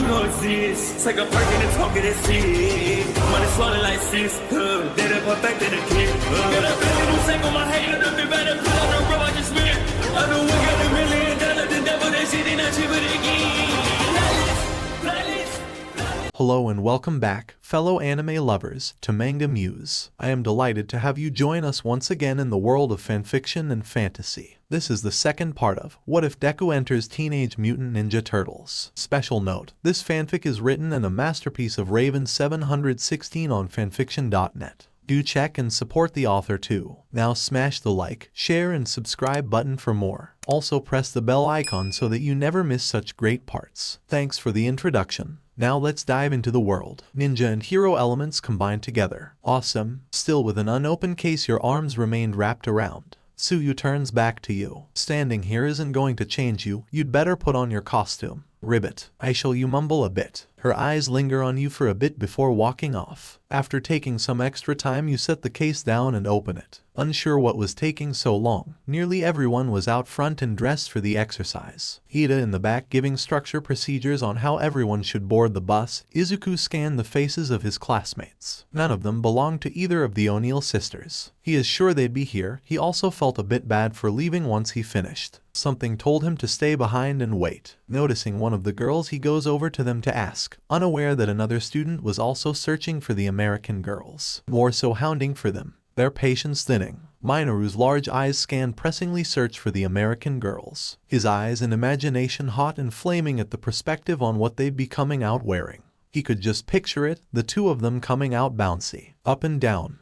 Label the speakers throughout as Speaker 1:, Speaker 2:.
Speaker 1: you don't exist. Take a perk and a talk of that shit. Money swallowed like sis. Did it perfect in the kid. Got a billion who sang on my head. Look at better put on the road I just spent. I know we got $1 million. The devil that shit ain't not cheap again.
Speaker 2: Hello and welcome back, fellow anime lovers, to MangaMuse. I am delighted to have you join us once again in the world of fanfiction and fantasy. This is the second part of What If Deku Enters Teenage Mutant Ninja Turtles. Special note, this fanfic is written and a masterpiece of Raven 716 on FANFICTIONnet. Do check and support the author too. Now smash the like, share and subscribe button for more. Also press the bell icon so that you never miss such great parts. Thanks for the introduction. Now let's dive into the world. Ninja and hero elements combined together. Awesome. Still with an unopened case your arms remained wrapped around. Tsuyu turns back to you. Standing here isn't going to change you. You'd better put on your costume. Ribbit. I shall you mumble a bit. Her eyes linger on you for a bit before walking off. After taking some extra time you set the case down and open it. Unsure what was taking so long, nearly everyone was out front and dressed for the exercise. Hida in the back giving structure procedures on how everyone should board the bus. Izuku scanned the faces of his classmates. None of them belonged to either of the O'Neill sisters. He is sure they'd be here. He also felt a bit bad for leaving once he finished. Something told him to stay behind and wait. Noticing one of the girls he goes over to them to ask, unaware that another student was also searching for the American girls, more so hounding for them. Their patience thinning. Minoru's large eyes scan pressingly search for the American girls. His eyes and imagination hot and flaming at the perspective on what they'd be coming out wearing. He could just picture it, the two of them coming out bouncy. Up and down,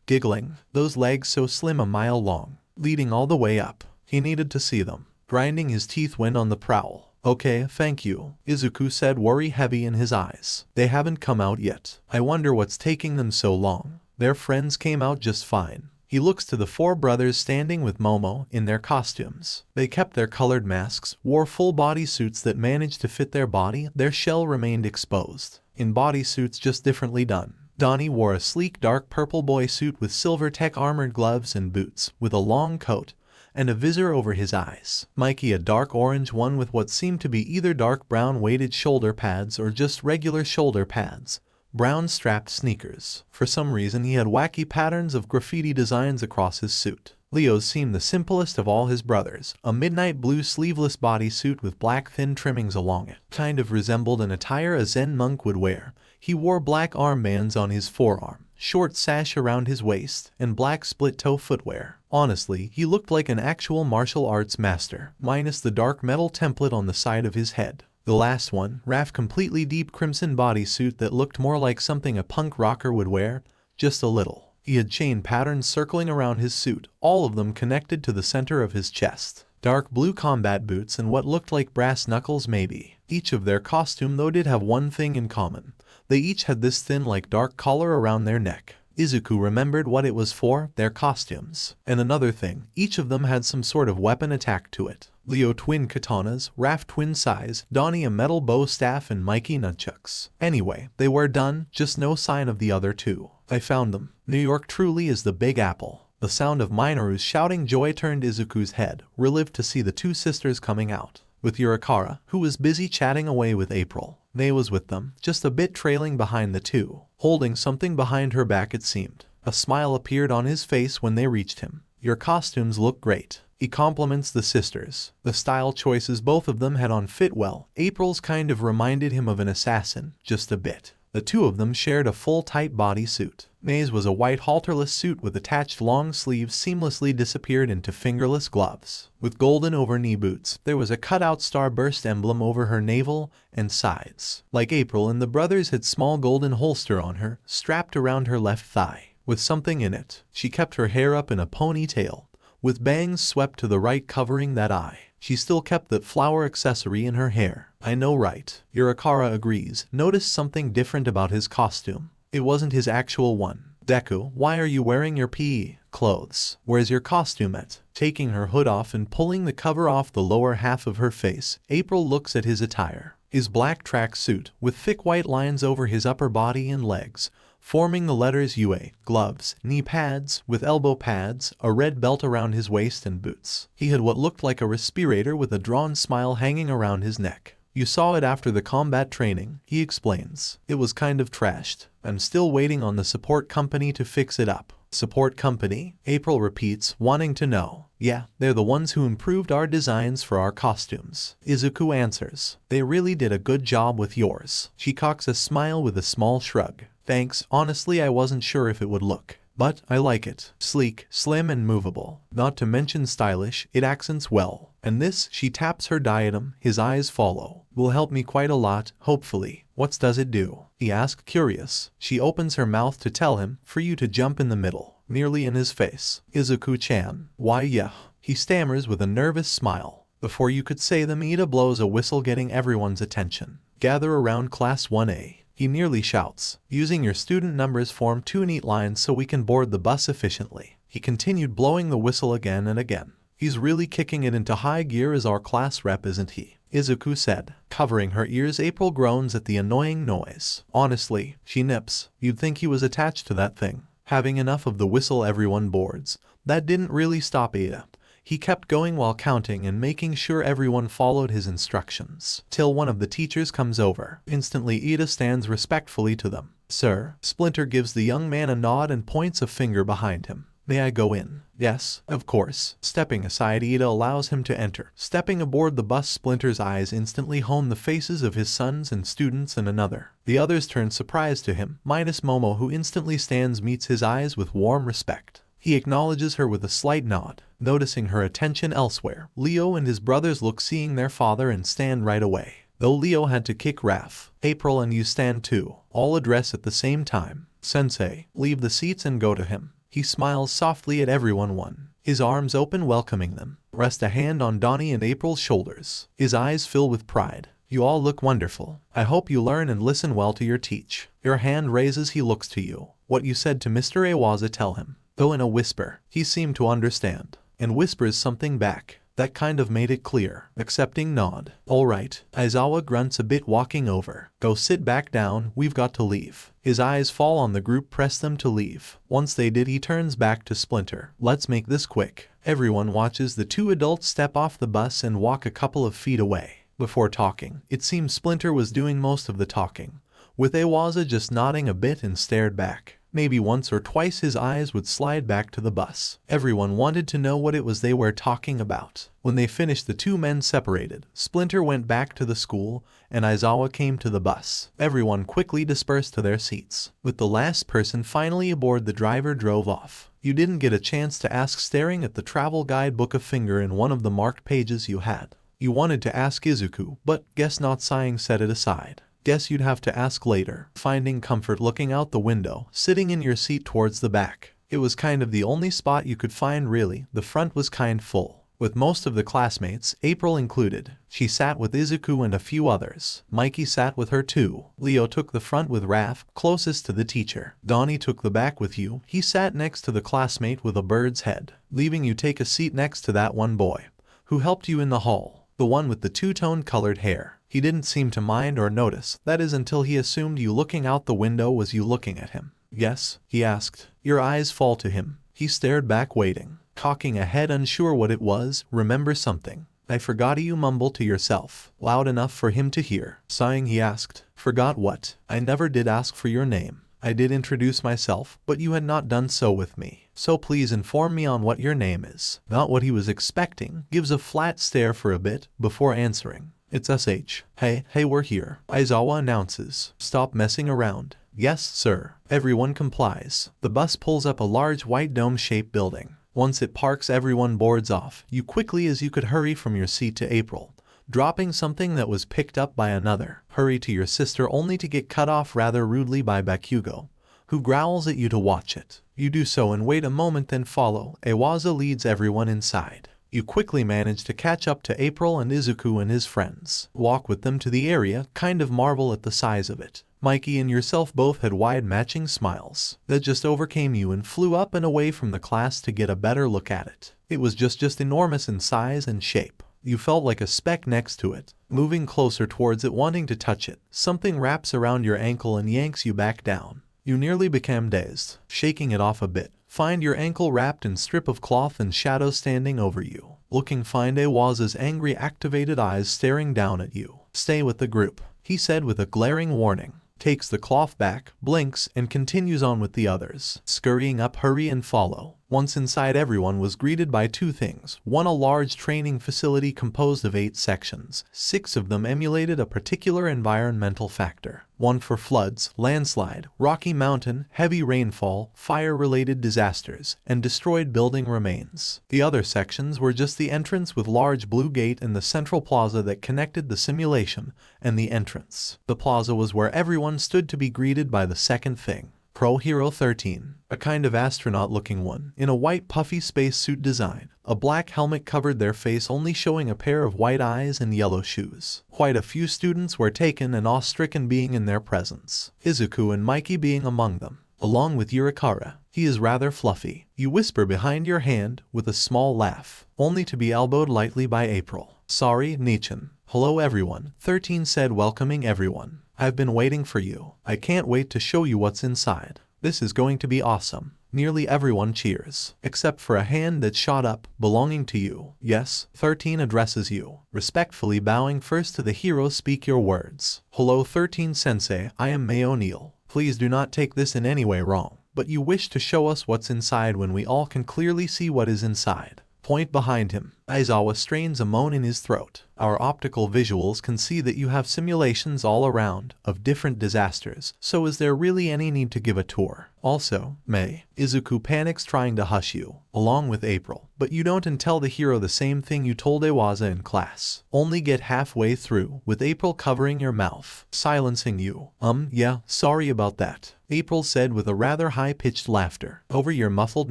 Speaker 2: giggling, those legs so slim a mile long, leading all the way up. He needed to see them. Grinding his teeth went on the prowl. Okay, thank you, Izuku said, worry heavy in his eyes. They haven't come out yet. I wonder what's taking them so long. Their friends came out just fine. He looks to the four brothers standing with Momo in their costumes. They kept their colored masks, wore full body suits that managed to fit their body, their shell remained exposed. In body suits just differently done. Donnie wore a sleek dark purple boy suit with silver tech armored gloves and boots, with a long coat and a visor over his eyes. Mikey a dark orange one with what seemed to be either dark brown weighted shoulder pads or just regular shoulder pads. Brown strapped sneakers. For some reason he had wacky patterns of graffiti designs across his suit. Leo's seemed the simplest of all his brothers, a midnight blue sleeveless bodysuit with black thin trimmings along it. Kind of resembled an attire a Zen monk would wear. He wore black armbands on his forearm, short sash around his waist, and black split-toe footwear. Honestly, he looked like an actual martial arts master, minus the dark metal template on the side of his head. The last one, Raph completely deep crimson bodysuit that looked more like something a punk rocker would wear, just a little. He had chain patterns circling around his suit, all of them connected to the center of his chest. Dark blue combat boots and what looked like brass knuckles maybe. Each of their costume though did have one thing in common. They each had this thin like dark collar around their neck. Izuku remembered what it was for, their costumes. And another thing, each of them had some sort of weapon attacked to it. Leo twin katanas, Raph twin sais, Donnie a metal bow staff and Mikey nunchucks. Anyway, they were done, just no sign of the other two. I found them. New York truly is the Big Apple. The sound of Minoru's shouting joy turned Izuku's head, relieved to see the two sisters coming out. With Yurikara, who was busy chatting away with April. May was with them, just a bit trailing behind the two. Holding something behind her back it seemed. A smile appeared on his face when they reached him. Your costumes look great. He compliments the sisters. The style choices both of them had on fit well. April's kind of reminded him of an assassin, just a bit. The two of them shared a full tight bodysuit. May's was a white halterless suit with attached long sleeves seamlessly disappeared into fingerless gloves. With golden over-knee boots, there was a cutout starburst emblem over her navel and sides. Like April and the brothers had small golden holster on her, strapped around her left thigh, with something in it. She kept her hair up in a ponytail, with bangs swept to the right covering that eye. She still kept that flower accessory in her hair. I know right. Yurikara agrees. Noticed something different about his costume. It wasn't his actual one. Deku, why are you wearing your PE clothes? Where's your costume at? Taking her hood off and pulling the cover off the lower half of her face, April looks at his attire. His black track suit, with thick white lines over his upper body and legs, forming the letters UA, gloves, knee pads with elbow pads, a red belt around his waist and boots. He had what looked like a respirator with a drawn smile hanging around his neck. You saw it after the combat training, he explains. It was kind of trashed. I'm still waiting on the support company to fix it up. Support company? April repeats, wanting to know. Yeah, they're the ones who improved our designs for our costumes. Izuku answers. They really did a good job with yours. She cocks a smile with a small shrug. Thanks, honestly I wasn't sure if it would look. But I like it. Sleek, slim and movable. Not to mention stylish, it accents well. And this, she taps her diadem, his eyes follow. Will help me quite a lot, hopefully. What does it do? He asks, curious. She opens her mouth to tell him, for you to jump in the middle. Nearly in his face. Izuku-chan. Why yeah. He stammers with a nervous smile. Before you could say them, Ida blows a whistle, getting everyone's attention. Gather around class 1A. He nearly shouts. Using your student numbers form 2 neat lines so we can board the bus efficiently. He continued blowing the whistle again and again. He's really kicking it into high gear as our class rep, isn't he? Izuku said. Covering her ears, April groans at the annoying noise. Honestly, she nips. You'd think he was attached to that thing. Having enough of the whistle, everyone boards. That didn't really stop Ida. He kept going while counting and making sure everyone followed his instructions. Till one of the teachers comes over. Instantly Ida stands respectfully to them. Sir. Splinter gives the young man a nod and points a finger behind him. May I go in? Yes, of course. Stepping aside, Ida allows him to enter. Stepping aboard the bus, Splinter's eyes instantly hone the faces of his sons and students and another. The others turn surprised to him, minus Momo, who instantly meets his eyes with warm respect. He acknowledges her with a slight nod, noticing her attention elsewhere. Leo and his brothers look, seeing their father, and stand right away. Though Leo had to kick Raph, April and you stand too. All address at the same time. Sensei, leave the seats and go to him. He smiles softly at everyone. His arms open, welcoming them. Rest a hand on Donnie and April's shoulders. His eyes fill with pride. You all look wonderful. I hope you learn and listen well to your teach. Your hand raises, he looks to you. What you said to Mr. Iwaza, tell him. Though in a whisper, he seemed to understand, and whispers something back. That kind of made it clear. Accepting nod. Alright. Aizawa grunts a bit, walking over. Go sit back down, we've got to leave. His eyes fall on the group, press them to leave. Once they did, he turns back to Splinter. Let's make this quick. Everyone watches the 2 adults step off the bus and walk a couple of feet away. Before talking, it seems Splinter was doing most of the talking, with Iwaza just nodding a bit and stared back. Maybe once or twice his eyes would slide back to the bus. Everyone wanted to know what it was they were talking about. When they finished, the 2 men separated. Splinter went back to the school, and Aizawa came to the bus. Everyone quickly dispersed to their seats. With the last person finally aboard, the driver drove off. You didn't get a chance to ask, staring at the travel guidebook, a finger in one of the marked pages you had. You wanted to ask Izuku, but guess not, sighing, set it aside. Guess you'd have to ask later. Finding comfort looking out the window, sitting in your seat towards the back. It was kind of the only spot you could find, really. The front was kind full, with most of the classmates, April included. She sat with Izuku and a few others. Mikey sat with her too. Leo took the front with Raph, closest to the teacher. Donnie took the back with you. He sat next to the classmate with a bird's head, leaving you take a seat next to that one boy who helped you in the hall, the one with the two-tone colored hair. He didn't seem to mind or notice, that is, until he assumed you looking out the window was you looking at him. Yes? He asked. Your eyes fall to him. He stared back, waiting, cocking a head, unsure what it was. Remember something? I forgot, you mumble to yourself, loud enough for him to hear. Sighing, he asked. Forgot what? I never did ask for your name. I did introduce myself, but you had not done so with me. So please inform me on what your name is. Not what he was expecting. Gives a flat stare for a bit, before answering. It's SH. Hey, we're here. Aizawa announces. Stop messing around. Yes, sir. Everyone complies. The bus pulls up a large white dome-shaped building. Once it parks, everyone boards off. You quickly as you could hurry from your seat to April, dropping something that was picked up by another. Hurry to your sister, only to get cut off rather rudely by Bakugou, who growls at you to watch it. You do so and wait a moment, then follow. Iwaza leads everyone inside. You quickly manage to catch up to April and Izuku and his friends. Walk with them to the area, kind of marvel at the size of it. Mikey and yourself both had wide matching smiles that just overcame you and flew up and away from the class to get a better look at it. It was just enormous in size and shape. You felt like a speck next to it. Moving closer towards it, wanting to touch it, something wraps around your ankle and yanks you back down. You nearly became dazed. Shaking it off a bit, find your ankle wrapped in strip of cloth and shadow standing over you. Looking, find Iwaza's angry activated eyes staring down at you. Stay with the group, he said with a glaring warning. Takes the cloth back, blinks, and continues on with the others. Scurrying up, hurry and follow. Once inside, everyone was greeted by two things. One, a large training facility composed of 8 sections. 6 of them emulated a particular environmental factor. One for floods, landslide, rocky mountain, heavy rainfall, fire-related disasters, and destroyed building remains. The other sections were just the entrance with large blue gate and the central plaza that connected the simulation and the entrance. The plaza was where everyone stood to be greeted by the second thing. Pro Hero 13, a kind of astronaut-looking one, in a white puffy spacesuit design. A black helmet covered their face, only showing a pair of white eyes and yellow shoes. Quite a few students were taken and awe-stricken being in their presence, Izuku and Mikey being among them, along with Yurikara. He is rather fluffy, you whisper behind your hand, with a small laugh, only to be elbowed lightly by April. Sorry, Nichan. Hello everyone, 13 said, welcoming everyone. I've been waiting for you. I can't wait to show you what's inside. This is going to be awesome. Nearly everyone cheers, except for a hand that shot up, belonging to you. Yes, 13 addresses you, respectfully bowing first to the hero. Speak your words. Hello 13 sensei, I am May O'Neill. Please do not take this in any way wrong, but you wish to show us what's inside when we all can clearly see what is inside. Point behind him. Aizawa strains a moan in his throat. Our optical visuals can see that you have simulations all around of different disasters, so is there really any need to give a tour? Also, May. Izuku panics, trying to hush you, along with April, but you don't, and tell the hero the same thing you told Iwaza in class. Only get halfway through, with April covering your mouth, silencing you. Yeah, sorry about that, April said with a rather high-pitched laughter over your muffled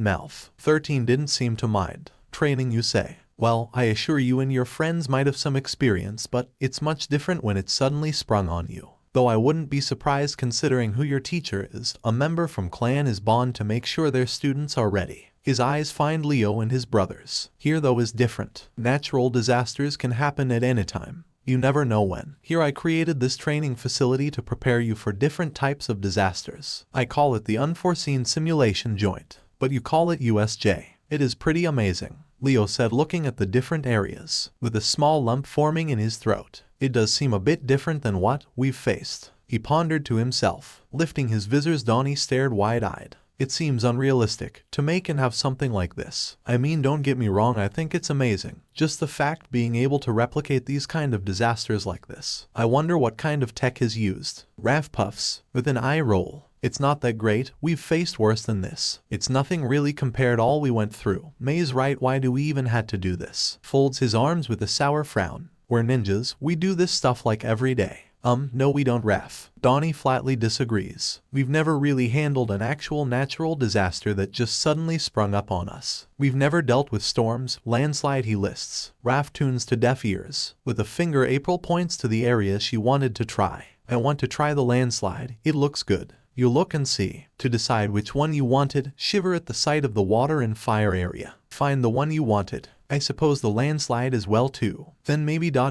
Speaker 2: mouth. 13 didn't seem to mind. Training, you say? Well, I assure you and your friends might have some experience, but it's much different when it's suddenly sprung on you. Though I wouldn't be surprised considering who your teacher is. A member from clan is bond to make sure their students are ready. His eyes find Leo and his brothers. Here though is different. Natural disasters can happen at any time. You never know when. Here I created this training facility to prepare you for different types of disasters. I call it the Unforeseen Simulation Joint, but you call it USJ. It is pretty amazing, Leo said, looking at the different areas, with a small lump forming in his throat. It does seem a bit different than what we've faced, he pondered to himself, lifting his visors. Donnie stared wide-eyed. It seems unrealistic to make and have something like this. I mean, don't get me wrong, I think it's amazing. Just the fact being able to replicate these kind of disasters like this. I wonder what kind of tech is used. Raph puffs, with an eye roll. It's not that great, we've faced worse than this. It's nothing really compared all we went through. May's right, why do we even had to do this? Folds his arms with a sour frown. We're ninjas, we do this stuff like every day. No we don't, Raph. Donnie flatly disagrees. We've never really handled an actual natural disaster that just suddenly sprung up on us. We've never dealt with storms, landslide, he lists. Raph tunes to deaf ears. With a finger, April points to the area she wanted to try. I want to try the landslide, it looks good. You look and see. To decide which one you wanted, shiver at the sight of the water and fire area. Find the one you wanted. I suppose the landslide as well too. Then maybe the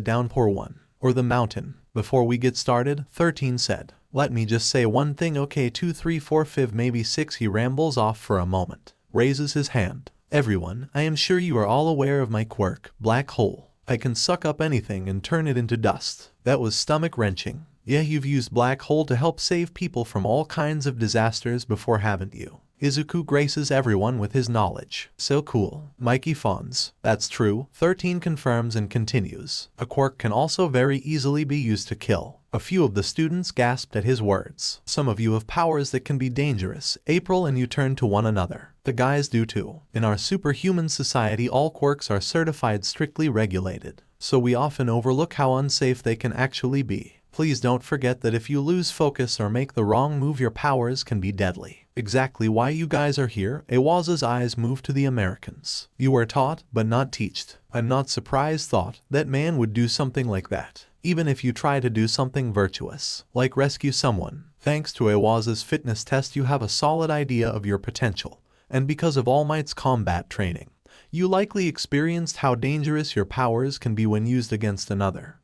Speaker 2: downpour one. Or the mountain. Before we get started, 13 said. Let me just say one thing, okay, 2, 3, 4, 5, maybe 6, he rambles off for a moment. Raises his hand. Everyone, I am sure you are all aware of my quirk, black hole. I can suck up anything and turn it into dust. That was stomach-wrenching. Yeah, you've used black hole to help save people from all kinds of disasters before, haven't you? Izuku graces everyone with his knowledge. So cool. Mikey fawns. That's true. 13 confirms and continues. A quirk can also very easily be used to kill. A few of the students gasped at his words. Some of you have powers that can be dangerous, April, and you turn to one another. The guys do too. In our superhuman society, all quirks are certified, strictly regulated. So we often overlook how unsafe they can actually be. Please don't forget that if you lose focus or make the wrong move, your powers can be deadly. Exactly why you guys are here. Iwaza's eyes moved to the Americans. You were taught, but not teached. I'm not surprised thought that man would do something like that. Even if you try to do something virtuous, like rescue someone. Thanks to Iwaza's fitness test, you have a solid idea of your potential. And because of All Might's combat training, you likely experienced how dangerous your powers can be when used against another.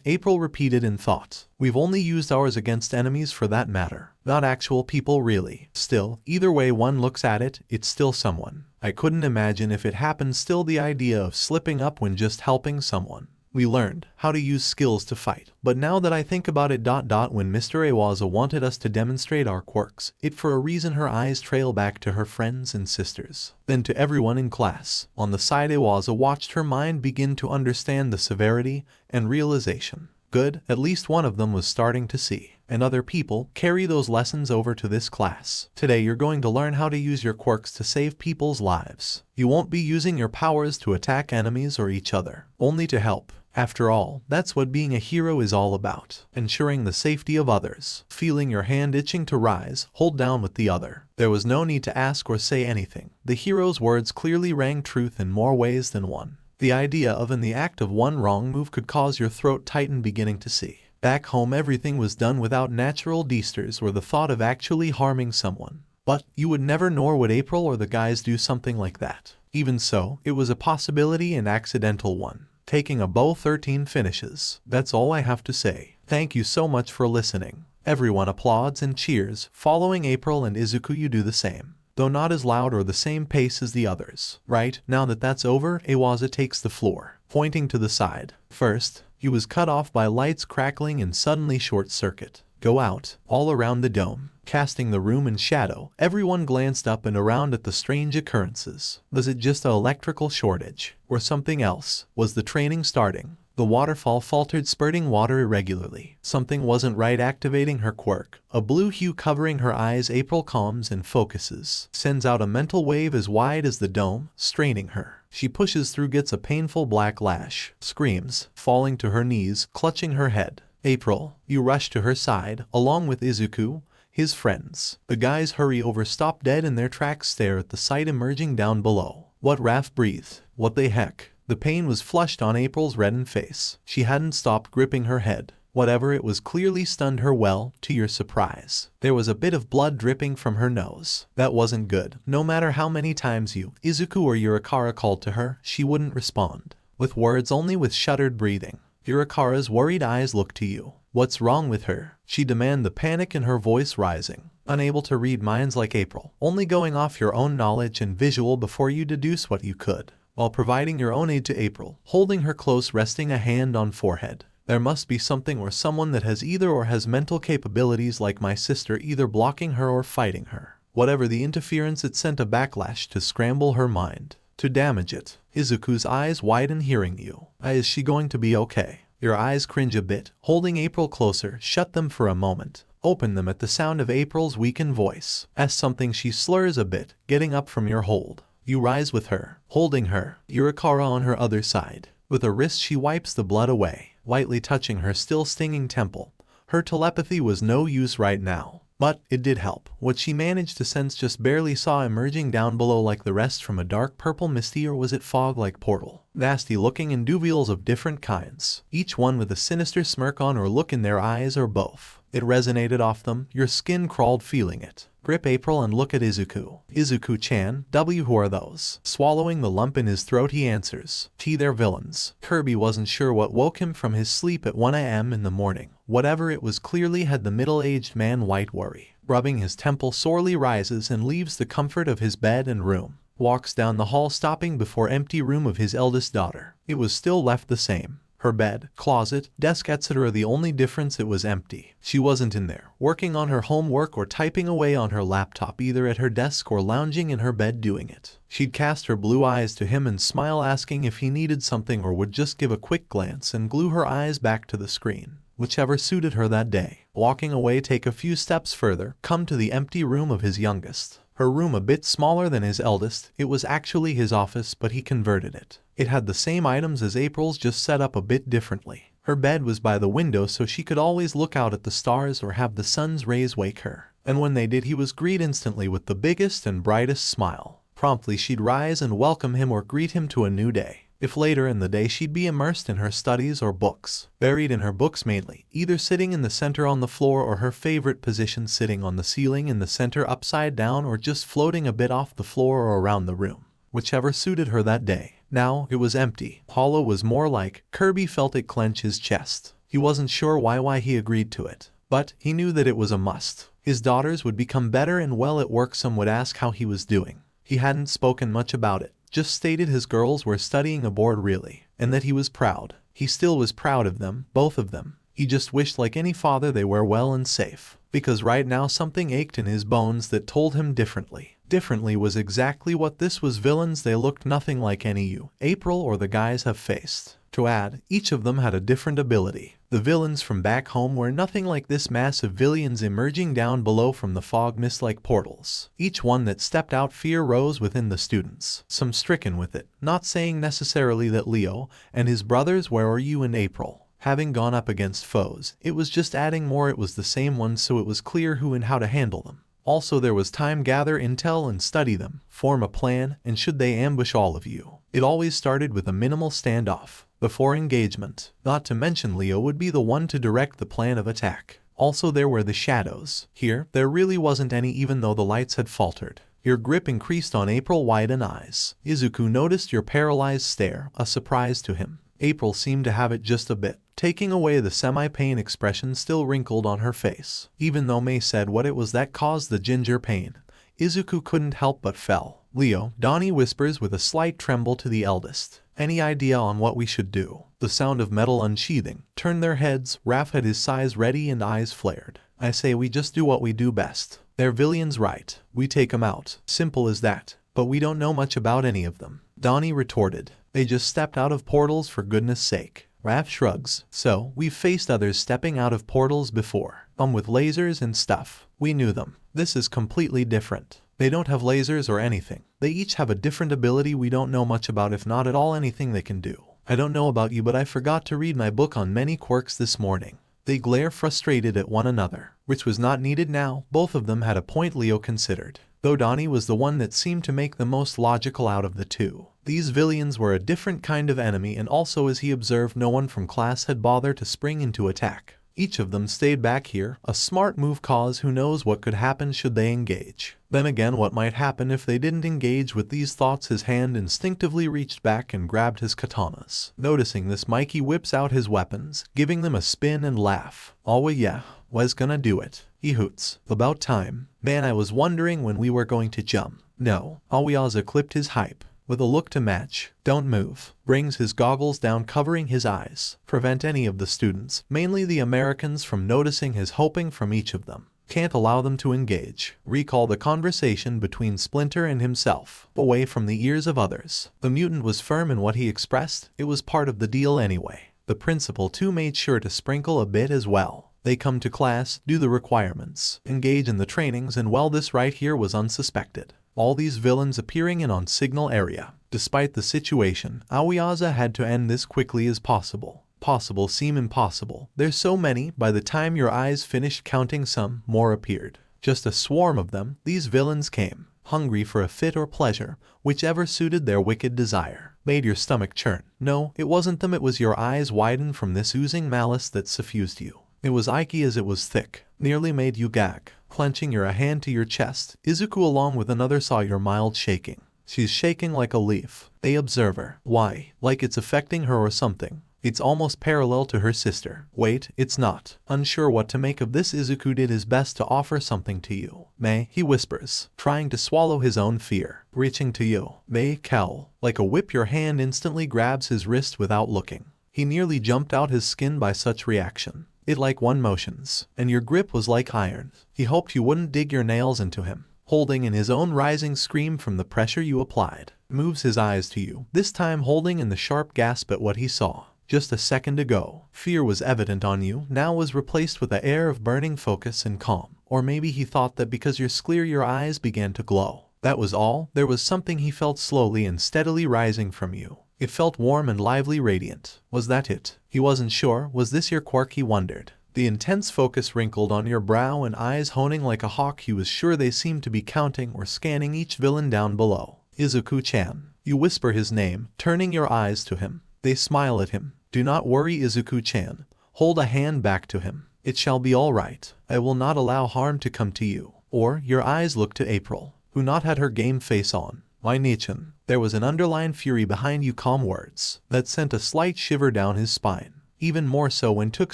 Speaker 2: April repeated in thought. We've only used ours against enemies for that matter. Not actual people really. Still, either way one looks at it, it's still someone. I couldn't imagine if it happened. Still, the idea of slipping up when just helping someone. We learned how to use skills to fight. But now that I think about it, when Mr. Iwaza wanted us to demonstrate our quirks, it for a reason her eyes trail back to her friends and sisters, then to everyone in class. On the side, Iwaza watched her mind begin to understand the severity and realization. Good, at least one of them was starting to see. And other people carry those lessons over to this class. Today you're going to learn how to use your quirks to save people's lives. You won't be using your powers to attack enemies or each other, only to help. After all, that's what being a hero is all about. Ensuring the safety of others. Feeling your hand itching to rise, hold down with the other. There was no need to ask or say anything. The hero's words clearly rang truth in more ways than one. The idea of in the act of one wrong move could cause your throat tighten beginning to see. Back home everything was done without natural disters or the thought of actually harming someone. But you would never nor would April or the guys do something like that. Even so, it was a possibility, an accidental one. Taking a bow 13 finishes. That's all I have to say. Thank you so much for listening. Everyone applauds and cheers. Following April and Izuku, you do the same, though not as loud or the same pace as the others. Right, now that that's over, Iwaza takes the floor, pointing to the side. First, he was cut off by lights crackling and suddenly short circuit. Go out, all around the dome, casting the room in shadow. Everyone glanced up and around at the strange occurrences. Was it just an electrical shortage, or something else? Was the training starting? The waterfall faltered, spurting water irregularly. Something wasn't right. Activating her quirk, a blue hue covering her eyes, April calms and focuses, sends out a mental wave as wide as the dome, straining her. She pushes through, gets a painful black lash, screams, falling to her knees, clutching her head. April, you rush to her side, along with Izuku, his friends. The guys hurry over, stop dead in their tracks, stare at the sight emerging down below. What? Raph breathed. What the heck? The pain was flushed on April's reddened face. She hadn't stopped gripping her head. Whatever it was clearly stunned her. Well, to your surprise, there was a bit of blood dripping from her nose. That wasn't good. No matter how many times you, Izuku or Yurikara called to her, she wouldn't respond. With words only, with shuddered breathing. Yurikara's worried eyes looked to you. What's wrong with her? She demanded, the panic in her voice rising. Unable to read minds like April, only going off your own knowledge and visual before you deduce what you could, while providing your own aid to April, holding her close, resting a hand on forehead. There must be something or someone that has either or has mental capabilities like my sister, either blocking her or fighting her. Whatever the interference, it sent a backlash to scramble her mind, to damage it. Izuku's eyes widen, hearing you. Is she going to be okay? Your eyes cringe a bit, holding April closer, shut them for a moment. Open them at the sound of April's weakened voice. As something she slurs a bit, getting up from your hold. You rise with her, holding her, Yurikara on her other side. With a wrist she wipes the blood away, lightly touching her still stinging temple. Her telepathy was no use right now, but it did help. What she managed to sense just barely saw emerging down below like the rest from a dark purple misty, or was it fog-like portal? Nasty looking individuals of different kinds, each one with a sinister smirk on or look in their eyes, or both. It resonated off them, your skin crawled feeling it. Grip April and look at Izuku. Izuku-chan, who are those? Swallowing the lump in his throat he answers. They're villains. Kirby wasn't sure what woke him from his sleep at 1 a.m. in the morning. Whatever it was clearly had the middle-aged man white worry. Rubbing his temple sorely, rises and leaves the comfort of his bed and room. Walks down the hall, stopping before empty room of his eldest daughter. It was still left the same. Her bed, closet, desk, etc. The only difference, it was empty. She wasn't in there, working on her homework or typing away on her laptop, either at her desk or lounging in her bed doing it. She'd cast her blue eyes to him and smile, asking if he needed something or would just give a quick glance, and glue her eyes back to the screen, whichever suited her that day. Walking away, take a few steps further, come to the empty room of his youngest. Her room a bit smaller than his eldest. It was actually his office, but he converted it. It had the same items as April's, just set up a bit differently. Her bed was by the window so she could always look out at the stars or have the sun's rays wake her. And when they did, he was greeted instantly with the biggest and brightest smile. Promptly she'd rise and welcome him or greet him to a new day. If later in the day she'd be immersed in her studies or books, buried in her books mainly, either sitting in the center on the floor or her favorite position sitting on the ceiling in the center upside down, or just floating a bit off the floor or around the room, whichever suited her that day. Now it was empty. Hollow was more like. Kirby felt it clench his chest. He wasn't sure why he agreed to it, but he knew that it was a must. His daughters would become better and well at work. Some would ask how he was doing. He hadn't spoken much about it. Just stated his girls were studying aboard really, and that he was proud. He still was proud of them, both of them. He just wished like any father they were well and safe. Because right now something ached in his bones that told him differently. Differently was exactly what this was. Villains, they looked nothing like any you, April, or the guys have faced. To add, each of them had a different ability. The villains from back home were nothing like this massive villains emerging down below from the fog mist like portals. Each one that stepped out, fear rose within the students, some stricken with it. Not saying necessarily that Leo and his brothers, where are you, and April, having gone up against foes, it was just adding more. It was the same ones, so it was clear who and how to handle them. Also there was time, gather intel and study them, form a plan, and should they ambush all of you. It always started with a minimal standoff before engagement. Not to mention Leo would be the one to direct the plan of attack. Also there were the shadows. Here, there really wasn't any, even though the lights had faltered. Your grip increased on April, widen eyes. Izuku noticed your paralyzed stare, a surprise to him. April seemed to have it just a bit, taking away the semi-pain expression still wrinkled on her face. Even though May said what it was that caused the ginger pain, Izuku couldn't help but fell. Leo, Donnie whispers with a slight tremble to the eldest. Any idea on what we should do? The sound of metal unsheathing turned their heads. Raph had his sighs ready and eyes flared. I say we just do what we do best. They're villains, right? We take 'em out. Simple as that. But we don't know much about any of them. Donnie retorted. They just stepped out of portals, for goodness sake. Raph shrugs. So, we've faced others stepping out of portals before. With lasers and stuff. We knew them. This is completely different. They don't have lasers or anything. They each have a different ability we don't know much about, if not at all anything they can do. I don't know about you, but I forgot to read my book on many quirks this morning. They glare frustrated at one another, which was not needed now. Both of them had a point, Leo considered, though Donnie was the one that seemed to make the most logical out of the two. These villains were a different kind of enemy, and also as he observed, no one from class had bothered to spring into attack. Each of them stayed back here, a smart move, cause who knows what could happen should they engage. Then again, what might happen if they didn't engage? With these thoughts, his hand instinctively reached back and grabbed his katanas. Noticing this, Mikey whips out his weapons, giving them a spin and laugh. Oh yeah, was gonna do it. He hoots. About time. Man, I was wondering when we were going to jump. No. Aoyaza clipped his hype with a look to match. Don't move. Brings his goggles down, covering his eyes. Prevent any of the students, mainly the Americans, from noticing his hoping from each of them. Can't allow them to engage. Recall the conversation between Splinter and himself, away from the ears of others. The mutant was firm in what he expressed. It was part of the deal anyway. The principal too made sure to sprinkle a bit as well. They come to class, do the requirements, engage in the trainings, and well, this right here was unsuspected. All these villains appearing in on signal area. Despite the situation, Aoyaza had to end this quickly as possible. Possible seem impossible. There's so many. By the time your eyes finished counting, some more appeared. Just a swarm of them. These villains came, hungry for a fit or pleasure, whichever suited their wicked desire. Made your stomach churn. No, it wasn't them, it was your eyes widen from this oozing malice that suffused you. It was icky as it was thick. Nearly made you gag. Clenching your hand to your chest, Izuku along with another saw your mild shaking. She's shaking like a leaf. They observe her. Why? Like it's affecting her or something. It's almost parallel to her sister. Wait, it's not. Unsure what to make of this, Izuku did his best to offer something to you. May, he whispers, trying to swallow his own fear. Reaching to you. May, cowl. Like a whip, your hand instantly grabs his wrist without looking. He nearly jumped out his skin by such reaction. It like one motions, and your grip was like iron. He hoped you wouldn't dig your nails into him. Holding in his own rising scream from the pressure you applied. Moves his eyes to you, this time holding in the sharp gasp at what he saw. Just a second ago, fear was evident on you, now was replaced with an air of burning focus and calm. Or maybe he thought that because you're clear, your eyes began to glow. That was all. There was something he felt slowly and steadily rising from you. It felt warm and lively, radiant. Was that it? He wasn't sure. Was this your quirk, he wondered. The intense focus wrinkled on your brow and eyes honing like a hawk. He was sure they seemed to be counting or scanning each villain down below. Izuku-chan. You whisper his name, turning your eyes to him. They smile at him. Do not worry, Izuku-chan. Hold a hand back to him. It shall be all right. I will not allow harm to come to you. Or, your eyes look to April, who not had her game face on. Why, Nichan? There was an underlined fury behind you, calm words that sent a slight shiver down his spine. Even more so when took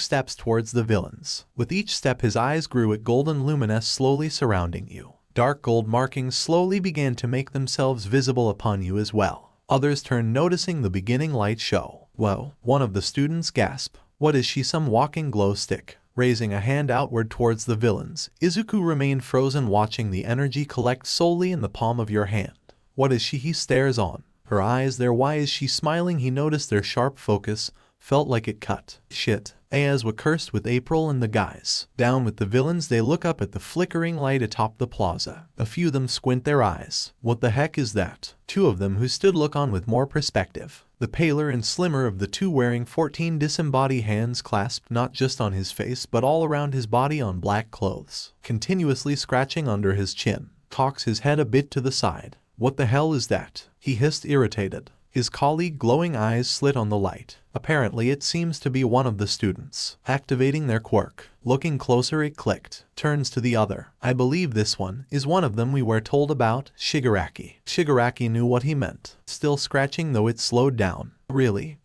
Speaker 2: steps towards the villains. With each step his eyes grew at golden luminous slowly surrounding you. Dark gold markings slowly began to make themselves visible upon you as well. Others turned, noticing the beginning light show. Whoa, one of the students gasped. What is she, some walking glow stick? Raising a hand outward towards the villains, Izuku remained frozen, watching the energy collect solely in the palm of your hand. What is she? He stares on. Her eyes there. Why is she smiling? He noticed their sharp focus, felt like it cut. Shit. Ayazwa cursed with April and the guys. Down with the villains, they look up at the flickering light atop the plaza. A few of them squint their eyes. What the heck is that? Two of them who stood look on with more perspective. The paler and slimmer of the two, wearing 14 disembodied hands clasped not just on his face but all around his body on black clothes, continuously scratching under his chin. Cocks his head a bit to the side. What the hell is that? He hissed, irritated. His colleague glowing eyes slit on the light. Apparently it seems to be one of the students, activating their quirk. Looking closer, it clicked. Turns to the other. I believe this one is one of them we were told about, Shigaraki. Shigaraki knew what he meant. Still scratching, though it slowed down. Really?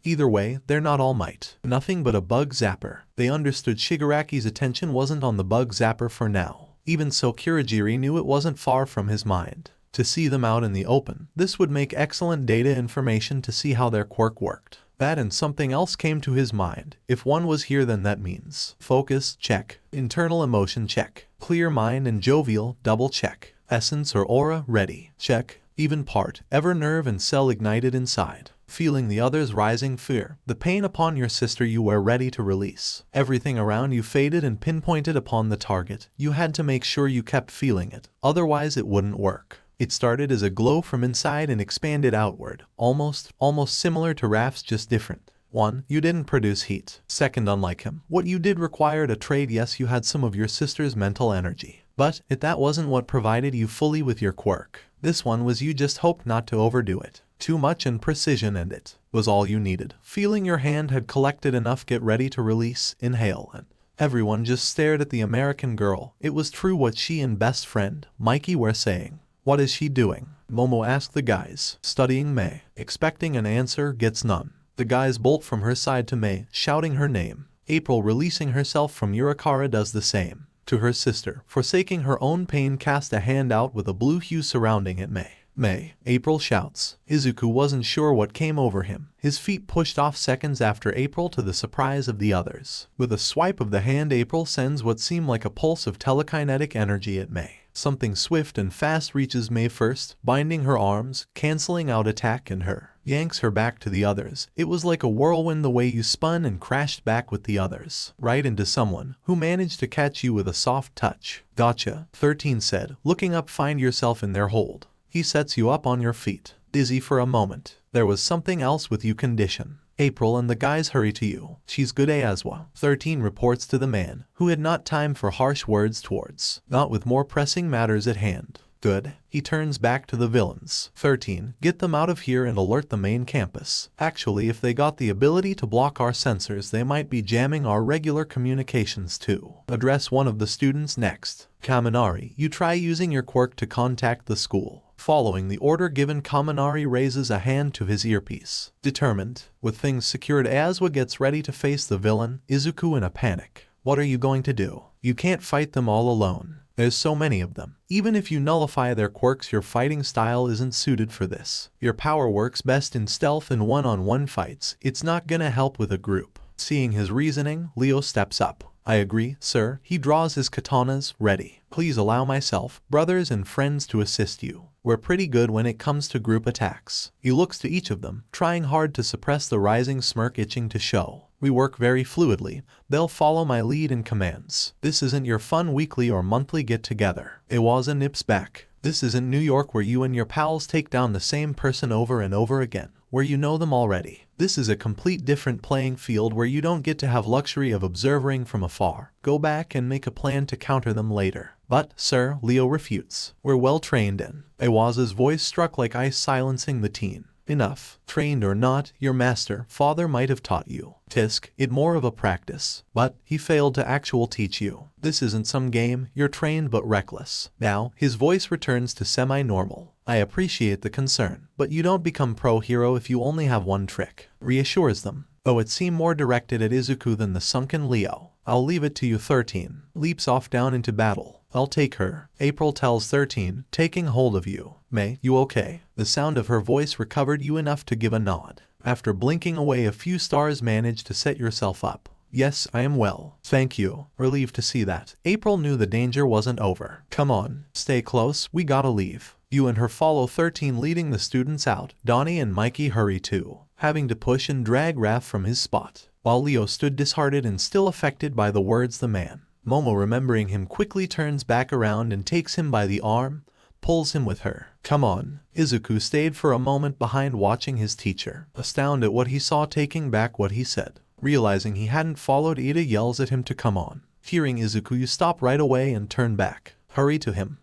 Speaker 2: Either way, they're not All Might. Nothing but a bug zapper. They understood Shigaraki's attention wasn't on the bug zapper for now. Even so, Kurogiri knew it wasn't far from his mind. To see them out in the open, this would make excellent data information to see how their quirk worked. That and something else came to his mind. If one was here, then that means focus, check. Internal emotion, check. Clear mind and jovial, double check. Essence or aura, ready, check. Even part, ever nerve and cell ignited inside. Feeling the other's rising fear, the pain upon your sister you were ready to release. Everything around you faded and pinpointed upon the target. You had to make sure you kept feeling it, otherwise it wouldn't work. It started as a glow from inside and expanded outward, almost similar to Raph's, just different. 1. You didn't produce heat. 2. Unlike him, what you did required a trade. Yes, you had some of your sister's mental energy, but that wasn't what provided you fully with your quirk. This one was, you just hoped not to overdo it. Too much and precision, and it was all you needed. Feeling your hand had collected enough, get ready to release, inhale, and everyone just stared at the American girl. It was true what she and best friend, Mikey, were saying. What is she doing? Momo asked the guys. Studying May. Expecting an answer, gets none. The guys bolt from her side to May, shouting her name. April, releasing herself from Urakara, does the same. To her sister, forsaking her own pain, cast a hand out with a blue hue surrounding it. May. April shouts. Izuku wasn't sure what came over him. His feet pushed off seconds after April, to the surprise of the others. With a swipe of the hand, April sends what seemed like a pulse of telekinetic energy at May. Something swift and fast reaches May first, binding her arms, canceling out attack, and yanks her back to the others. It was like a whirlwind the way you spun and crashed back with the others, right into someone who managed to catch you with a soft touch. Gotcha, 13 said, looking up. Find yourself in their hold. He sets you up on your feet, dizzy for a moment. There was something else with you, condition. April and the guys hurry to you. She's good, Ayazwa, 13 reports to the man, who had not time for harsh words towards, not with more pressing matters at hand. Good. He turns back to the villains. 13. Get them out of here and alert the main campus. Actually, if they got the ability to block our sensors, they might be jamming our regular communications too. Address one of the students next. Kaminari, you try using your quirk to contact the school. Following the order given, Kaminari raises a hand to his earpiece. Determined. With things secured, Ayazwa gets ready to face the villain, Izuku, in a panic. What are you going to do? You can't fight them all alone. There's so many of them. Even if you nullify their quirks, your fighting style isn't suited for this. Your power works best in stealth and one-on-one fights. It's not gonna help with a group. Seeing his reasoning, Leo steps up. I agree, sir. He draws his katanas, ready. Please allow myself, brothers and friends, to assist you. We're pretty good when it comes to group attacks. He looks to each of them, trying hard to suppress the rising smirk itching to show. We work very fluidly. They'll follow my lead and commands. This isn't your fun weekly or monthly get-together. Iwaza nips back. This isn't New York where you and your pals take down the same person over and over again, where you know them already. This is a complete different playing field where you don't get to have luxury of observing from afar. Go back and make a plan to counter them later. But, sir, Leo refutes. We're well trained in. Iwaza's voice struck like ice, silencing the teen. Enough. Trained or not, your master, father might have taught you. Tisk, it more of a practice. But he failed to actual teach you. This isn't some game, you're trained but reckless. Now, his voice returns to semi-normal. I appreciate the concern, but you don't become pro-hero if you only have one trick. Reassures them. Though it seemed more directed at Izuku than the sunken Leo. I'll leave it to you. 13. Leaps off down into battle. I'll take her. April tells 13, taking hold of you. May, you okay? The sound of her voice recovered you enough to give a nod. After blinking away a few stars, managed to set yourself up. Yes, I am well. Thank you. Relieved to see that. April knew the danger wasn't over. Come on, stay close, we gotta leave. You and her follow 13, leading the students out. Donnie and Mikey hurry too, having to push and drag Raph from his spot, while Leo stood disheartened and still affected by the words the man. Momo, remembering him, quickly turns back around and takes him by the arm, pulls him with her. Come on. Izuku stayed for a moment behind, watching his teacher, astounded at what he saw, taking back what he said. Realizing he hadn't followed, Ida yells at him to come on. Hearing Izuku, you stop right away and turn back. Hurry to him.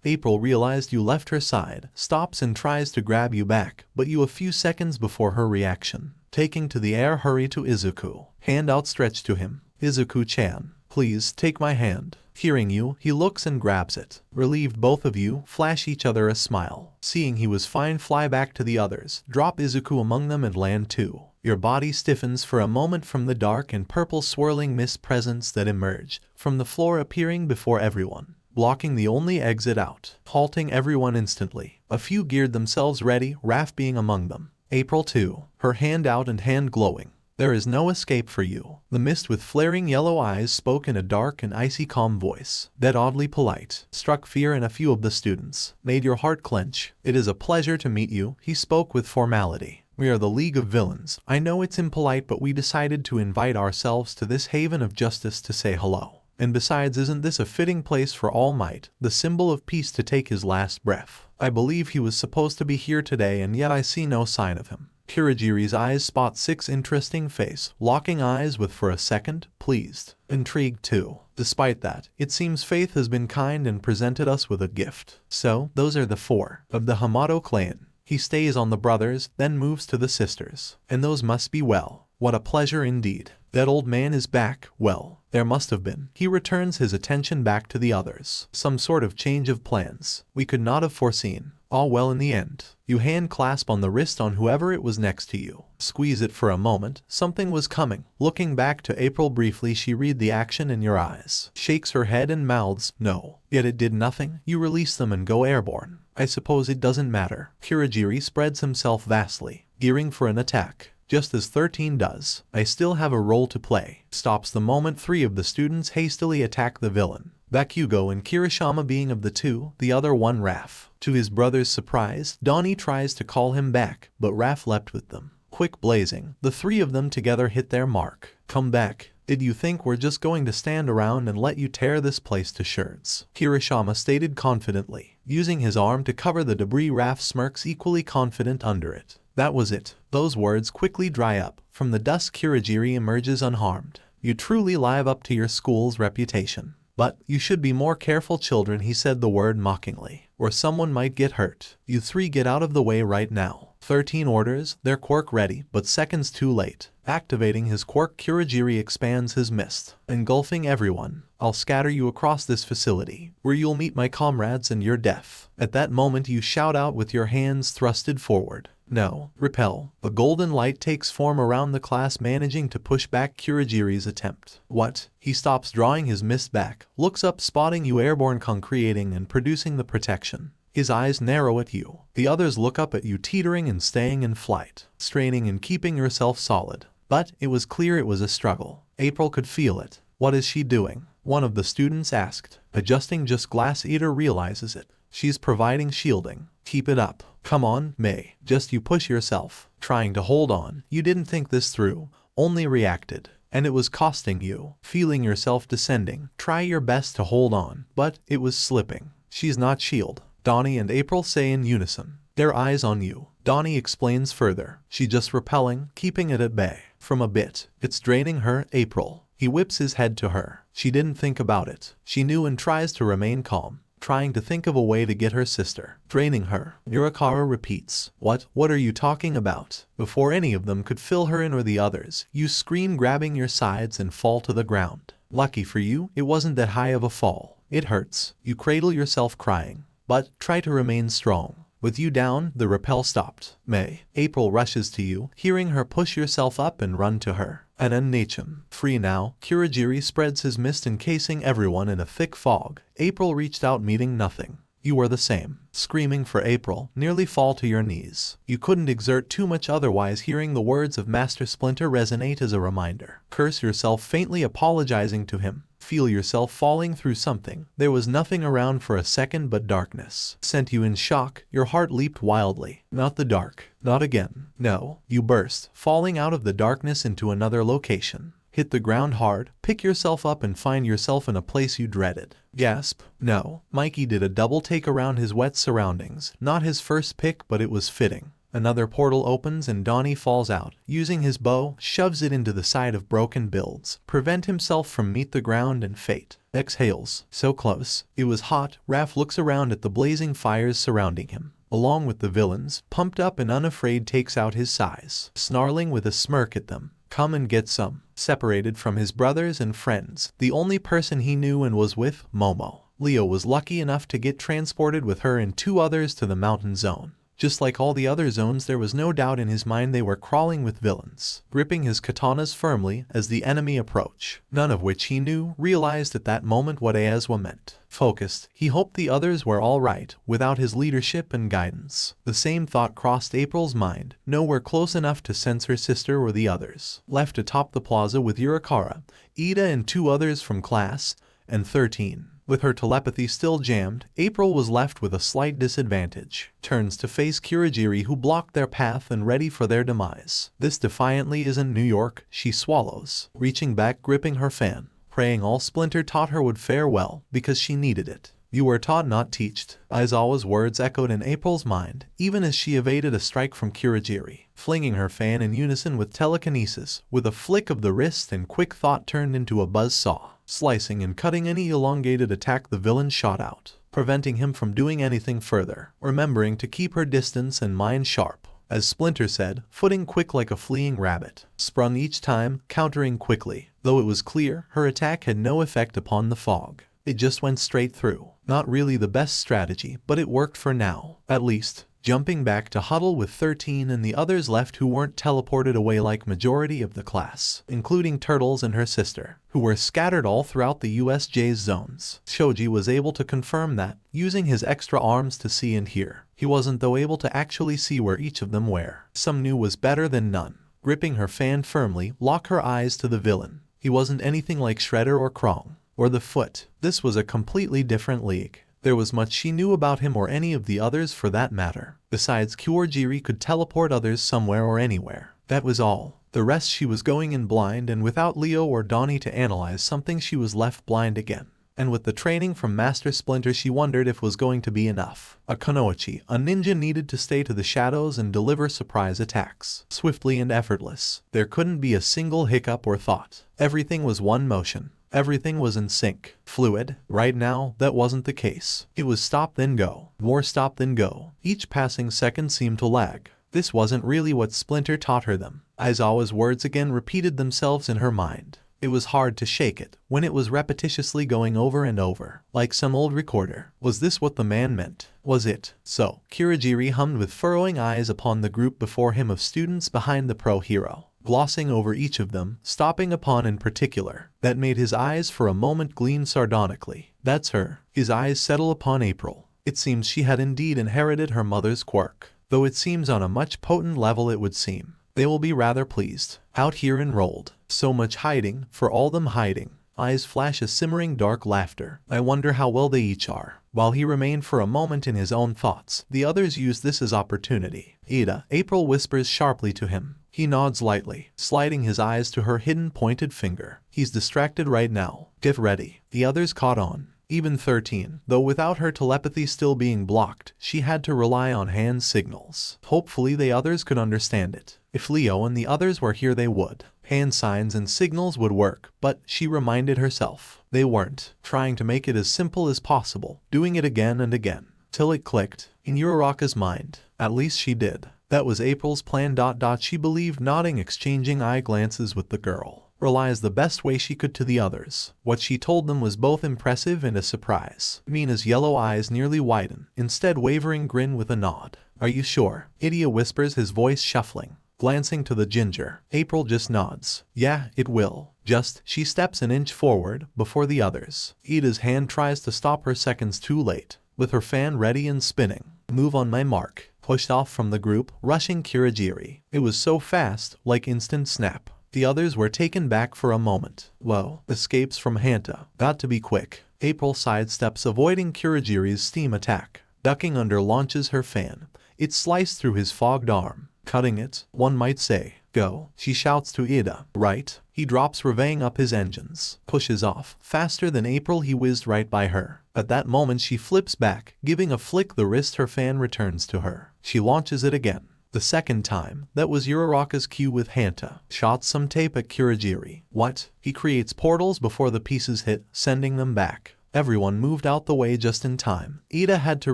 Speaker 2: April realized you left her side, stops and tries to grab you back, but you a few seconds before her reaction. Taking to the air, hurry to Izuku. Hand outstretched to him. Izuku-chan, please take my hand. Hearing you, he looks and grabs it. Relieved, both of you flash each other a smile. Seeing he was fine, fly back to the others, drop Izuku among them and land too. Your body stiffens for a moment from the dark and purple swirling mist presence that emerge from the floor, appearing before everyone, blocking the only exit out, halting everyone instantly. A few geared themselves ready, Raph being among them. April too, her hand out and hand glowing. There is no escape for you. The mist with flaring yellow eyes spoke in a dark and icy calm voice that, oddly polite, struck fear in a few of the students, made your heart clench. It is a pleasure to meet you, he spoke with formality. We are the League of Villains. I know it's impolite, but we decided to invite ourselves to this haven of justice to say hello. And besides, isn't this a fitting place for All Might, the symbol of peace, to take his last breath? I believe he was supposed to be here today, and yet I see no sign of him. Kirigiri's eyes spot 6 interesting face, locking eyes with for a second, pleased, intrigued too. Despite that, it seems Faith has been kind and presented us with a gift. So, those are the 4 of the Hamato clan. He stays on the brothers, then moves to the sisters. And those must be, well, what a pleasure indeed. That old man is back. Well, there must have been. He returns his attention back to the others. Some sort of change of plans we could not have foreseen. All well in the end. You hand clasp on the wrist on whoever it was next to you. Squeeze it for a moment. Something was coming. Looking back to April briefly, she read the action in your eyes. Shakes her head and mouths, no. Yet it did nothing. You release them and go airborne. I suppose it doesn't matter. Kirigiri spreads himself vastly, gearing for an attack. Just as 13 does. I still have a role to play. Stops the moment 3 of the students hastily attack the villain. Bakugou and Kirishima being of the 2, the other one Raph. To his brother's surprise, Donnie tries to call him back, but Raph leapt with them. Quick blazing, the 3 of them together hit their mark. Come back. Did you think we're just going to stand around and let you tear this place to sherds? Kirishima stated confidently, using his arm to cover the debris. Raph smirks, equally confident under it. That was it. Those words quickly dry up. From the dust, Kirigiri emerges unharmed. You truly live up to your school's reputation. But you should be more careful, children, he said the word mockingly, or someone might get hurt. You 3 get out of the way right now. 13 orders, their quirk ready, but seconds too late. Activating his quirk, Kirigiri expands his mist, engulfing everyone. I'll scatter you across this facility, where you'll meet my comrades and your death. At that moment you shout out with your hands thrusted forward. No, repel. A golden light takes form around the class, managing to push back Kirigiri's attempt. What? He stops, drawing his mist back, looks up, spotting you airborne, creating and producing the protection. His eyes narrow at you. The others look up at you, teetering and staying in flight, straining and keeping yourself solid. But it was clear it was a struggle. April could feel it. What is she doing? One of the students asked. Adjusting, just Glass Eater realizes it. She's providing shielding. Keep it up. Come on, May. Just you push yourself. Trying to hold on. You didn't think this through. Only reacted. And it was costing you. Feeling yourself descending. Try your best to hold on. But it was slipping. She's not shield. Donnie and April say in unison. Their eyes on you. Donnie explains further. She just repelling, keeping it at bay. From a bit. It's draining her, April. He whips his head to her. She didn't think about it. She knew and tries to remain calm. Trying to think of a way to get her sister. Draining her. Mirakara repeats. What are you talking about? Before any of them could fill her in or the others, you scream, grabbing your sides and fall to the ground. Lucky for you, it wasn't that high of a fall. It hurts. You cradle yourself crying. But try to remain strong. With you down, the rappel stopped. May. April rushes to you, hearing her push yourself up and run to her. And Nachum. Free now. Kirigiri spreads his mist, encasing everyone in a thick fog. April reached out, meeting nothing. You were the same. Screaming for April, nearly fall to your knees. You couldn't exert too much otherwise. Hearing the words of Master Splinter resonate as a reminder. Curse yourself, faintly apologizing to him. Feel yourself falling through something. There was nothing around for a second but darkness. Sent you in shock. Your heart leaped wildly. Not the dark. Not again. No. You burst, falling out of the darkness into another location. Hit the ground hard, pick yourself up and find yourself in a place you dreaded. Gasp. No. Mikey did a double take around his wet surroundings. Not his first pick, but it was fitting. Another portal opens and Donnie falls out. Using his bow, shoves it into the side of broken builds. Prevent himself from meet the ground and fate. Exhales. So close. It was hot. Raph looks around at the blazing fires surrounding him. Along with the villains, pumped up and unafraid takes out his size. Snarling with a smirk at them. Come and get some. Separated from his brothers and friends, the only person he knew and was with, Momo. Leo was lucky enough to get transported with her and 2 others to the mountain zone. Just like all the other zones, there was no doubt in his mind they were crawling with villains. Gripping his katanas firmly as the enemy approached, none of which he knew, realized at that moment what Eazwa meant. Focused, he hoped the others were all right, without his leadership and guidance. The same thought crossed April's mind, nowhere close enough to sense her sister or the others. Left atop the plaza with Yurikara, Ida and 2 others from class, and 13. With her telepathy still jammed, April was left with a slight disadvantage. Turns to face Kurogiri, who blocked their path and ready for their demise. This defiantly isn't New York, she swallows. Reaching back, gripping her fan. Praying all Splinter taught her would fare well, because she needed it. You were taught, not teached. Aizawa's words echoed in April's mind, even as she evaded a strike from Kurogiri. Flinging her fan in unison with telekinesis, with a flick of the wrist and quick thought turned into a buzz saw. Slicing and cutting any elongated attack the villain shot out, preventing him from doing anything further, remembering to keep her distance and mind sharp. As Splinter said, footing quick like a fleeing rabbit, sprung each time, countering quickly. Though it was clear, her attack had no effect upon the fog. It just went straight through. Not really the best strategy, but it worked for now, at least. Jumping back to huddle with 13 and the others left who weren't teleported away like majority of the class, including Turtles and her sister, who were scattered all throughout the USJ's zones. Shoji was able to confirm that, using his extra arms to see and hear. He wasn't though able to actually see where each of them were. Some knew was better than none. Gripping her fan firmly, lock her eyes to the villain. He wasn't anything like Shredder or Krong, or the Foot. This was a completely different league. There was much she knew about him or any of the others for that matter. Besides, Kurogiri could teleport others somewhere or anywhere. That was all. The rest she was going in blind, and without Leo or Donnie to analyze something she was left blind again. And with the training from Master Splinter she wondered if was going to be enough. A Kunoichi, a ninja, needed to stay to the shadows and deliver surprise attacks. Swiftly and effortless. There couldn't be a single hiccup or thought. Everything was one motion. Everything was in sync, fluid. Right now, that wasn't the case. It was stop then go, more stop then go. Each passing second seemed to lag. This wasn't really what Splinter taught her them. Aizawa's words again repeated themselves in her mind. It was hard to shake it, when it was repetitiously going over and over, like some old recorder. Was this what the man meant? Was it? So, Kurogiri hummed with furrowing eyes upon the group before him of students behind the pro hero. Glossing over each of them, stopping upon in particular, that made his eyes for a moment gleam sardonically. That's her. His eyes settle upon April. It seems she had indeed inherited her mother's quirk, though it seems on a much potent level it would seem. They will be rather pleased. Out here enrolled. So much hiding, for all them hiding. Eyes flash a simmering dark laughter. I wonder how well they each are. While he remained for a moment in his own thoughts, the others used this as opportunity. Ida, April whispers sharply to him. He nods lightly, sliding his eyes to her hidden pointed finger. He's distracted right now. Get ready. The others caught on. Even 13, though without her telepathy still being blocked, she had to rely on hand signals. Hopefully the others could understand it. If Leo and the others were here they would. Hand signs and signals would work, but, she reminded herself, they weren't. Trying to make it as simple as possible, doing it again and again, till it clicked, in Uraraka's mind. At least she did. That was April's plan. She believed, nodding, exchanging eye glances with the girl. Realized the best way she could to the others. What she told them was both impressive and a surprise. Mina's yellow eyes nearly widen, instead wavering grin with a nod. Are you sure? Idia whispers, his voice shuffling. Glancing to the ginger, April just nods. Yeah, it will. Just, she steps an inch forward, before the others. Ida's hand tries to stop her seconds too late. with her fan ready and spinning. Move on my mark. Pushed off from the group, rushing Kirigiri. It was so fast, like instant snap. The others were taken back for a moment. Whoa, escapes from Hanta. Got to be quick. April sidesteps, avoiding Kirigiri's steam attack. Ducking under, launches her fan. It sliced through his fogged arm, cutting it, one might say. Go, she shouts to Ida. Right? He drops, revving up his engines. Pushes off. Faster than April, he whizzed right by her. At that moment she flips back, giving a flick the wrist. Her fan returns to her. She launches it again. The second time. That was Uraraka's cue with Hanta. Shot some tape at Kirigiri. What? He creates portals before the pieces hit, sending them back. Everyone moved out the way just in time. Ida had to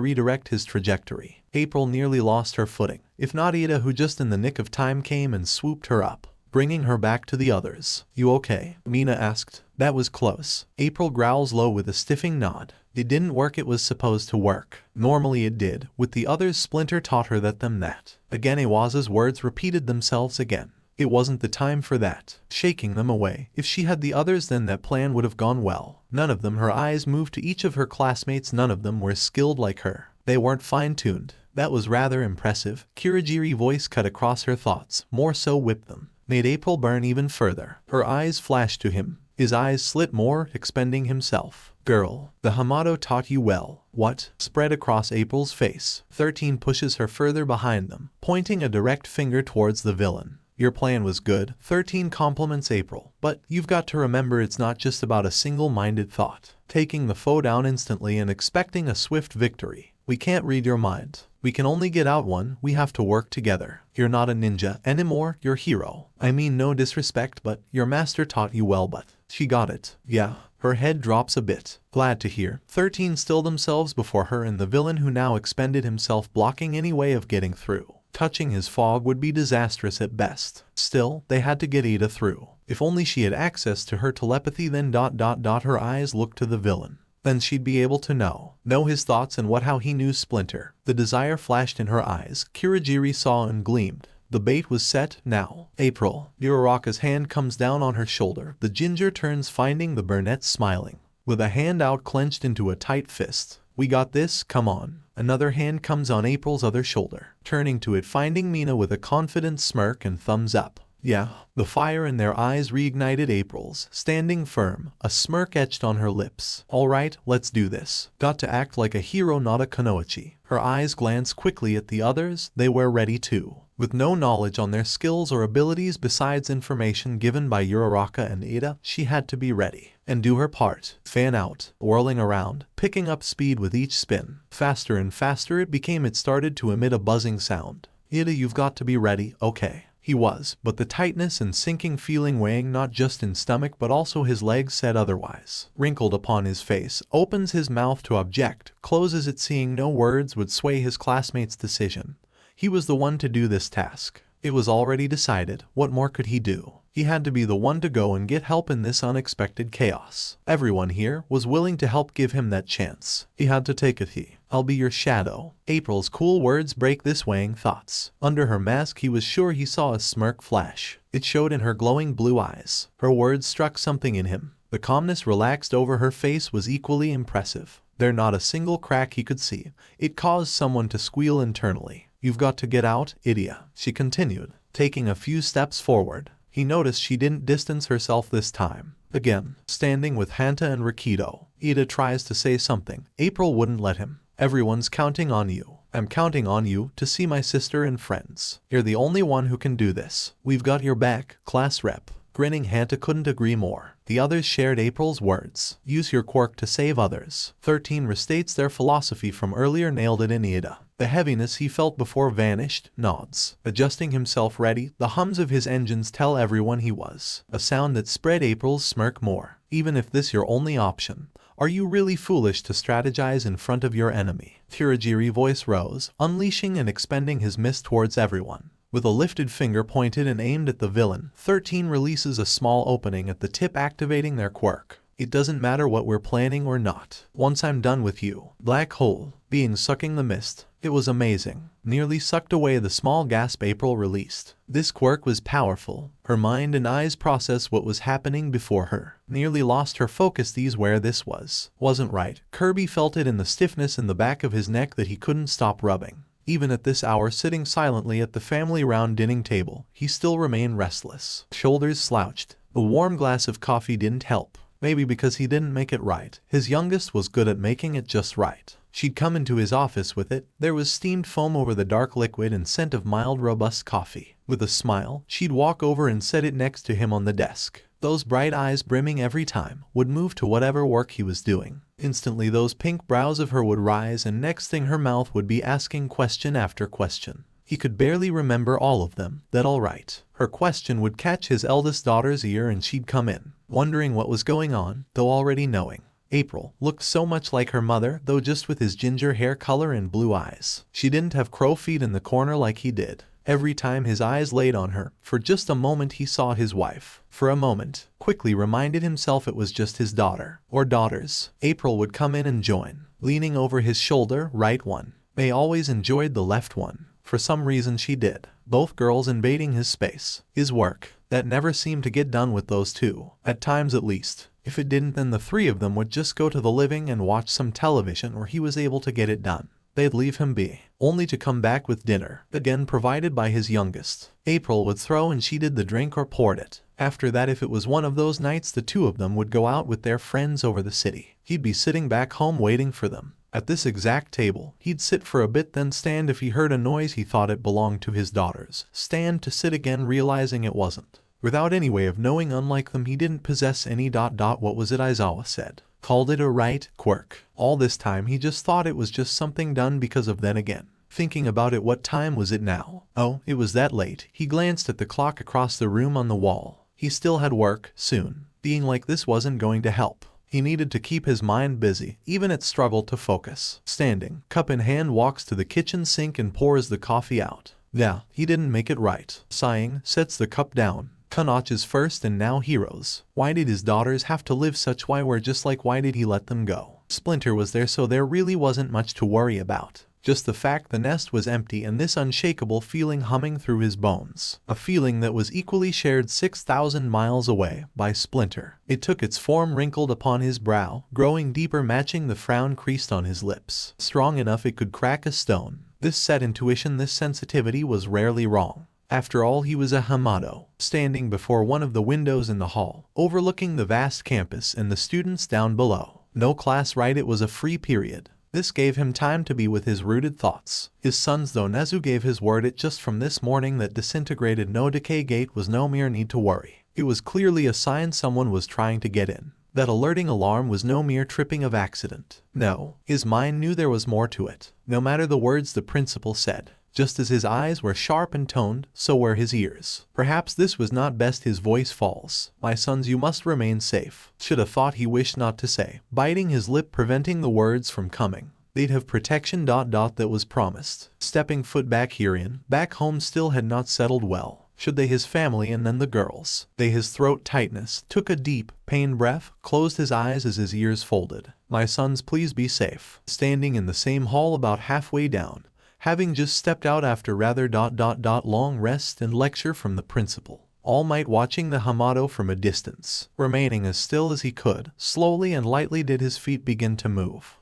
Speaker 2: redirect his trajectory. April nearly lost her footing, if not Ida, who just in the nick of time came and swooped her up, bringing her back to the others. You okay? Mina asked. That was close. April growls low with a stiffing nod. It didn't work. It was supposed to work. Normally it did. With the others, Splinter taught her that. Again Iwasa's words repeated themselves again. It wasn't the time for that. Shaking them away. If she had the others, then that plan would have gone well. None of them. Her eyes moved to each of her classmates. None of them were skilled like her. They weren't fine-tuned. That was rather impressive. Kirigiri's voice cut across her thoughts. More so, whipped them. Made April burn even further. Her eyes flashed to him. His eyes slit more, expending himself. Girl, the Hamato taught you well. What? Spread across April's face. 13 pushes her further behind them, pointing a direct finger towards the villain. Your plan was good. 13 compliments April. But you've got to remember, it's not just about a single-minded thought. Taking the foe down instantly and expecting a swift victory. We can't read your mind. We can only get out one. We have to work together. You're not a ninja anymore, you're hero. I mean no disrespect, but your master taught you well. But she got it. Yeah. Her head drops a bit. Glad to hear. 13 still themselves before her and the villain, who now expended himself, blocking any way of getting through. Touching his fog would be disastrous at best. Still, they had to get Ida through. If only she had access to her telepathy, then ... Her eyes looked to the villain. Then she'd be able to know his thoughts and how he knew Splinter. The desire flashed in her eyes. Kirigiri saw and gleamed. The bait was set now. April. Uraraka's hand comes down on her shoulder. The ginger turns, finding the brunette smiling, with a hand out clenched into a tight fist. We got this, come on. Another hand comes on April's other shoulder, turning to it, finding Mina with a confident smirk and thumbs up. Yeah. The fire in their eyes reignited April's, standing firm, a smirk etched on her lips. Alright, let's do this. Got to act like a hero, not a kunoichi. Her eyes glanced quickly at the others. They were ready too. With no knowledge on their skills or abilities besides information given by Uraraka and Ida, she had to be ready and do her part. Fan out, whirling around, picking up speed with each spin. Faster and faster it became. It started to emit a buzzing sound. Ida, you've got to be ready. Okay. He was, but the tightness and sinking feeling weighing not just in stomach but also his legs said otherwise. Wrinkled upon his face, opens his mouth to object, closes it, seeing no words would sway his classmate's decision. He was the one to do this task. It was already decided. What more could he do? He had to be the one to go and get help in this unexpected chaos. Everyone here was willing to help give him that chance. He had to take it. I'll be your shadow. April's cool words break this weighing thoughts. Under her mask he was sure he saw a smirk flash. It showed in her glowing blue eyes. Her words struck something in him. The calmness relaxed over her face was equally impressive. There not a single crack he could see. It caused someone to squeal internally. You've got to get out, Idia, she continued, taking a few steps forward. He noticed she didn't distance herself this time. Again, standing with Hanta and Rikido, Ida tries to say something. April wouldn't let him. Everyone's counting on you. I'm counting on you to see my sister and friends. You're the only one who can do this. We've got your back, class rep. Grinning, Hanta couldn't agree more. The others shared April's words. Use your quirk to save others. 13 restates their philosophy from earlier, nailed it in Ida. The heaviness he felt before vanished, nods. Adjusting himself ready, the hums of his engines tell everyone he was. A sound that spread April's smirk more. Even if this your only option, are you really foolish to strategize in front of your enemy? Kirigiri's voice rose, unleashing and expending his mist towards everyone. With a lifted finger pointed and aimed at the villain, 13 releases a small opening at the tip, activating their quirk. It doesn't matter what we're planning or not. Once I'm done with you. Black hole. Being sucking the mist. It was amazing. Nearly sucked away the small gasp April released. This quirk was powerful. Her mind and eyes processed what was happening before her. Nearly lost her focus. These where this wasn't right. Kirby felt it in the stiffness in the back of his neck that he couldn't stop rubbing. Even at this hour, sitting silently at the family round dining table, he still remained restless. Shoulders slouched. A warm glass of coffee didn't help. Maybe because he didn't make it right. His youngest was good at making it just right. She'd come into his office with it. There was steamed foam over the dark liquid and scent of mild, robust coffee. With a smile, she'd walk over and set it next to him on the desk. Those bright eyes, brimming every time, would move to whatever work he was doing. Instantly those pink brows of her would rise, and next thing her mouth would be asking question after question. He could barely remember all of them. That all right. Her question would catch his eldest daughter's ear and she'd come in, wondering what was going on, though already knowing. April looked so much like her mother, though just with his ginger hair color and blue eyes. She didn't have crow feet in the corner like he did. Every time his eyes laid on her, for just a moment he saw his wife. For a moment, quickly reminded himself it was just his daughter, or daughters. April would come in and join, leaning over his shoulder, right one. May always enjoyed the left one. For some reason she did. Both girls invading his space. His work. That never seemed to get done with those two. At times at least. If it didn't, then the three of them would just go to the living and watch some television where he was able to get it done. They'd leave him be, only to come back with dinner, again provided by his youngest. April would throw and she did the drink or poured it. After that, if it was one of those nights, the two of them would go out with their friends over the city. He'd be sitting back home waiting for them. At this exact table, he'd sit for a bit, then stand if he heard a noise he thought it belonged to his daughters. Stand to sit again, realizing it wasn't. Without any way of knowing, unlike them, he didn't possess any ... What was it Aizawa said? Called it a right quirk. All this time he just thought it was just something done because of. Then again, thinking about it, what time was it now? Oh, it was that late. He glanced at the clock across the room on the wall. He still had work soon. Being like this wasn't going to help. He needed to keep his mind busy. Even it struggled to focus. Standing, cup in hand, walks to the kitchen sink and pours the coffee out. Yeah, he didn't make it right. Sighing, sets the cup down. Kanach's first and now heroes. Why did his daughters have to live such? Why just like why did he let them go? Splinter was there, so there really wasn't much to worry about. Just the fact the nest was empty and this unshakable feeling humming through his bones. A feeling that was equally shared 6,000 miles away by Splinter. It took its form, wrinkled upon his brow, growing deeper, matching the frown creased on his lips. Strong enough it could crack a stone. This set intuition, this sensitivity was rarely wrong. After all, he was a Hamato, standing before one of the windows in the hall, overlooking the vast campus and the students down below. No class, right? It was a free period. This gave him time to be with his rooted thoughts. His sons, though Nezu gave his word it just from this morning that disintegrated no decay gate was no mere need to worry. It was clearly a sign someone was trying to get in. That alerting alarm was no mere tripping of accident. No, his mind knew there was more to it. No matter the words the principal said. Just as his eyes were sharp and toned, so were his ears. Perhaps this was not best. His voice falls. My sons, you must remain safe. Should have thought he wished not to say, biting his lip, preventing the words from coming. They'd have protection ... that was promised. Stepping foot back herein, back home still had not settled well. Should they, his family, and then the girls. They, his throat tightness, took a deep, pained breath, closed his eyes as his ears folded. My sons, please be safe. Standing in the same hall about halfway down. Having just stepped out after rather ... long rest and lecture from the principal. All Might watching the Hamato from a distance. Remaining as still as he could, slowly and lightly did his feet begin to move.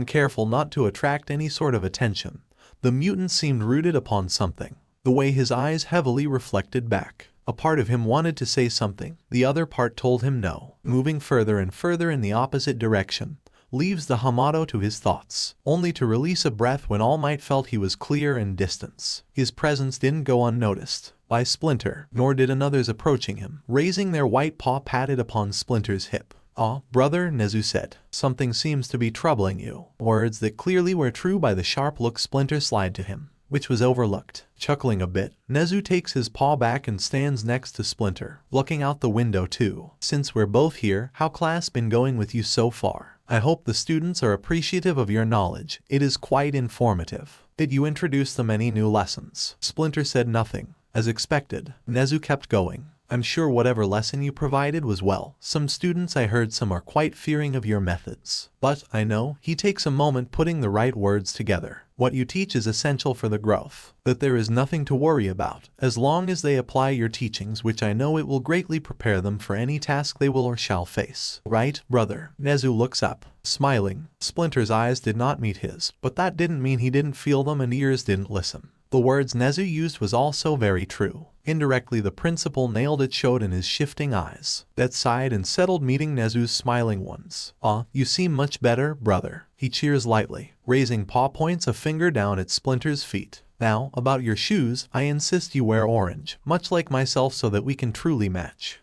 Speaker 2: Careful not to attract any sort of attention. The mutant seemed rooted upon something. The way his eyes heavily reflected back. A part of him wanted to say something. The other part told him no. Moving further and further in the opposite direction. Leaves the Hamato to his thoughts, only to release a breath when All Might felt he was clear in distance. His presence didn't go unnoticed by Splinter, nor did another's approaching him. Raising their white paw patted upon Splinter's hip. Ah, brother, Nezu said. Something seems to be troubling you. Words that clearly were true by the sharp look Splinter slid to him, which was overlooked. Chuckling a bit, Nezu takes his paw back and stands next to Splinter, looking out the window too. Since we're both here, how class been going with you so far? I hope the students are appreciative of your knowledge. It is quite informative. Did you introduce them any new lessons? Splinter said nothing. As expected, Nezu kept going. I'm sure whatever lesson you provided was well. Some students I heard some are quite fearing of your methods. But, I know, he takes a moment putting the right words together. What you teach is essential for the growth. That there is nothing to worry about, as long as they apply your teachings, which I know it will greatly prepare them for any task they will or shall face. Right, brother? Nezu looks up, smiling. Splinter's eyes did not meet his, but that didn't mean he didn't feel them and ears didn't listen. The words Nezu used was also very true. Indirectly, the principal nailed it showed in his shifting eyes. That sighed and settled meeting Nezu's smiling ones. You seem much better, brother. He cheers lightly, raising paw points a finger down at Splinter's feet. Now, about your shoes, I insist you wear orange, much like myself so that we can truly match.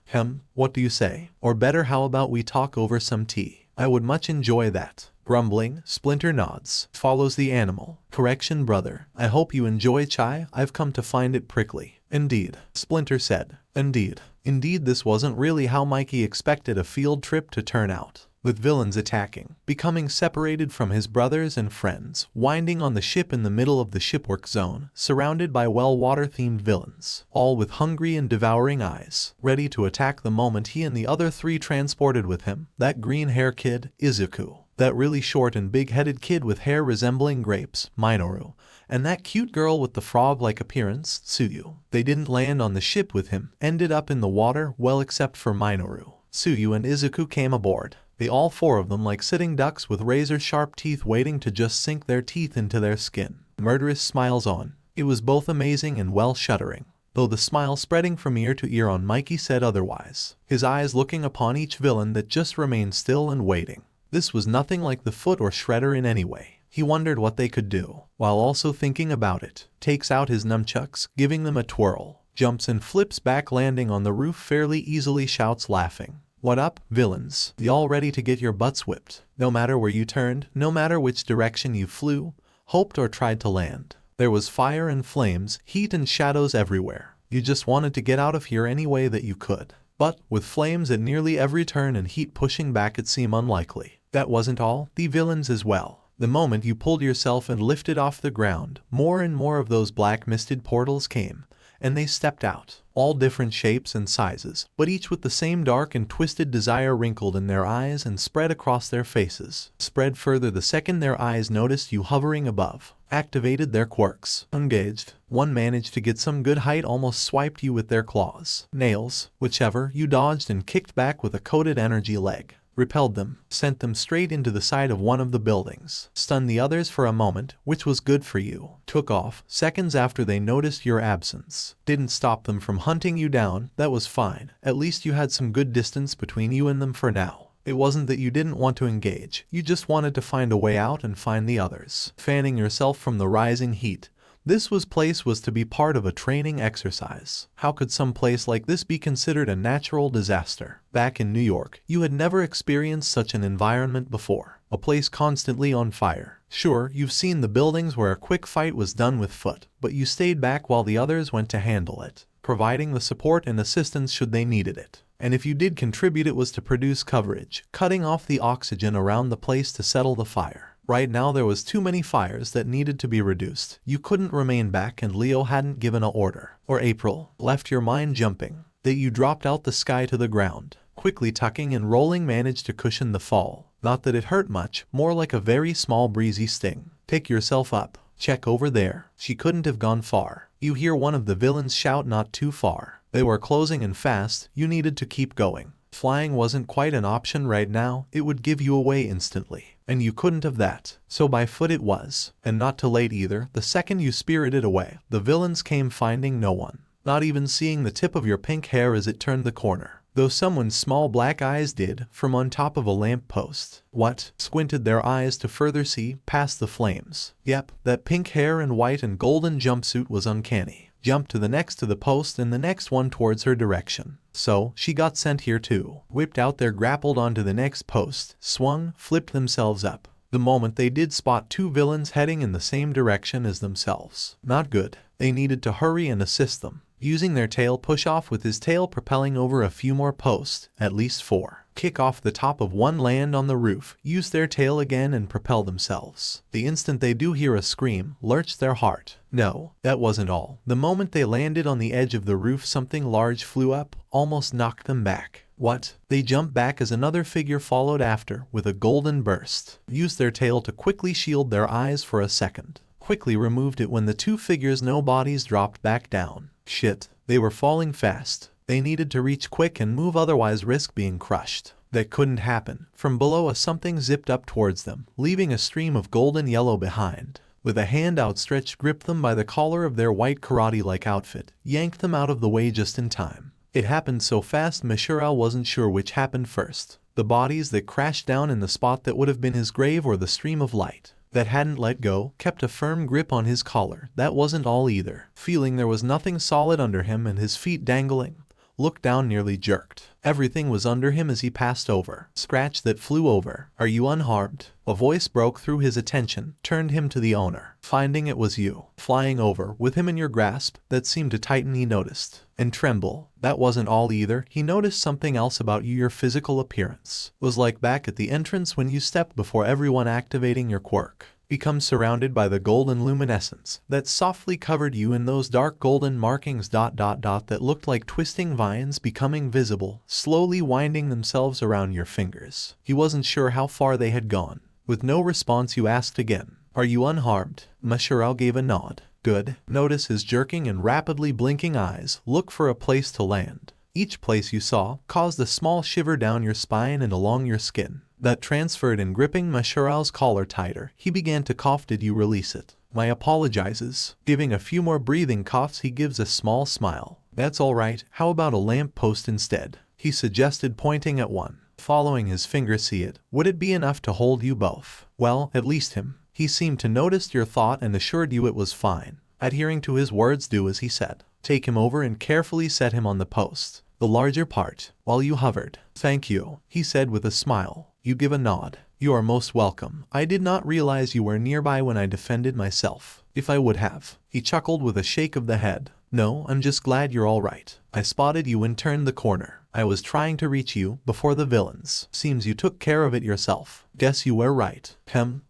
Speaker 2: What do you say? Or better, how about we talk over some tea? I would much enjoy that. Grumbling, Splinter nods. Follows the animal. Correction, brother. I hope you enjoy chai. I've come to find it prickly. Indeed, Splinter said. Indeed. Indeed, this wasn't really how Mikey expected a field trip to turn out. With villains attacking, becoming separated from his brothers and friends, winding on the ship in the middle of the shipwork zone, surrounded by well-water-themed villains, all with hungry and devouring eyes, ready to attack the moment he and the other three transported with him, that green-hair kid, Izuku, that really short and big-headed kid with hair resembling grapes, Minoru, and that cute girl with the frog-like appearance, Tsuyu. They didn't land on the ship with him, ended up in the water, well except for Minoru. Tsuyu and Izuku came aboard. They all four of them like sitting ducks with razor-sharp teeth waiting to just sink their teeth into their skin. Murderous smiles on. It was both amazing and well shuddering. Though the smile spreading from ear to ear on Mikey said otherwise. His eyes looking upon each villain that just remained still and waiting. This was nothing like the Foot or Shredder in any way. He wondered what they could do, while also thinking about it. Takes out his nunchucks, giving them a twirl. Jumps and flips back, landing on the roof fairly easily, shouts laughing. What up, villains? Y'all ready to get your butts whipped? No matter where you turned, no matter which direction you flew, hoped or tried to land. There was fire and flames, heat and shadows everywhere. You just wanted to get out of here any way that you could. But, with flames at nearly every turn and heat pushing back, it seemed unlikely. That wasn't all, the villains as well. The moment you pulled yourself and lifted off the ground, more and more of those black misted portals came, and they stepped out, all different shapes and sizes, but each with the same dark and twisted desire wrinkled in their eyes and spread across their faces. Spread further the second their eyes noticed you hovering above. Activated their quirks. Engaged. One managed to get some good height, almost swiped you with their claws. Nails, whichever, you dodged and kicked back with a coated energy leg. Repelled them, sent them straight into the side of one of the buildings, stunned the others for a moment, which was good for you. Took off, seconds after they noticed your absence. Didn't stop them from hunting you down, that was fine. At least you had some good distance between you and them for now. It wasn't that you didn't want to engage, you just wanted to find a way out and find the others. Fanning yourself from the rising heat. This place was to be part of a training exercise. How could some place like this be considered a natural disaster? Back in New York, you had never experienced such an environment before. A place constantly on fire. Sure, you've seen the buildings where a quick fight was done with foot, but you stayed back while the others went to handle it, providing the support and assistance should they needed it. And if you did contribute, it was to produce coverage, cutting off the oxygen around the place to settle the fire. Right now there was too many fires that needed to be reduced. You couldn't remain back, and Leo hadn't given an order. Or April, left your mind jumping. That you dropped out the sky to the ground. Quickly tucking and rolling managed to cushion the fall. Not that it hurt much, more like a very small breezy sting. Pick yourself up. Check over there. She couldn't have gone far. You hear one of the villains shout not too far. They were closing in fast, you needed to keep going. Flying wasn't quite an option right now, it would give you away instantly. And you couldn't have that. So by foot it was. And not too late either, the second you spirited away, the villains came finding no one. Not even seeing the tip of your pink hair as it turned the corner. Though someone's small black eyes did, from on top of a lamp post. What? Squinted their eyes to further see, past the flames. Yep, that pink hair and white and golden jumpsuit was uncanny. Jumped to the post and the next one towards her direction. So, she got sent here too. Whipped out there, grappled onto the next post, swung, flipped themselves up. The moment they did spot two villains heading in the same direction as themselves. Not good. They needed to hurry and assist them. Using their tail push off with his tail propelling over a few more posts, at least 4. kick off the top of one, land on the roof, use their tail again and propel themselves. The instant they do hear a scream, lurch their heart. No, that wasn't all. The moment they landed on the edge of the roof, something large flew up, almost knocked them back. What? They jumped back as another figure followed after, with a golden burst. Used their tail to quickly shield their eyes for a second. Quickly removed it when the two figures' no bodies dropped back down. Shit. They were falling fast. They needed to reach quick and move, otherwise risk being crushed. That couldn't happen. From below, a something zipped up towards them, leaving a stream of golden yellow behind. With a hand outstretched, gripped them by the collar of their white karate-like outfit, yanked them out of the way just in time. It happened so fast Michiro wasn't sure which happened first. The bodies that crashed down in the spot that would have been his grave, or the stream of light that hadn't let go, kept a firm grip on his collar. That wasn't all either. Feeling there was nothing solid under him and his feet dangling, looked down, nearly jerked. Everything was under him as he passed over. Scratch that flew over. "Are you unharmed?" A voice broke through his attention, turned him to the owner. Finding it was you, flying over, with him in your grasp, that seemed to tighten, he noticed. And tremble. That wasn't all either. He noticed something else about you. Your physical appearance was like back at the entrance when you stepped before everyone, activating your quirk. Become surrounded by the golden luminescence that softly covered you in those dark golden markings ... that looked like twisting vines, becoming visible, slowly winding themselves around your fingers. He wasn't sure how far they had gone. With no response, you asked again, "Are you unharmed?" Michiro gave a nod. Good. Notice his jerking and rapidly blinking eyes. Look for a place to land. Each place you saw caused a small shiver down your spine and along your skin. That transferred, and gripping Michiro's collar tighter, he began to cough. Did you release it? My apologizes. Giving a few more breathing coughs, he gives a small smile. That's all right. How about a lamp post instead? He suggested, pointing at one. Following his finger, see it? Would it be enough to hold you both? Well, at least him. He seemed to notice your thought and assured you it was fine. Adhering to his words, do as he said. Take him over and carefully set him on the post, the larger part, while you hovered. Thank you, he said with a smile. You give a nod. You are most welcome. I did not realize you were nearby when I defended myself. If I would have. He chuckled with a shake of the head. No, I'm just glad you're all right. I spotted you and turned the corner. I was trying to reach you before the villains. Seems you took care of it yourself. Guess you were right.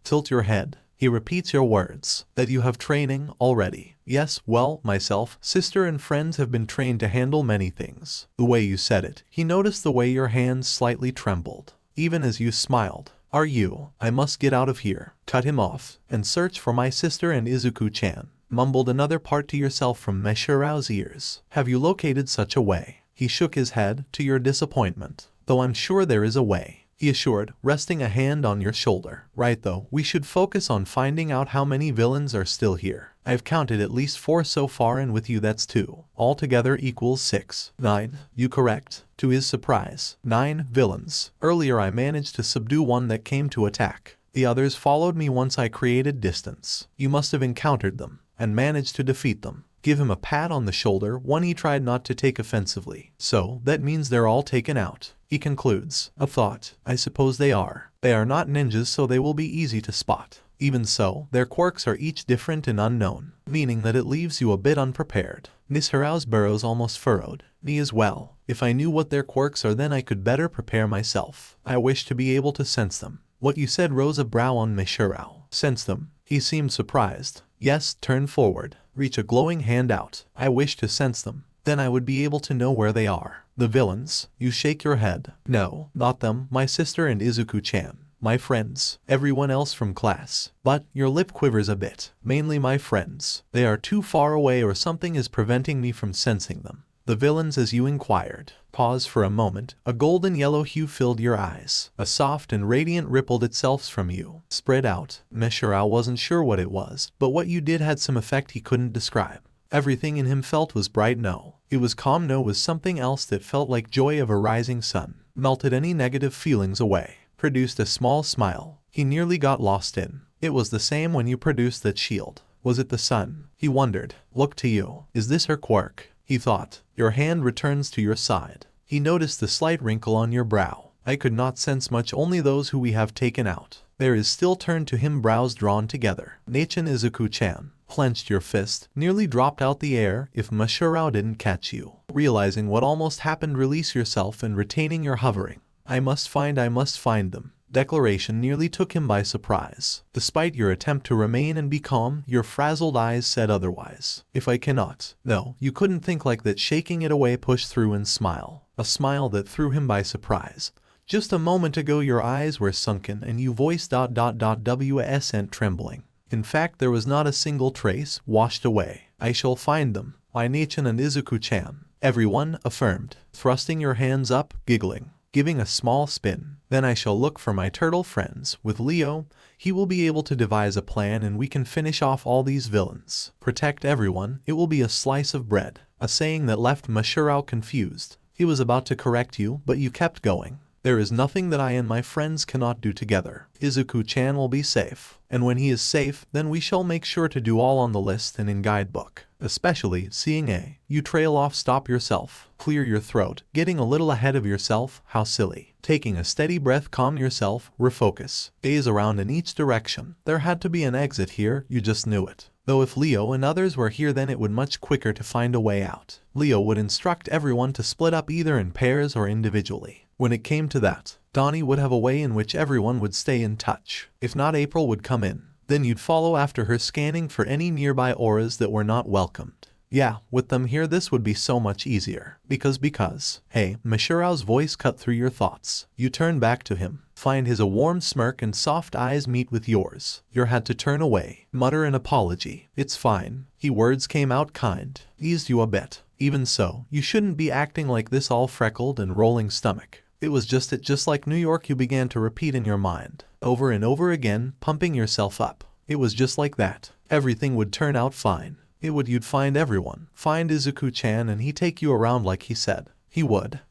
Speaker 2: Tilt your head. He repeats your words. That you have training already. Yes, well, myself, sister and friends have been trained to handle many things. The way you said it. He noticed the way your hands slightly trembled. Even as you smiled. Are you? I must get out of here. Cut him off, and search for my sister and Izuku-chan. Mumbled another part to yourself from Michiro's ears. Have you located such a way? He shook his head, to your disappointment. Though I'm sure there is a way, he assured, resting a hand on your shoulder. Right, though, we should focus on finding out how many villains are still here. I've counted at least 4 so far, and with you that's 2. Altogether equals 6. 9. You correct. To his surprise, 9 villains. Earlier I managed to subdue one that came to attack. The others followed me once I created distance. You must have encountered them, and managed to defeat them. Give him a pat on the shoulder, one he tried not to take offensively. So, that means they're all taken out. He concludes. A thought. I suppose they are. They are not ninjas, so they will be easy to spot. Even so, their quirks are each different and unknown, meaning that it leaves you a bit unprepared. Michiro's brows almost furrowed. Me as well. If I knew what their quirks are, then I could better prepare myself. I wish to be able to sense them. What you said rose a brow on Michiro. Sense them? He seemed surprised. Yes, turn forward. Reach a glowing hand out. I wish to sense them. Then I would be able to know where they are. The villains? You shake your head. No, not them. My sister and Izuku-chan. My friends. Everyone else from class. But your lip quivers a bit. Mainly my friends. They are too far away, or something is preventing me from sensing them. The villains, as you inquired. Pause for a moment. A golden yellow hue filled your eyes. A soft and radiant rippled itself from you. Spread out. Michiro wasn't sure what it was, but what you did had some effect he couldn't describe. Everything in him felt was bright. No. It was calm. No, was something else that felt like joy of a rising sun. Melted any negative feelings away. Produced a small smile. He nearly got lost in. It was the same when you produced that shield. Was it the sun? He wondered. Look to you. Is this her quirk? He thought. Your hand returns to your side. He noticed the slight wrinkle on your brow. I could not sense much, only those who we have taken out. There is still turned to him, brows drawn together. Nachin Izuku-chan. Clenched your fist, nearly dropped out the air. If Michiro didn't catch you. Realizing what almost happened, release yourself and retaining your hovering. I must find them. Declaration nearly took him by surprise. Despite your attempt to remain and be calm, your frazzled eyes said otherwise. If I cannot. No, you couldn't think like that. Shaking it away, push through and smile. A smile that threw him by surprise. Just a moment ago your eyes were sunken and you voiced ... wasn't trembling. In fact, there was not a single trace, washed away. I shall find them. Nichan and Izuku-chan. Everyone affirmed, thrusting your hands up, giggling, giving a small spin. Then I shall look for my turtle friends. With Leo, he will be able to devise a plan and we can finish off all these villains. Protect everyone, it will be a slice of bread. A saying that left Mashirao confused. He was about to correct you, but you kept going. There is nothing that I and my friends cannot do together. Izuku-chan will be safe. And when he is safe, then we shall make sure to do all on the list and in guidebook. Especially seeing A. You trail off, stop yourself. Clear your throat. Getting a little ahead of yourself, how silly. Taking a steady breath, calm yourself, refocus. Gaze around in each direction. There had to be an exit here, you just knew it. Though if Leo and others were here then it would much quicker to find a way out. Leo would instruct everyone to split up either in pairs or individually. When it came to that, Donnie would have a way in which everyone would stay in touch. If not, April would come in. Then you'd follow after her, scanning for any nearby auras that were not welcomed. Yeah, with them here this would be so much easier. Because. Hey, Mashirao's voice cut through your thoughts. You turn back to him. Find his a warm smirk and soft eyes meet with yours. You had to turn away. Mutter an apology. It's fine. Words came out kind. Eased you a bit. Even so, you shouldn't be acting like this, all freckled and rolling stomach. It was just like New York, you began to repeat in your mind. Over and over again, pumping yourself up. It was just like that. Everything would turn out fine. You'd find everyone. Find Izuku-chan and he'd take you around like he said. He would.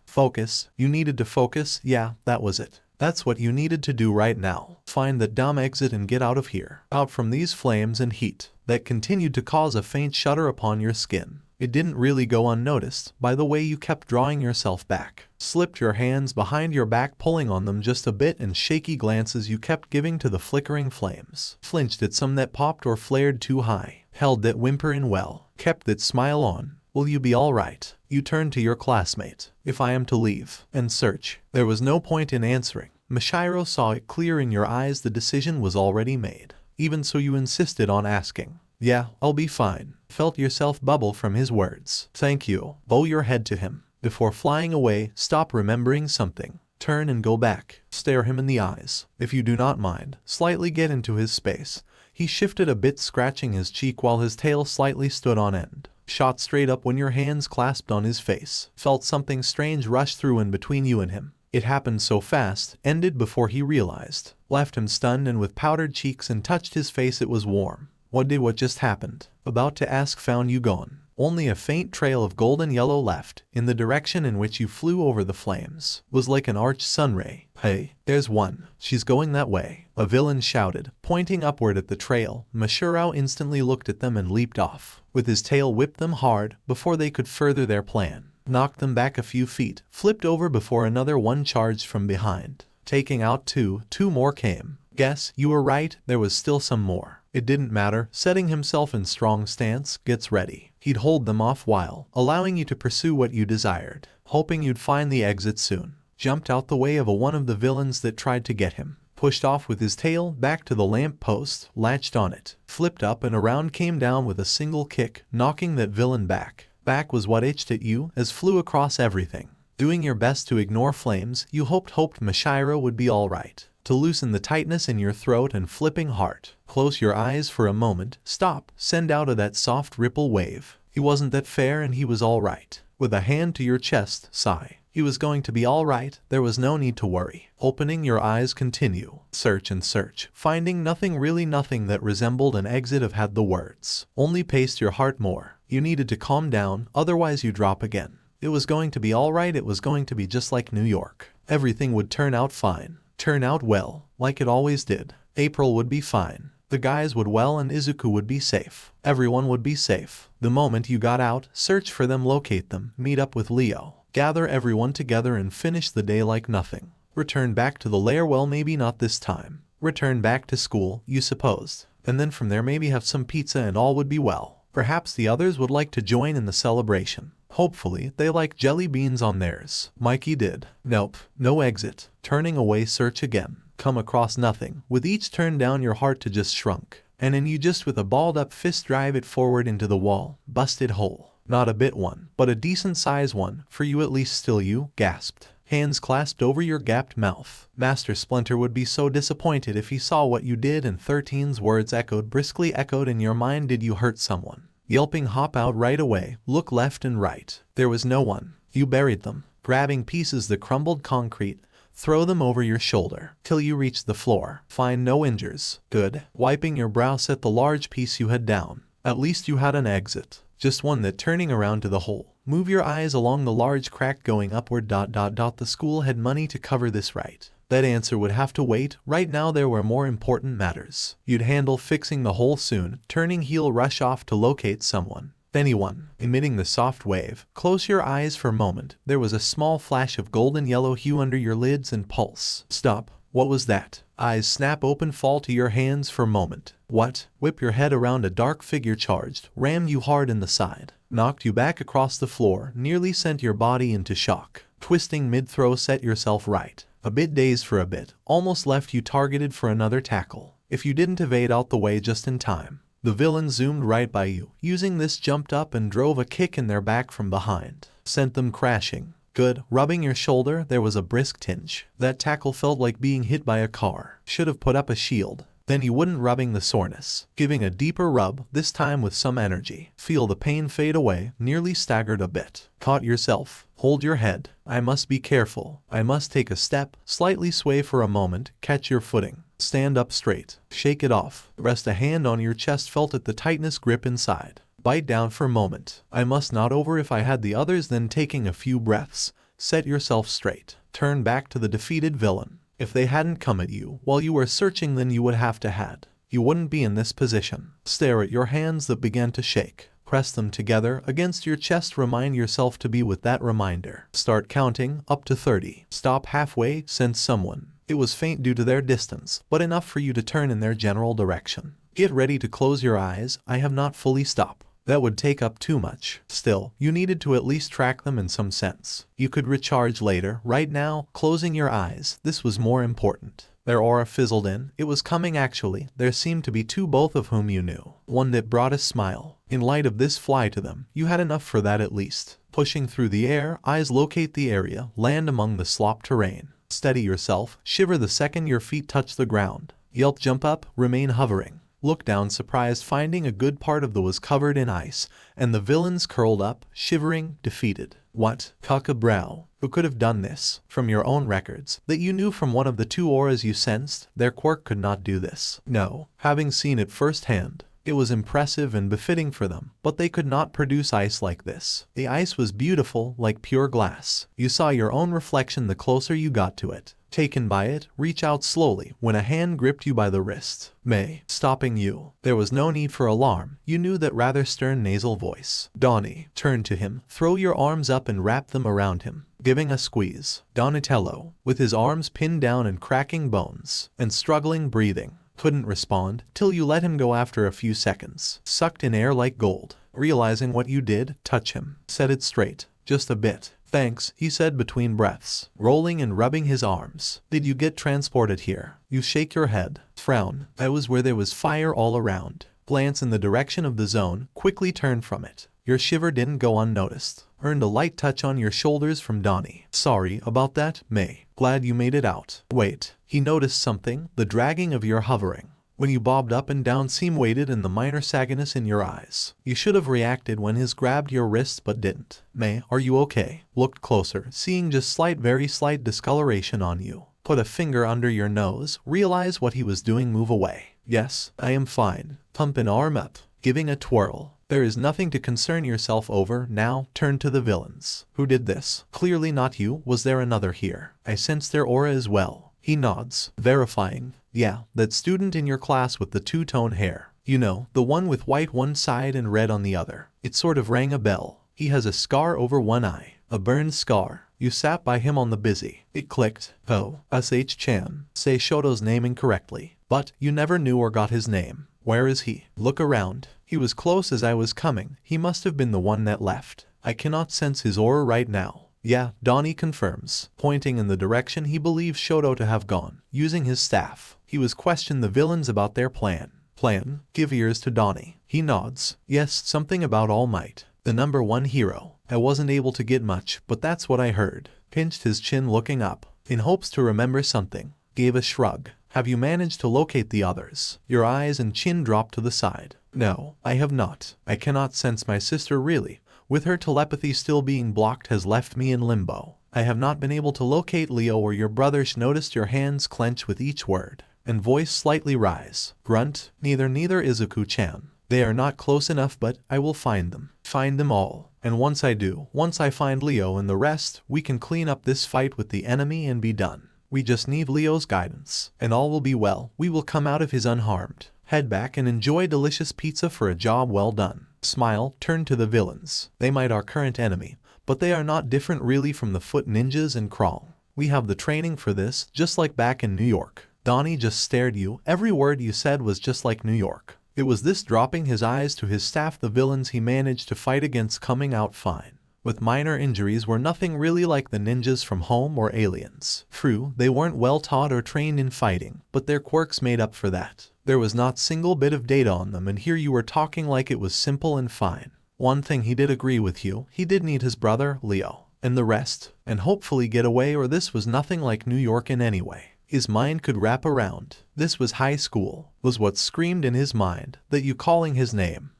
Speaker 2: Focus. You needed to focus. Yeah, that was it. That's what you needed to do right now. Find that dumb exit and get out of here. Out from these flames and heat that continued to cause a faint shudder upon your skin. It didn't really go unnoticed by the way you kept drawing yourself back. Slipped your hands behind your back, pulling on them just a bit, and shaky glances you kept giving to the flickering flames. Flinched at some that popped or flared too high. Held that whimper in well. Kept that smile on. Will you be alright? You turned to your classmate. If I am to leave and search. There was no point in answering. Mashiro saw it clear in your eyes, the decision was already made. Even so you insisted on asking. Yeah, I'll be fine. Felt yourself bubble from his words. Thank you. Bow your head to him. Before flying away, stop remembering something. Turn and go back. Stare him in the eyes. If you do not mind, slightly get into his space. He shifted a bit, scratching his cheek while his tail slightly stood on end. Shot straight up when your hands clasped on his face. Felt something strange rush through in between you and him. It happened so fast, ended before he realized. Left him stunned and with powdered cheeks, and touched his face. It was warm. What just happened? About to ask, found you gone. Only a faint trail of golden yellow left, in the direction in which you flew over the flames. Was like an arched sunray. Hey, there's one. She's going that way. A villain shouted, pointing upward at the trail. Mashirao instantly looked at them and leaped off. With his tail whipped them hard, before they could further their plan. Knocked them back a few feet, flipped over before another one charged from behind. Taking out two more came. Guess, you were right, there was still some more. It didn't matter. Setting himself in strong stance, gets ready. He'd hold them off while allowing you to pursue what you desired, hoping you'd find the exit soon. Jumped out the way of one of the villains that tried to get him. Pushed off with his tail, back to the lamp post, latched on it. Flipped up and around, came down with a single kick, knocking that villain back. Back was what itched at you, as flew across everything. Doing your best to ignore flames, you hoped Mashiro would be alright. To loosen the tightness in your throat and flipping heart. Close your eyes for a moment. Stop. Send out that soft ripple wave. He wasn't that fair and he was alright. With a hand to your chest, sigh. He was going to be alright. There was no need to worry. Opening your eyes, continue. Search and search. Finding nothing, really nothing that resembled an exit of had the words. Only paced your heart more. You needed to calm down, otherwise you drop again. It was going to be alright. It was going to be just like New York. Everything would turn out fine. Turn out well, like it always did. April would be fine. The guys would well and Izuku would be safe. Everyone would be safe. The moment you got out, search for them, locate them, meet up with Leo. Gather everyone together and finish the day like nothing. Return back to the lair, well maybe not this time. Return back to school, you supposed. And then from there maybe have some pizza and all would be well. Perhaps the others would like to join in the celebration. Hopefully, they like jelly beans on theirs. Mikey did. Nope. No exit. Turning away, search again. Come across nothing. With each turn down, your heart to just shrunk. And then you just with a balled up fist drive it forward into the wall. Busted hole. Not a bit one, but a decent size one. For you at least. Still you gasped. Hands clasped over your gapped mouth. Master Splinter would be so disappointed if he saw what you did, and 13's words briskly echoed in your mind. Did you hurt someone? Yelping, hop out right away. Look left and right. There was no one. You buried them. Grabbing pieces the crumbled concrete, throw them over your shoulder till you reach the floor. Find no injuries. Good. Wiping your brow, set the large piece you had down. At least you had an exit. Just one that turning around to the hole. Move your eyes along the large crack going upward. The school had money to cover this, right? That answer would have to wait. Right now there were more important matters. You'd handle fixing the hole soon. Turning heel, rush off to locate someone. Anyone. Emitting the soft wave. Close your eyes for a moment. There was a small flash of golden yellow hue under your lids and pulse. Stop. What was that? Eyes snap open, fall to your hands for a moment. What? Whip your head around. A dark figure charged, rammed you hard in the side, knocked you back across the floor, nearly sent your body into shock. Twisting mid-throw, set yourself right. A bit dazed for a bit, almost left you targeted for another tackle. If you didn't evade out the way just in time. The villain zoomed right by you. Using this, jumped up and drove a kick in their back from behind. Sent them crashing. Good. Rubbing your shoulder, there was a brisk tinge. That tackle felt like being hit by a car. Should have put up a shield. Then you wouldn't. Rubbing the soreness. Giving a deeper rub, this time with some energy. Feel the pain fade away. Nearly staggered a bit. Caught yourself. Hold your head. I must be careful. I must take a step. Slightly sway for a moment. Catch your footing. Stand up straight. Shake it off. Rest a hand on your chest. Felt it, the tightness grip inside. Bite down for a moment. I must not over if I had the others. Then taking a few breaths. Set yourself straight. Turn back to the defeated villain. If they hadn't come at you while you were searching, then you would have to had. You wouldn't be in this position. Stare at your hands that began to shake. Press them together against your chest. Remind yourself to be with that reminder. Start counting up to 30. Stop halfway. Sense someone. It was faint due to their distance, but enough for you to turn in their general direction. Get ready to close your eyes. I have not fully stopped. That would take up too much. Still, you needed to at least track them in some sense. You could recharge later. Right now, closing your eyes, this was more important. Their aura fizzled in. It was coming actually. There seemed to be two, both of whom you knew. One that brought a smile. In light of this, fly to them. You had enough for that at least. Pushing through the air, eyes locate the area. Land among the slop terrain. Steady yourself. Shiver the second your feet touch the ground. Yelp, jump up, remain hovering. Look down, surprised, finding a good part of the was covered in ice, and the villains curled up, shivering, defeated. What? Cock a brow. Who could have done this? From your own records, that you knew from one of the two auras you sensed, their quirk could not do this. No. Having seen it firsthand, it was impressive and befitting for them, but they could not produce ice like this. The ice was beautiful, like pure glass. You saw your own reflection the closer you got to it. Taken by it, reach out slowly when a hand gripped you by the wrist. May, stopping you. There was no need for alarm. You knew that rather stern nasal voice. Donnie, turn to him. Throw your arms up and wrap them around him. Giving a squeeze. Donatello, with his arms pinned down and cracking bones, and struggling breathing, couldn't respond till you let him go after a few seconds. Sucked in air like gold. Realizing what you did, touch him. Set it straight. Just a bit. Thanks, he said between breaths, rolling and rubbing his arms. Did you get transported here? You shake your head. Frown. I was where there was fire all around. Glance in the direction of the zone, quickly turn from it. Your shiver didn't go unnoticed. Earned a light touch on your shoulders from Donnie. Sorry about that, May. Glad you made it out. Wait. He noticed something, the dragging of your hovering. When you bobbed up and down, seam weighted and the minor sagginess in your eyes. You should have reacted when his grabbed your wrists but didn't. May, are you okay? Looked closer, seeing just slight, very slight discoloration on you. Put a finger under your nose, realize what he was doing, move away. Yes, I am fine. Pump an arm up, giving a twirl. There is nothing to concern yourself over. Now, turn to the villains. Who did this? Clearly not you. Was there another here? I sense their aura as well. He nods, verifying. Yeah, that student in your class with the two-tone hair. You know, the one with white one side and red on the other. It sort of rang a bell. He has a scar over one eye. A burned scar. You sat by him on the busy. It clicked. Oh, Sh-chan. Say Shoto's name incorrectly. But, you never knew or got his name. Where is he? Look around. He was close as I was coming. He must have been the one that left. I cannot sense his aura right now. Yeah, Donnie confirms, pointing in the direction he believes Shoto to have gone, using his staff. He was questioned the villains about their plan. Plan? Give ears to Donnie. He nods. Yes, something about All Might. The #1 hero. I wasn't able to get much, but that's what I heard. Pinched his chin looking up, in hopes to remember something. Gave a shrug. Have you managed to locate the others? Your eyes and chin dropped to the side. No, I have not. I cannot sense my sister really. With her telepathy still being blocked has left me in limbo. I have not been able to locate Leo or your brother. Noticed your hands clench with each word, and voice slightly rise. Grunt, neither Izuku-chan. They are not close enough, but I will find them. Find them all. And once I do, once I find Leo and the rest, we can clean up this fight with the enemy and be done. We just need Leo's guidance, and all will be well. We will come out of his unharmed. Head back and enjoy delicious pizza for a job well done. Smile, turn to the villains. They might our current enemy, but they are not different really from the foot ninjas and Krong. We have the training for this, just like back in New York. Donnie just stared you. Every word you said was just like New York. It was this dropping his eyes to his staff. The villains he managed to fight against coming out fine, with minor injuries, were nothing really like the ninjas from home or aliens. True, they weren't well taught or trained in fighting, but their quirks made up for that. There was not single bit of data on them, and here you were talking like it was simple and fine. One thing he did agree with you, he did need his brother, Leo, and the rest, and hopefully get away, or this was nothing like New York in any way. His mind could wrap around. This was high school, was what screamed in his mind, that you calling his name.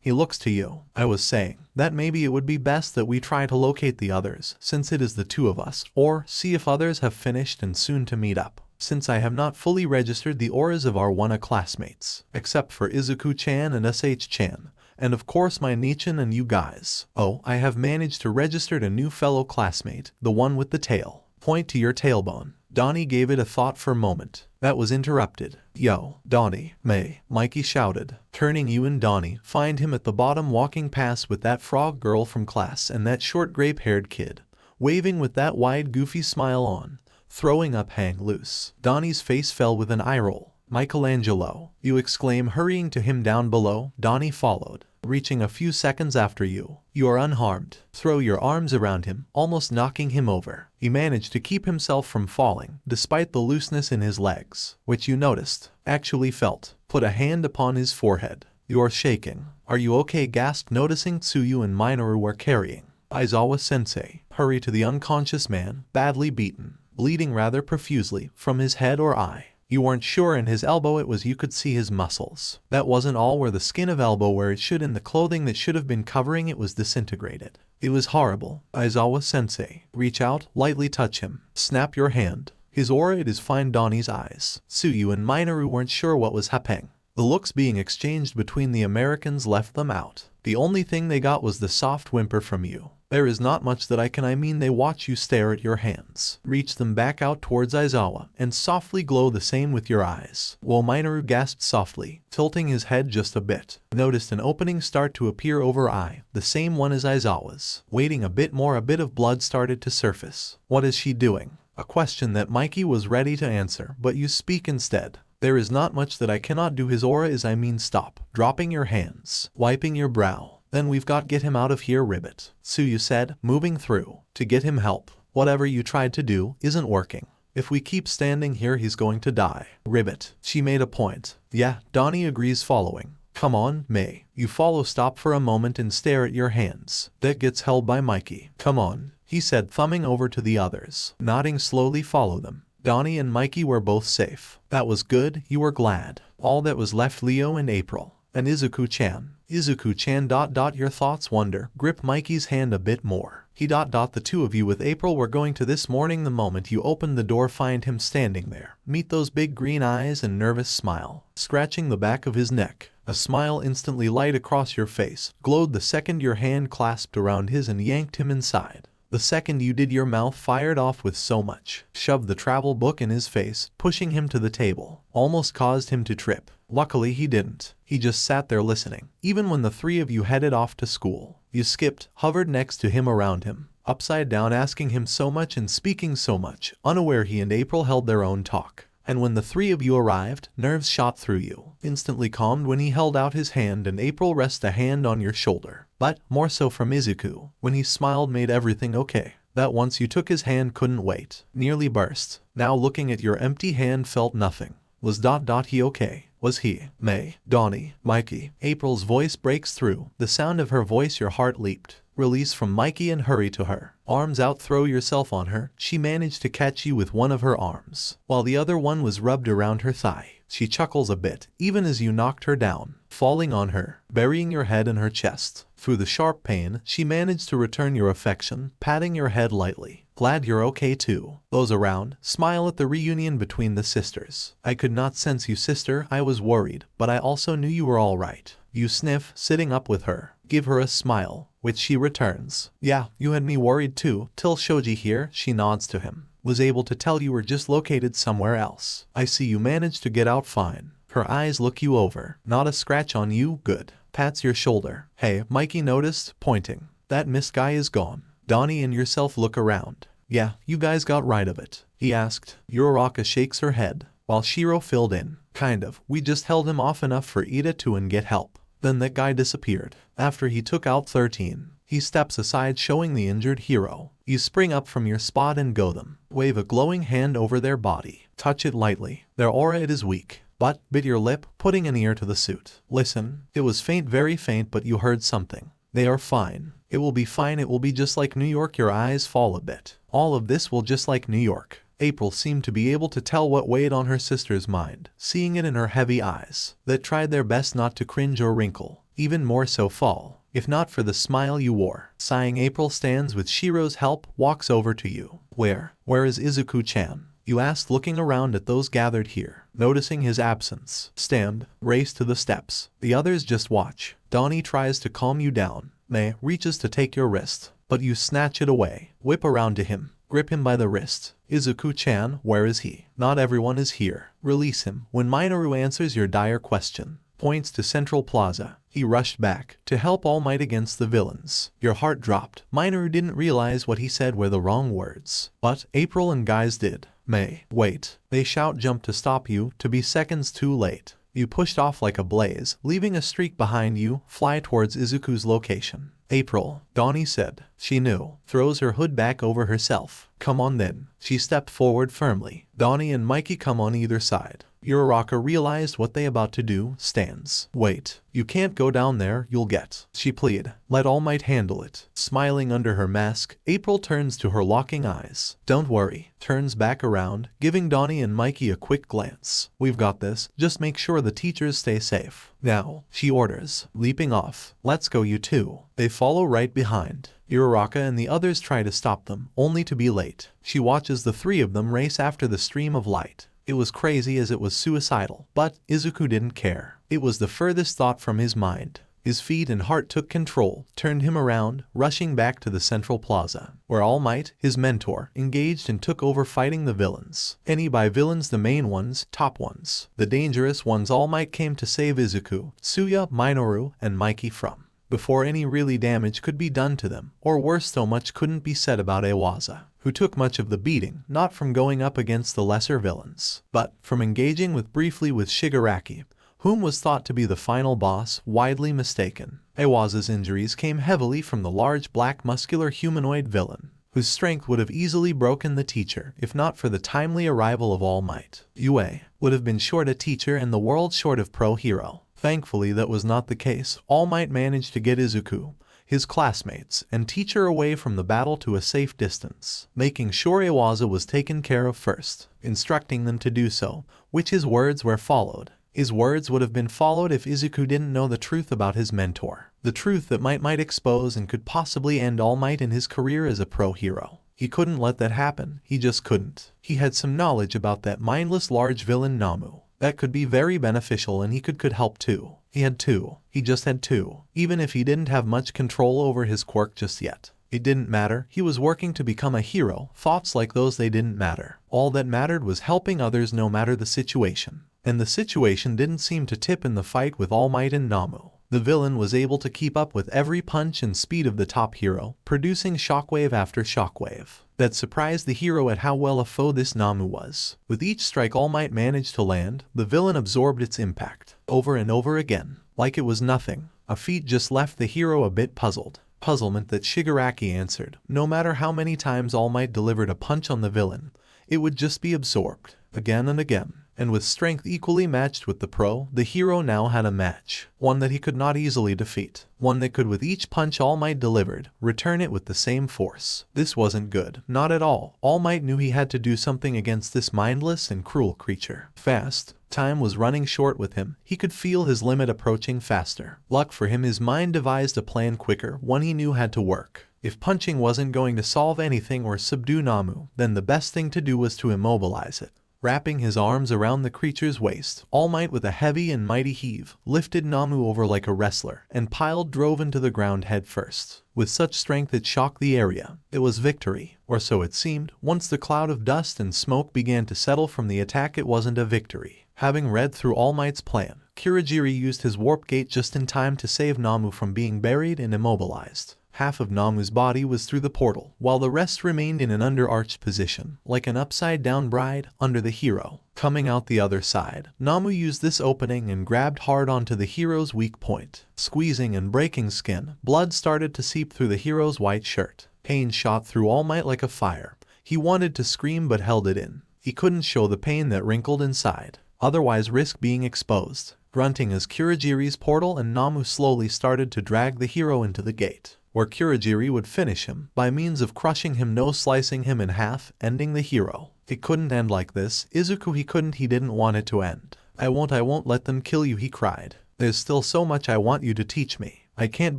Speaker 2: He looks to you. I was saying that maybe it would be best that we try to locate the others, since it is the two of us, or see if others have finished and soon to meet up. Since I have not fully registered the auras of our Wanna classmates, except for Izuku-chan and SH-chan, and of course my Nichan and you guys. Oh, I have managed to register a new fellow classmate, the one with the tail. Point to your tailbone. Donnie gave it a thought for a moment. That was interrupted. Yo, Donnie, May, Mikey shouted, turning you and Donnie. Find him at the bottom, walking past with that frog girl from class and that short grape-haired kid, waving with that wide goofy smile on, throwing up hang loose. Donnie's face fell with an eye roll. Michelangelo, you exclaim, hurrying to him down below. Donnie followed, reaching a few seconds after you. You are unharmed. Throw your arms around him, almost knocking him over. He managed to keep himself from falling, despite the looseness in his legs, which you noticed, actually felt. Put a hand upon his forehead. You are shaking. Are you okay? Gasped, noticing Tsuyu and Minoru were carrying Aizawa-sensei. Hurry to the unconscious man, badly beaten, bleeding rather profusely from his head or eye. You weren't sure, in his elbow it was, you could see his muscles. That wasn't all, where the skin of elbow where it should, and the clothing that should have been covering it was disintegrated. It was horrible. Aizawa-sensei, reach out, lightly touch him. Snap your hand. His aura, it is fine. Donnie's eyes. Tsuyu and Minoru weren't sure what was happening. The looks being exchanged between the Americans left them out. The only thing they got was the soft whimper from you. There is not much that I can. They watch you stare at your hands. Reach them back out towards Aizawa, and softly glow the same with your eyes. While Minoru gasped softly, tilting his head just a bit. Noticed an opening start to appear over eye, the same one as Aizawa's. Waiting a bit more, a bit of blood started to surface. What is she doing? A question that Mikey was ready to answer, but you speak instead. There is not much that I cannot do. His aura is, stop. Dropping your hands. Wiping your brow. Then we've got get him out of here, Ribbit. Tsuyu said, moving through, to get him help. Whatever you tried to do isn't working. If we keep standing here, he's going to die. Ribbit. She made a point. Yeah, Donnie agrees, following. Come on, May. You follow. Stop for a moment and stare at your hands. That gets held by Mikey. Come on, he said, thumbing over to the others. Nodding slowly, follow them. Donnie and Mikey were both safe. That was good, you were glad. All that was left, Leo and April. And Izuku-chan. Izuku-chan. Your thoughts? Wonder. Grip Mikey's hand a bit more. He. The two of you with April were going to this morning. The moment you open the door, find him standing there. Meet those big green eyes and nervous smile, scratching the back of his neck. A smile instantly light across your face, glowed the second your hand clasped around his and yanked him inside. The second you did, your mouth fired off with so much. Shoved the travel book in his face, pushing him to the table. Almost caused him to trip. Luckily he didn't. He just sat there listening. Even when the three of you headed off to school, you skipped, hovered next to him, around him, upside down, asking him so much and speaking so much, unaware he and April held their own talk. And when the three of you arrived, nerves shot through you, instantly calmed when he held out his hand and April rested a hand on your shoulder. But, more so from Izuku, when he smiled made everything okay. That once you took his hand couldn't wait, nearly burst. Now looking at your empty hand felt nothing. Was he okay? Was he? May, Donnie, Mikey. April's voice breaks through. The sound of her voice your heart leaped. Release from Mikey and hurry to her. Arms out, throw yourself on her. She managed to catch you with one of her arms, while the other one was rubbed around her thigh. She chuckles a bit, even as you knocked her down, falling on her, burying your head in her chest. Through the sharp pain, she managed to return your affection, patting your head lightly. Glad you're okay too. Those around smile at the reunion between the sisters. I could not sense you, sister. I was worried, but I also knew you were all right. You sniff, sitting up with her. Give her a smile, which she returns. Yeah, you had me worried too, till Shoji here, she nods to him, was able to tell you were just located somewhere else. I see you managed to get out fine. Her eyes look you over. Not a scratch on you, good. Pats your shoulder. Hey, Mikey noticed, pointing. That Miss guy is gone. Donnie and yourself look around. Yeah, you guys got right of it, he asked. Uraraka shakes her head, while Shiro filled in. Kind of. We just held him off enough for Ida to and get help. Then that guy disappeared. After he took out 13. He steps aside showing the injured hero. You spring up from your spot and go them. Wave a glowing hand over their body. Touch it lightly. Their aura it is weak. But, bit your lip, putting an ear to the suit. Listen. It was faint, very faint, but you heard something. They are fine. It will be fine. It will be just like New York. Your eyes fall a bit. All of this will just like New York. April seemed to be able to tell what weighed on her sister's mind, seeing it in her heavy eyes, that tried their best not to cringe or wrinkle, even more so fall, if not for the smile you wore. Sighing, April stands with Shiro's help, walks over to you. Where is Izuku-chan? You asked, looking around at those gathered here, noticing his absence. Stand, race to the steps. The others just watch. Donnie tries to calm you down. May reaches to take your wrist, but you snatch it away. Whip around to him. Grip him by the wrist. Izuku-chan, where is he? Not everyone is here. Release him. When Minoru answers your dire question, points to Central Plaza. He rushed back to help All Might against the villains. Your heart dropped. Minoru didn't realize what he said were the wrong words, but April and guys did. May, wait. They shout, jump to stop you, to be seconds too late. You pushed off like a blaze, leaving a streak behind you, fly towards Izuku's location. April, Donnie said. She knew. Throws her hood back over herself. Come on then. She stepped forward firmly. Donnie and Mikey come on either side. Uraraka realized what they about to do, stands. Wait. You can't go down there, you'll get. She plead. Let All Might handle it. Smiling under her mask, April turns to her locking eyes. Don't worry. Turns back around, giving Donnie and Mikey a quick glance. We've got this. Just make sure the teachers stay safe. Now, she orders, leaping off. Let's go, you two. They follow right behind. Uraraka and the others try to stop them, only to be late. She watches the three of them race after the stream of light. It was crazy as it was suicidal, but Izuku didn't care. It was the furthest thought from his mind. His feet and heart took control, turned him around, rushing back to the Central Plaza, where All Might, his mentor, engaged and took over fighting the villains. By villains, the main ones, top ones, the dangerous ones. All Might came to save Izuku, Tsuya, Minoru, and Mikey from before any really damage could be done to them, or worse, so much couldn't be said about Iwaza, who took much of the beating, not from going up against the lesser villains, but from engaging briefly with Shigaraki, whom was thought to be the final boss, widely mistaken. Iwaza's injuries came heavily from the large black muscular humanoid villain, whose strength would have easily broken the teacher if not for the timely arrival of All Might. Yue would have been short a teacher and the world short of pro hero. Thankfully that was not the case. All Might managed to get Izuku, his classmates, and teacher away from the battle to a safe distance, making sure Iwaza was taken care of first, instructing them to do so, which his words were followed. His words would have been followed if Izuku didn't know the truth about his mentor, the truth that might expose and could possibly end All Might in his career as a pro hero. He couldn't let that happen, he just couldn't. He had some knowledge about that mindless large villain Nomu. That could be very beneficial, and he could help too. He just had to. Even if he didn't have much control over his quirk just yet. It didn't matter. He was working to become a hero. Thoughts like those, they didn't matter. All that mattered was helping others no matter the situation. And the situation didn't seem to tip in the fight with All Might and Nomu. The villain was able to keep up with every punch and speed of the top hero, producing shockwave after shockwave. that surprised the hero at how well a foe this Nomu was. With each strike All Might managed to land, the villain absorbed its impact, over and over again, like it was nothing. A feat just left the hero a bit puzzled. Puzzlement that Shigaraki answered. No matter how many times All Might delivered a punch on the villain, it would just be absorbed, again and again. And with strength equally matched with the pro, the hero now had a match. One that he could not easily defeat. One that could, with each punch All Might delivered, return it with the same force. This wasn't good. Not at all. All Might knew he had to do something against this mindless and cruel creature. Fast. Time was running short with him. He could feel his limit approaching faster. Luck for him, his mind devised a plan quicker, one he knew had to work. If punching wasn't going to solve anything or subdue Nomu, then the best thing to do was to immobilize it. Wrapping his arms around the creature's waist, All Might with a heavy and mighty heave, lifted Nomu over like a wrestler, and drove into the ground head first. With such strength it shocked the area. It was victory, or so it seemed. Once the cloud of dust and smoke began to settle from the attack, it wasn't a victory. Having read through All Might's plan, Kurogiri used his warp gate just in time to save Nomu from being buried and immobilized. Half of Nomu's body was through the portal, while the rest remained in an under-arched position, like an upside-down bride, under the hero. Coming out the other side, Nomu used this opening and grabbed hard onto the hero's weak point. Squeezing and breaking skin, blood started to seep through the hero's white shirt. Pain shot through All Might like a fire. He wanted to scream but held it in. He couldn't show the pain that wrinkled inside, otherwise risk being exposed. Grunting as Kurogiri's portal and Nomu slowly started to drag the hero into the gate, where Kurogiri would finish him, by means of crushing him, slicing him in half, ending the hero. It couldn't end like this. Izuku, he didn't want it to end. I won't let them kill you, he cried. There's still so much I want you to teach me. I can't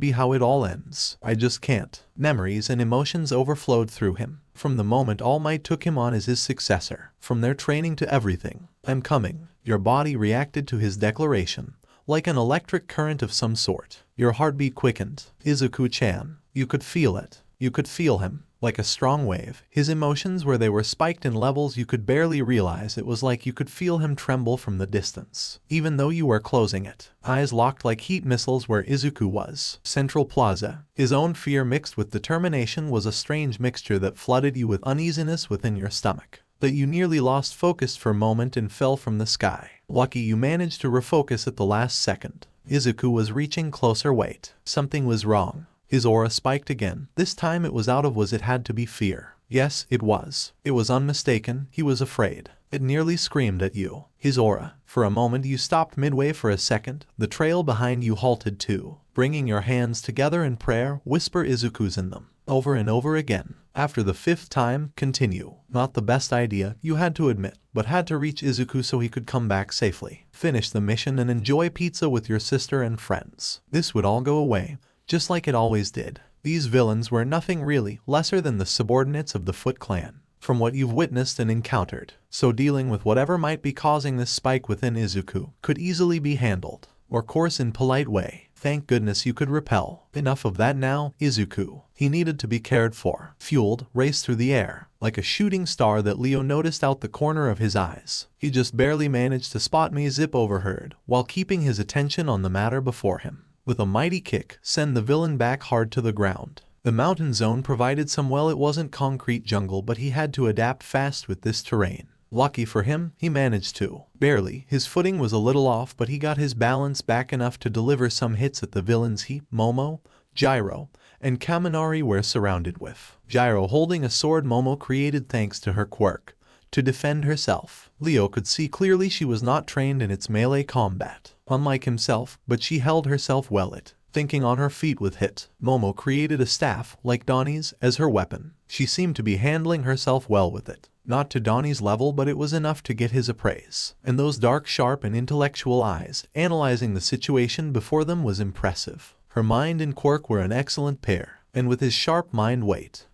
Speaker 2: be how it all ends. I just can't. Memories and emotions overflowed through him. From the moment All Might took him on as his successor, from their training to everything. I'm coming. Your body reacted to his declaration, like an electric current of some sort. Your heartbeat quickened. Izuku-chan. You could feel it. You could feel him. Like a strong wave. His emotions, where they were spiked in levels you could barely realize, it was like you could feel him tremble from the distance, even though you were closing it. Eyes locked like heat missiles where Izuku was. Central Plaza. His own fear mixed with determination was a strange mixture that flooded you with uneasiness within your stomach, that you nearly lost focus for a moment and fell from the sky. Lucky you managed to refocus at the last second. Izuku was reaching closer. Wait. Something was wrong. His aura spiked again. This time it was out of it had to be fear. Yes, it was. It was unmistaken. He was afraid. It nearly screamed at you. His aura. For a moment you stopped midway. For a second, the trail behind you halted too. Bringing your hands together in prayer, whisper Izuku's in them. Over and over again. After the 5th time, continue. Not the best idea, you had to admit, but had to reach Izuku so he could come back safely. Finish the mission and enjoy pizza with your sister and friends. This would all go away, just like it always did. These villains were nothing really, lesser than the subordinates of the Foot Clan, from what you've witnessed and encountered. So dealing with whatever might be causing this spike within Izuku could easily be handled, or course in polite way. Thank goodness you could repel. Enough of that now. Izuku. He needed to be cared for. Fueled, raced through the air, like a shooting star that Leo noticed out the corner of his eyes. He just barely managed to spot me. Zip overheard, while keeping his attention on the matter before him. With a mighty kick, send the villain back hard to the ground. The mountain zone provided some, well, it wasn't concrete jungle, but he had to adapt fast with this terrain. Lucky for him, he managed to. Barely. His footing was a little off, but he got his balance back enough to deliver some hits at the villains he, Momo, Gyro, and Kaminari were surrounded with. Gyro holding a sword Momo created thanks to her quirk, to defend herself. Leo could see clearly she was not trained in its melee combat, unlike himself, but she held herself well thinking on her feet with hit. Momo created a staff, like Donnie's, as her weapon. She seemed to be handling herself well with it. Not to Donnie's level, but it was enough to get his appraise. And those dark, sharp, and intellectual eyes, analyzing the situation before them, was impressive. Her mind and quirk were an excellent pair. And with his sharp mind,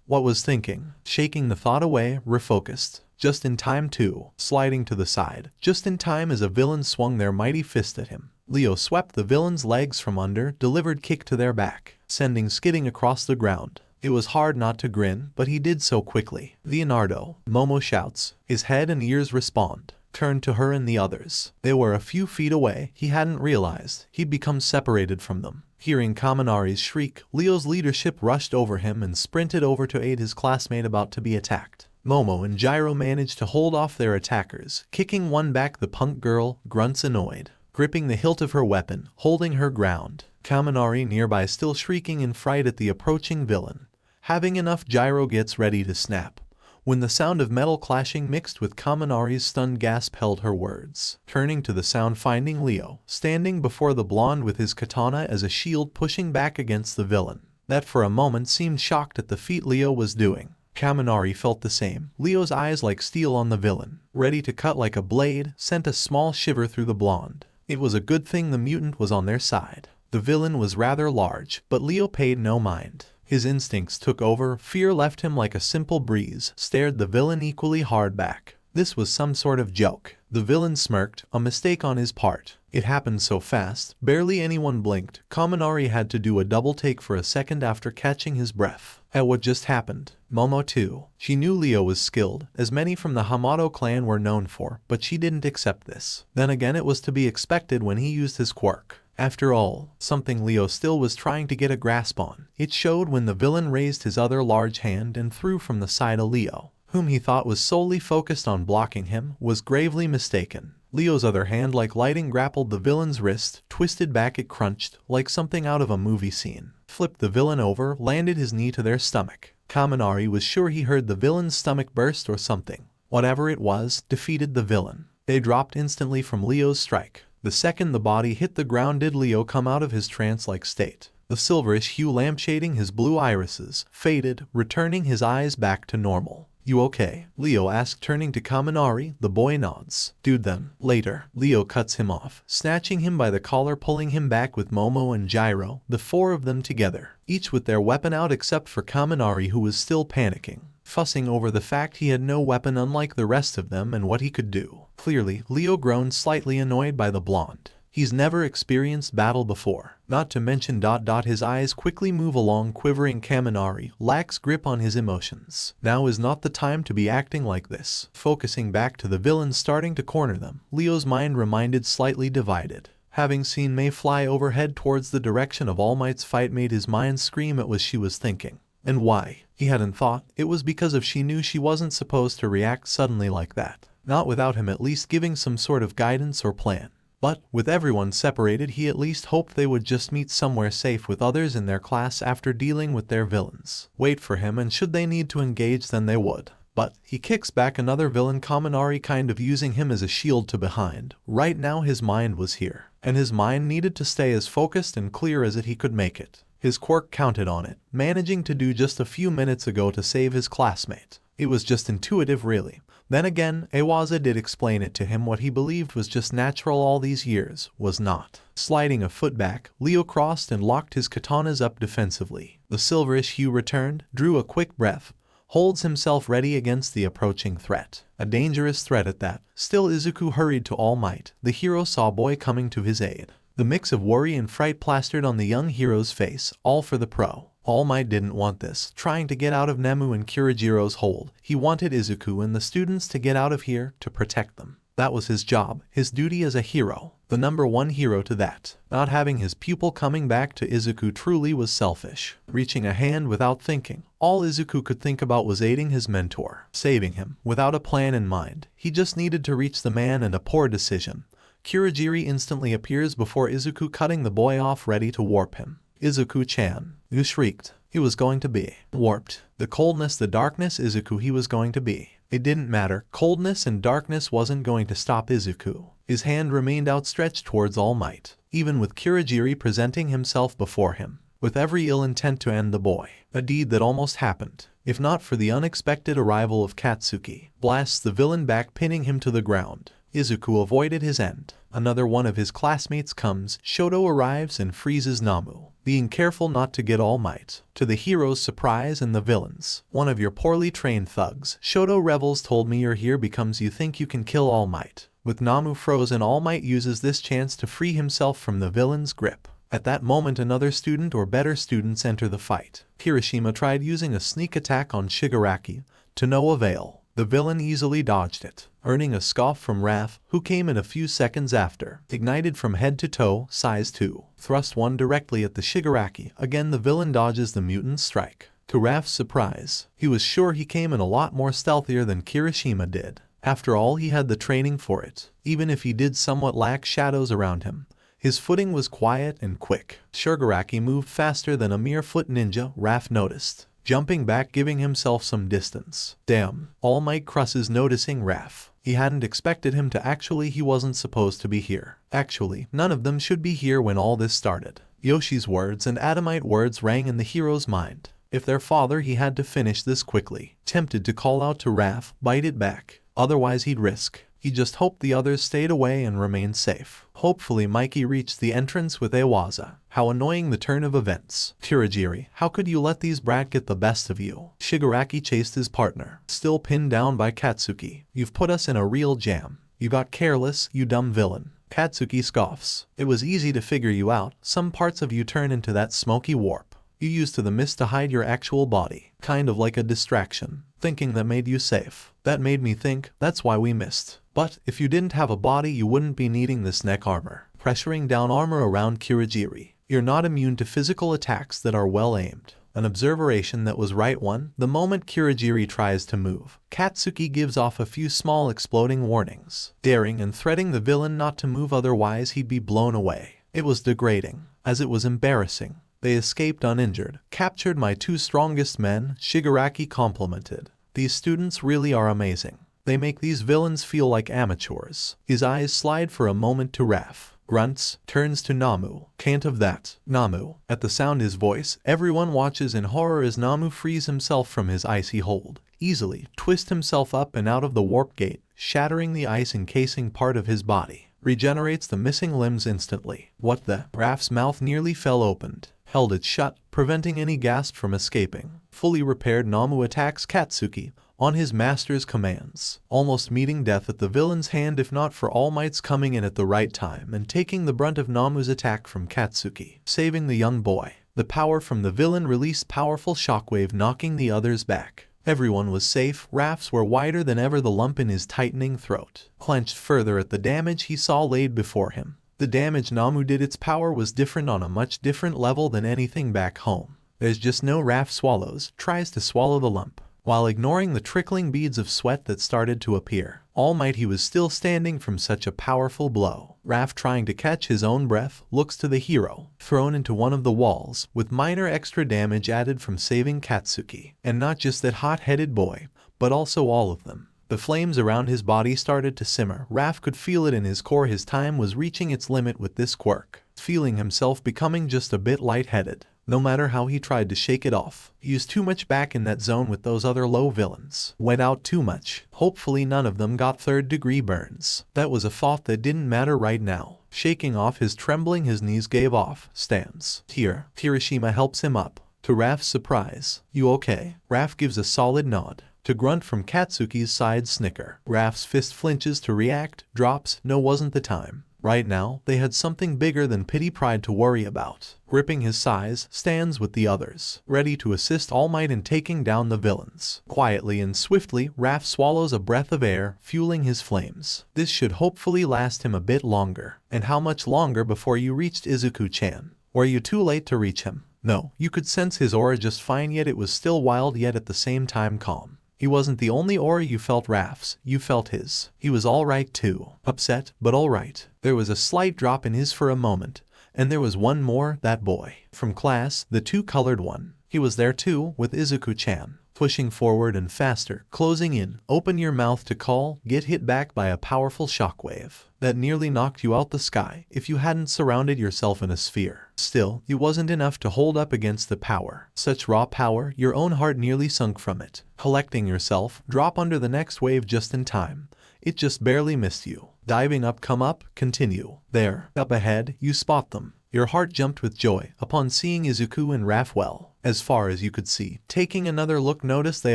Speaker 2: what was thinking? Shaking the thought away, refocused. Just in time too, sliding to the side. Just in time as a villain swung their mighty fist at him. Leo swept the villain's legs from under, delivered kick to their back, sending skidding across the ground. It was hard not to grin, but he did so quickly. Leonardo, Momo shouts. His head and ears respond. Turned to her and the others. They were a few feet away. He hadn't realized he'd become separated from them. Hearing Kaminari's shriek, Leo's leadership rushed over him and sprinted over to aid his classmate about to be attacked. Momo and Gyro managed to hold off their attackers, kicking one back. The punk girl grunts annoyed, gripping the hilt of her weapon, holding her ground. Kaminari nearby still shrieking in fright at the approaching villain. Having enough, Gyro gets ready to snap, when the sound of metal clashing mixed with Kaminari's stunned gasp held her words. Turning to the sound, finding Leo standing before the blonde with his katana as a shield, pushing back against the villain, that for a moment seemed shocked at the feat Leo was doing. Kaminari felt the same. Leo's eyes, like steel on the villain, ready to cut like a blade, sent a small shiver through the blonde. It was a good thing the mutant was on their side. The villain was rather large, but Leo paid no mind. His instincts took over, fear left him like a simple breeze, stared the villain equally hard back. This was some sort of joke. The villain smirked, a mistake on his part. It happened so fast, barely anyone blinked. Kaminari had to do a double take for a second after catching his breath at what just happened. Momo too. She knew Leo was skilled, as many from the Hamato clan were known for, but she didn't accept this. Then again, it was to be expected when he used his quirk. After all, something Leo still was trying to get a grasp on. It showed when the villain raised his other large hand and threw from the side. A Leo, whom he thought was solely focused on blocking him, was gravely mistaken. Leo's other hand, like lightning, grappled the villain's wrist, twisted back. It crunched like something out of a movie scene, flipped the villain over, landed his knee to their stomach. Kaminari was sure he heard the villain's stomach burst or something. Whatever it was, defeated the villain. They dropped instantly from Leo's strike. The second the body hit the ground did Leo come out of his trance-like state. The silverish hue lampshading his blue irises faded, returning his eyes back to normal. "You okay?" Leo asked, turning to Kaminari. The boy nods. "Dude, then." Later, Leo cuts him off, snatching him by the collar, pulling him back with Momo and Gyro, the four of them together, each with their weapon out except for Kaminari, who was still panicking, fussing over the fact he had no weapon unlike the rest of them and what he could do. Clearly, Leo groaned, slightly annoyed by the blonde. He's never experienced battle before, not to mention ... His eyes quickly move along, quivering. Kaminari lacks grip on his emotions. Now is not the time to be acting like this. Focusing back to the villain starting to corner them, Leo's mind reminded, slightly divided. Having seen May fly overhead towards the direction of All Might's fight made his mind scream at what she was thinking. And why? He hadn't thought. It was because of she knew she wasn't supposed to react suddenly like that. Not without him at least giving some sort of guidance or plan. But, with everyone separated, he at least hoped they would just meet somewhere safe with others in their class after dealing with their villains. Wait for him, and should they need to engage, then they would. But, he kicks back another villain, Kaminari kind of using him as a shield to behind. Right now his mind was here, and his mind needed to stay as focused and clear as he could make it. His quirk counted on it, managing to do just a few minutes ago to save his classmate. It was just intuitive, really. Then again, Awaza did explain it to him. What he believed was just natural all these years was not. Sliding a foot back, Leo crossed and locked his katanas up defensively. The silverish hue returned, drew a quick breath, holds himself ready against the approaching threat. A dangerous threat at that. Still, Izuku hurried to All Might. The hero saw Boy coming to his aid. The mix of worry and fright plastered on the young hero's face, all for the pro. All Might didn't want this, trying to get out of Nemu and Kirijiro's hold. He wanted Izuku and the students to get out of here, to protect them. That was his job, his duty as a hero, the #1 hero to that. Not having his pupil coming back to Izuku truly was selfish. Reaching a hand without thinking, all Izuku could think about was aiding his mentor, saving him, without a plan in mind. He just needed to reach the man, and a poor decision. Kirijiri instantly appears before Izuku, cutting the boy off, ready to warp him. Izuku-chan. You shrieked. He was going to be warped. The coldness, the darkness, Izuku, he was going to be. It didn't matter. Coldness and darkness wasn't going to stop Izuku. His hand remained outstretched towards All Might, even with Kirijiri presenting himself before him, with every ill intent to end the boy. A deed that almost happened, if not for the unexpected arrival of Katsuki. Blasts the villain back, pinning him to the ground. Izuku avoided his end. Another one of his classmates comes. Shoto arrives and freezes Nomu, being careful not to get All Might. To the hero's surprise and the villain's, one of your poorly trained thugs, Shoto Rebels told me you're here becomes you think you can kill All Might. With Nomu frozen, All Might uses this chance to free himself from the villain's grip. At that moment, another student or better students enter the fight. Kirishima tried using a sneak attack on Shigaraki, to no avail. The villain easily dodged it, earning a scoff from Raph, who came in a few seconds after. Ignited from head to toe, size 2. Thrust one directly at the Shigaraki. Again the villain dodges the mutant strike. To Raph's surprise, he was sure he came in a lot more stealthier than Kirishima did. After all, he had the training for it. Even if he did somewhat lack shadows around him, his footing was quiet and quick. Shigaraki moved faster than a mere foot ninja, Raph noticed, jumping back, giving himself some distance. Damn, All Might Crus's noticing Raph. He hadn't expected him to. He wasn't supposed to be here. Actually, none of them should be here when all this started. Yoshi's words and Adamite words rang in the hero's mind. If their father, he had to finish this quickly. Tempted to call out to Raph, bite it back. Otherwise he'd risk. He just hoped the others stayed away and remained safe. Hopefully Mikey reached the entrance with Awaza. How annoying the turn of events. Kirigiri, how could you let these brat get the best of you? Shigaraki chased his partner, still pinned down by Katsuki. You've put us in a real jam. You got careless, you dumb villain. Katsuki scoffs. It was easy to figure you out. Some parts of you turn into that smoky warp you used to the mist to hide your actual body. Kind of like a distraction. Thinking that made you safe. That made me think, that's why we missed. But if you didn't have a body, you wouldn't be needing this neck armor. Pressuring down armor around Kirigiri. You're not immune to physical attacks that are well aimed. An observation that was right one. The moment Kirigiri tries to move, Katsuki gives off a few small exploding warnings, daring and threatening the villain not to move, otherwise he'd be blown away. It was degrading, as it was embarrassing. They escaped uninjured. Captured my 2 strongest men, Shigaraki complimented. These students really are amazing. They make these villains feel like amateurs. His eyes slide for a moment to Raph. Grunts, turns to Nomu. Can't have that. Nomu. At the sound his voice, everyone watches in horror as Nomu frees himself from his icy hold. Easily, twist himself up and out of the warp gate, shattering the ice encasing part of his body. Regenerates the missing limbs instantly. What the? Raph's mouth nearly fell open. Held it shut, preventing any gasp from escaping. Fully repaired, Nomu attacks Katsuki on his master's commands, almost meeting death at the villain's hand if not for All Might's coming in at the right time and taking the brunt of Nomu's attack from Katsuki, saving the young boy. The power from the villain released powerful shockwave, knocking the others back. Everyone was safe. Raph's were wider than ever, the lump in his tightening throat clenched further at the damage he saw laid before him. The damage Nomu did, its power was different on a much different level than anything back home. There's just no Raph swallows, tries to swallow the lump, while ignoring the trickling beads of sweat that started to appear. All Might, he was still standing from such a powerful blow. Raph, trying to catch his own breath, looks to the hero, thrown into one of the walls, with minor extra damage added from saving Katsuki. And not just that hot-headed boy, but also all of them. The flames around his body started to simmer. Raph could feel it in his core. His time was reaching its limit with this quirk, feeling himself becoming just a bit lightheaded. No matter how he tried to shake it off, he was too much back in that zone with those other low villains. Went out too much. Hopefully none of them got 3rd-degree burns. That was a thought that didn't matter right now. Shaking off his trembling, his knees gave off. Stands. Here. Kirishima helps him up. To Raph's surprise. You okay? Raph gives a solid nod. To grunt from Katsuki's side, snicker. Raph's fist flinches to react, drops. No, wasn't the time. Right now, they had something bigger than pity pride to worry about. Gripping his size, stands with the others, ready to assist All Might in taking down the villains. Quietly and swiftly, Raph swallows a breath of air, fueling his flames. This should hopefully last him a bit longer. And how much longer before you reached Izuku-chan? Were you too late to reach him? No, you could sense his aura just fine, yet it was still wild, yet at the same time calm. He wasn't the only aura you felt. Raph's, you felt his. He was alright too. Upset, but alright. There was a slight drop in his for a moment, and there was one more, that boy. From class, the 2-colored one. He was there too, with Izuku-chan. Pushing forward and faster, closing in. Open your mouth to call, get hit back by a powerful shockwave that nearly knocked you out the sky if you hadn't surrounded yourself in a sphere. Still, it wasn't enough to hold up against the power. Such raw power, your own heart nearly sunk from it. Collecting yourself, drop under the next wave just in time. It just barely missed you. Diving up, come up, continue. There, up ahead, you spot them. Your heart jumped with joy upon seeing Izuku and Raph well, as far as you could see. Taking another look, notice they,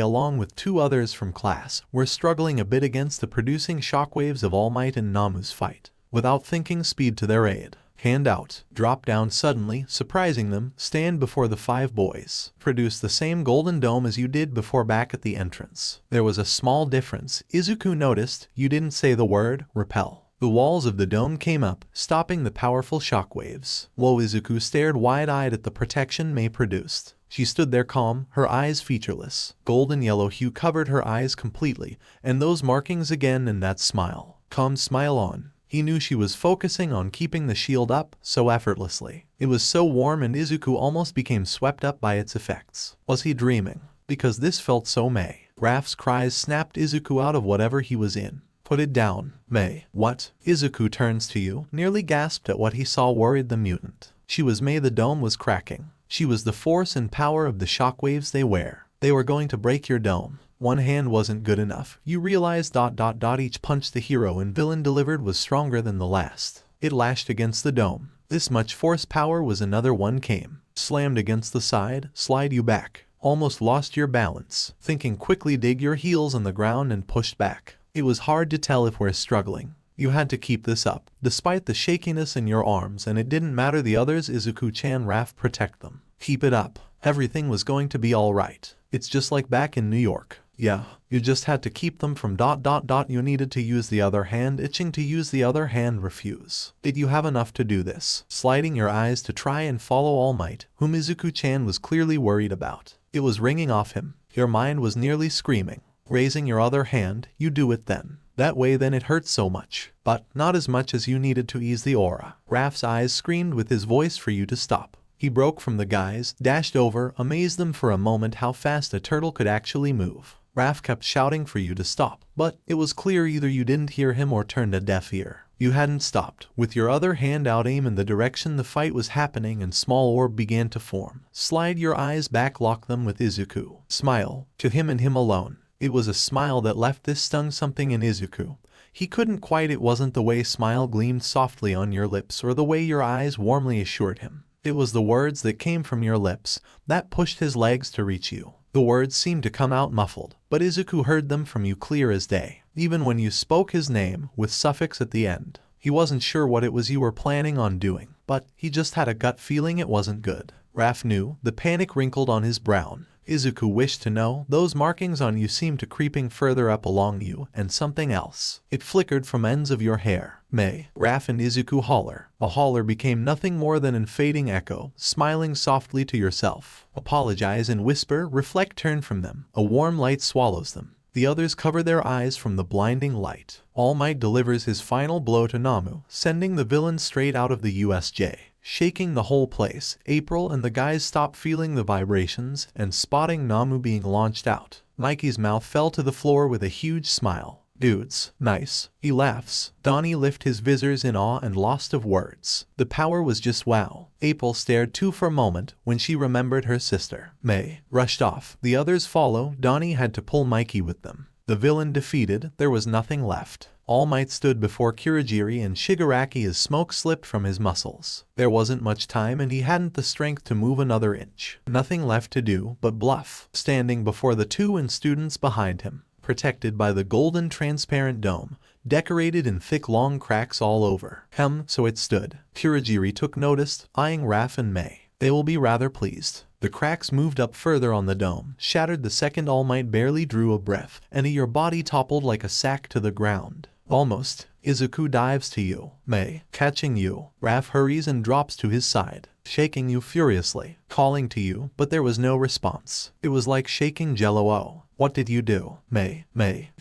Speaker 2: along with 2 others from class, were struggling a bit against the producing shockwaves of All Might and Nomu's fight. Without thinking, speed to their aid. Hand out. Drop down suddenly, surprising them. Stand before the 5 boys. Produce the same golden dome as you did before back at the entrance. There was a small difference. Izuku noticed you didn't say the word repel. The walls of the dome came up, stopping the powerful shockwaves. While Izuku stared wide-eyed at the protection May produced. She stood there calm, her eyes featureless. Golden yellow hue covered her eyes completely, and those markings again in that smile. Calm smile on. He knew she was focusing on keeping the shield up so effortlessly. It was so warm and Izuku almost became swept up by its effects. Was he dreaming? Because this felt so May. Raph's cries snapped Izuku out of whatever he was in. Put it down, May. What? Izuku turns to you, nearly gasped at what he saw worried the mutant. She was May. The dome was cracking. She was the force and power of the shockwaves they wear. They were going to break your dome. One hand wasn't good enough. You realized ... Each punch the hero and villain delivered was stronger than the last. It lashed against the dome. This much force power was another one came. Slammed against the side, slide you back. Almost lost your balance. Thinking quickly dig your heels on the ground and pushed back. It was hard to tell if we're struggling. You had to keep this up, despite the shakiness in your arms, and it didn't matter the others. Izuku-chan, Raph, protect them. Keep it up. Everything was going to be alright. It's just like back in New York. Yeah, you just had to keep them from ... You needed to use the other hand, itching to use the other hand, refuse. Did you have enough to do this? Sliding your eyes to try and follow All Might, whom Izuku-chan was clearly worried about. It was ringing off him. Your mind was nearly screaming. Raising your other hand, you do it then. That way then it hurts so much. But not as much as you needed to ease the aura. Raph's eyes screamed with his voice for you to stop. He broke from the guys, dashed over, amazed them for a moment how fast a turtle could actually move. Raph kept shouting for you to stop, but it was clear either you didn't hear him or turned a deaf ear. You hadn't stopped. With your other hand out, aim in the direction the fight was happening and small orb began to form. Slide your eyes back, lock them with Izuku. Smile. To him and him alone. It was a smile that left this stung something in Izuku. He couldn't quite. It wasn't the way smile gleamed softly on your lips or the way your eyes warmly assured him. It was the words that came from your lips that pushed his legs to reach you. The words seemed to come out muffled, but Izuku heard them from you clear as day, even when you spoke his name with suffix at the end. He wasn't sure what it was you were planning on doing, but he just had a gut feeling it wasn't good. Raph knew. The panic wrinkled on his brow. Izuku wished to know. Those markings on you seemed to creeping further up along you, and something else. It flickered from ends of your hair. May. Raph and Izuku holler. A holler became nothing more than an fading echo, smiling softly to yourself. Apologize and whisper, reflect, turn from them. A warm light swallows them. The others cover their eyes from the blinding light. All Might delivers his final blow to Nomu, sending the villain straight out of the USJ. Shaking the whole place, April and the guys stopped feeling the vibrations and spotting Nomu being launched out. Mikey's mouth fell to the floor with a huge smile. Dudes, nice. He laughs. Donnie lifted his visors in awe and lost of words. The power was just wow. April stared too for a moment when she remembered her sister. May rushed off. The others follow. Donnie had to pull Mikey with them. The villain defeated, there was nothing left. All Might stood before Kirigiri and Shigaraki as smoke slipped from his muscles. There wasn't much time and he hadn't the strength to move another inch. Nothing left to do but bluff, standing before the two and students behind him, protected by the golden transparent dome, decorated in thick long cracks all over. So it stood. Kirigiri took notice, eyeing Raph and May. They will be rather pleased. The cracks moved up further on the dome, shattered the second. All Might barely drew a breath, and your body toppled like a sack to the ground. Almost. Izuku dives to you. May. Catching you. Raph hurries and drops to his side, shaking you furiously, calling to you, but there was no response. It was like shaking jello. Oh, what did you do? May.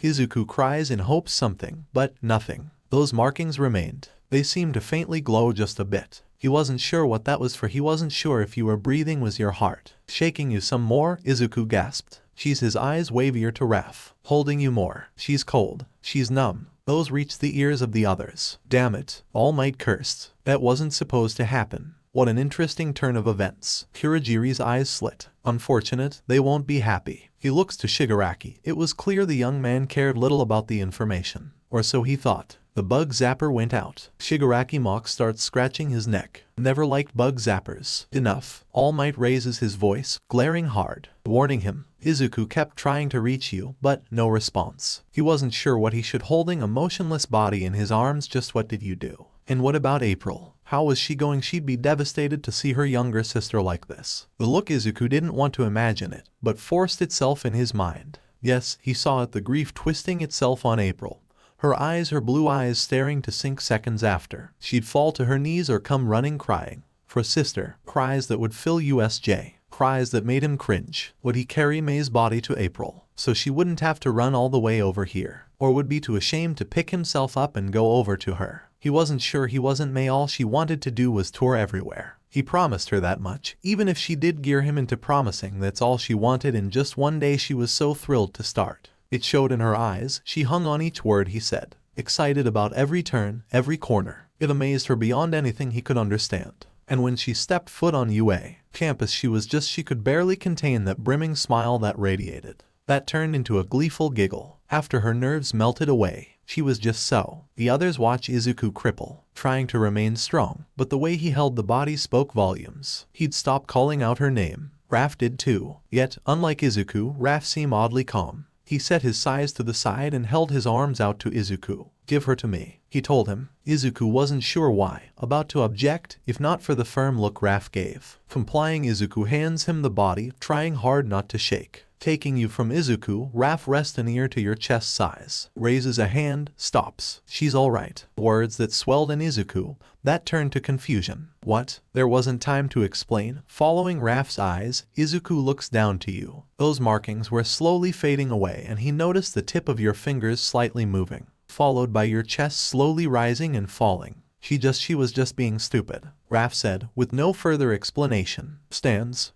Speaker 2: Izuku cries in hopes something, but nothing. Those markings remained. They seemed to faintly glow just a bit. He wasn't sure what that was for. He wasn't sure if you were breathing. Was your heart shaking you some more? Izuku gasped. She's his eyes wavier to Raph. Holding you more. She's cold. She's numb. Those reached the ears of the others. Damn it. All Might cursed. That wasn't supposed to happen. What an interesting turn of events. Kirigiri's eyes slit. Unfortunate, they won't be happy. He looks to Shigaraki. It was clear the young man cared little about the information. Or so he thought. The bug zapper went out. Shigaraki Mock starts scratching his neck. Never liked bug zappers. Enough. All Might raises his voice, glaring hard, warning him. Izuku kept trying to reach you, but no response. He wasn't sure what he should. Holding a motionless body in his arms. Just what did you do? And what about April? How was she going? She'd be devastated to see her younger sister like this. The look Izuku didn't want to imagine it, but forced itself in his mind. Yes, he saw it, the grief twisting itself on April. Her blue eyes staring to sink seconds after. She'd fall to her knees or come running crying. For sister, cries that would fill USJ. Cries that made him cringe. Would he carry May's body to April, so she wouldn't have to run all the way over here? Or would be too ashamed to pick himself up and go over to her? He wasn't sure. He wasn't May. All she wanted to do was tour everywhere. He promised her that much, even if she did gear him into promising that's all she wanted in just one day. She was so thrilled to start. It showed in her eyes. She hung on each word he said, excited about every turn, every corner. It amazed her beyond anything he could understand. And when she stepped foot on UA campus, she could barely contain that brimming smile that radiated. That turned into a gleeful giggle. After her nerves melted away, she was just so. The others watched Izuku cripple, trying to remain strong, but the way he held the body spoke volumes. He'd stopped calling out her name. Raph did too. Yet, unlike Izuku, Raph seemed oddly calm. He set his size to the side and held his arms out to Izuku. Give her to me, he told him. Izuku wasn't sure why, about to object, if not for the firm look Raph gave. Complying, Izuku hands him the body, trying hard not to shake. Taking you from Izuku, Raph rests an ear to your chest size. Raises a hand, stops. She's alright. Words that swelled in Izuku, that turned to confusion. What? There wasn't time to explain. Following Raph's eyes, Izuku looks down to you. Those markings were slowly fading away and he noticed the tip of your fingers slightly moving, followed by your chest slowly rising and falling. She was just being stupid, Raph said, with no further explanation.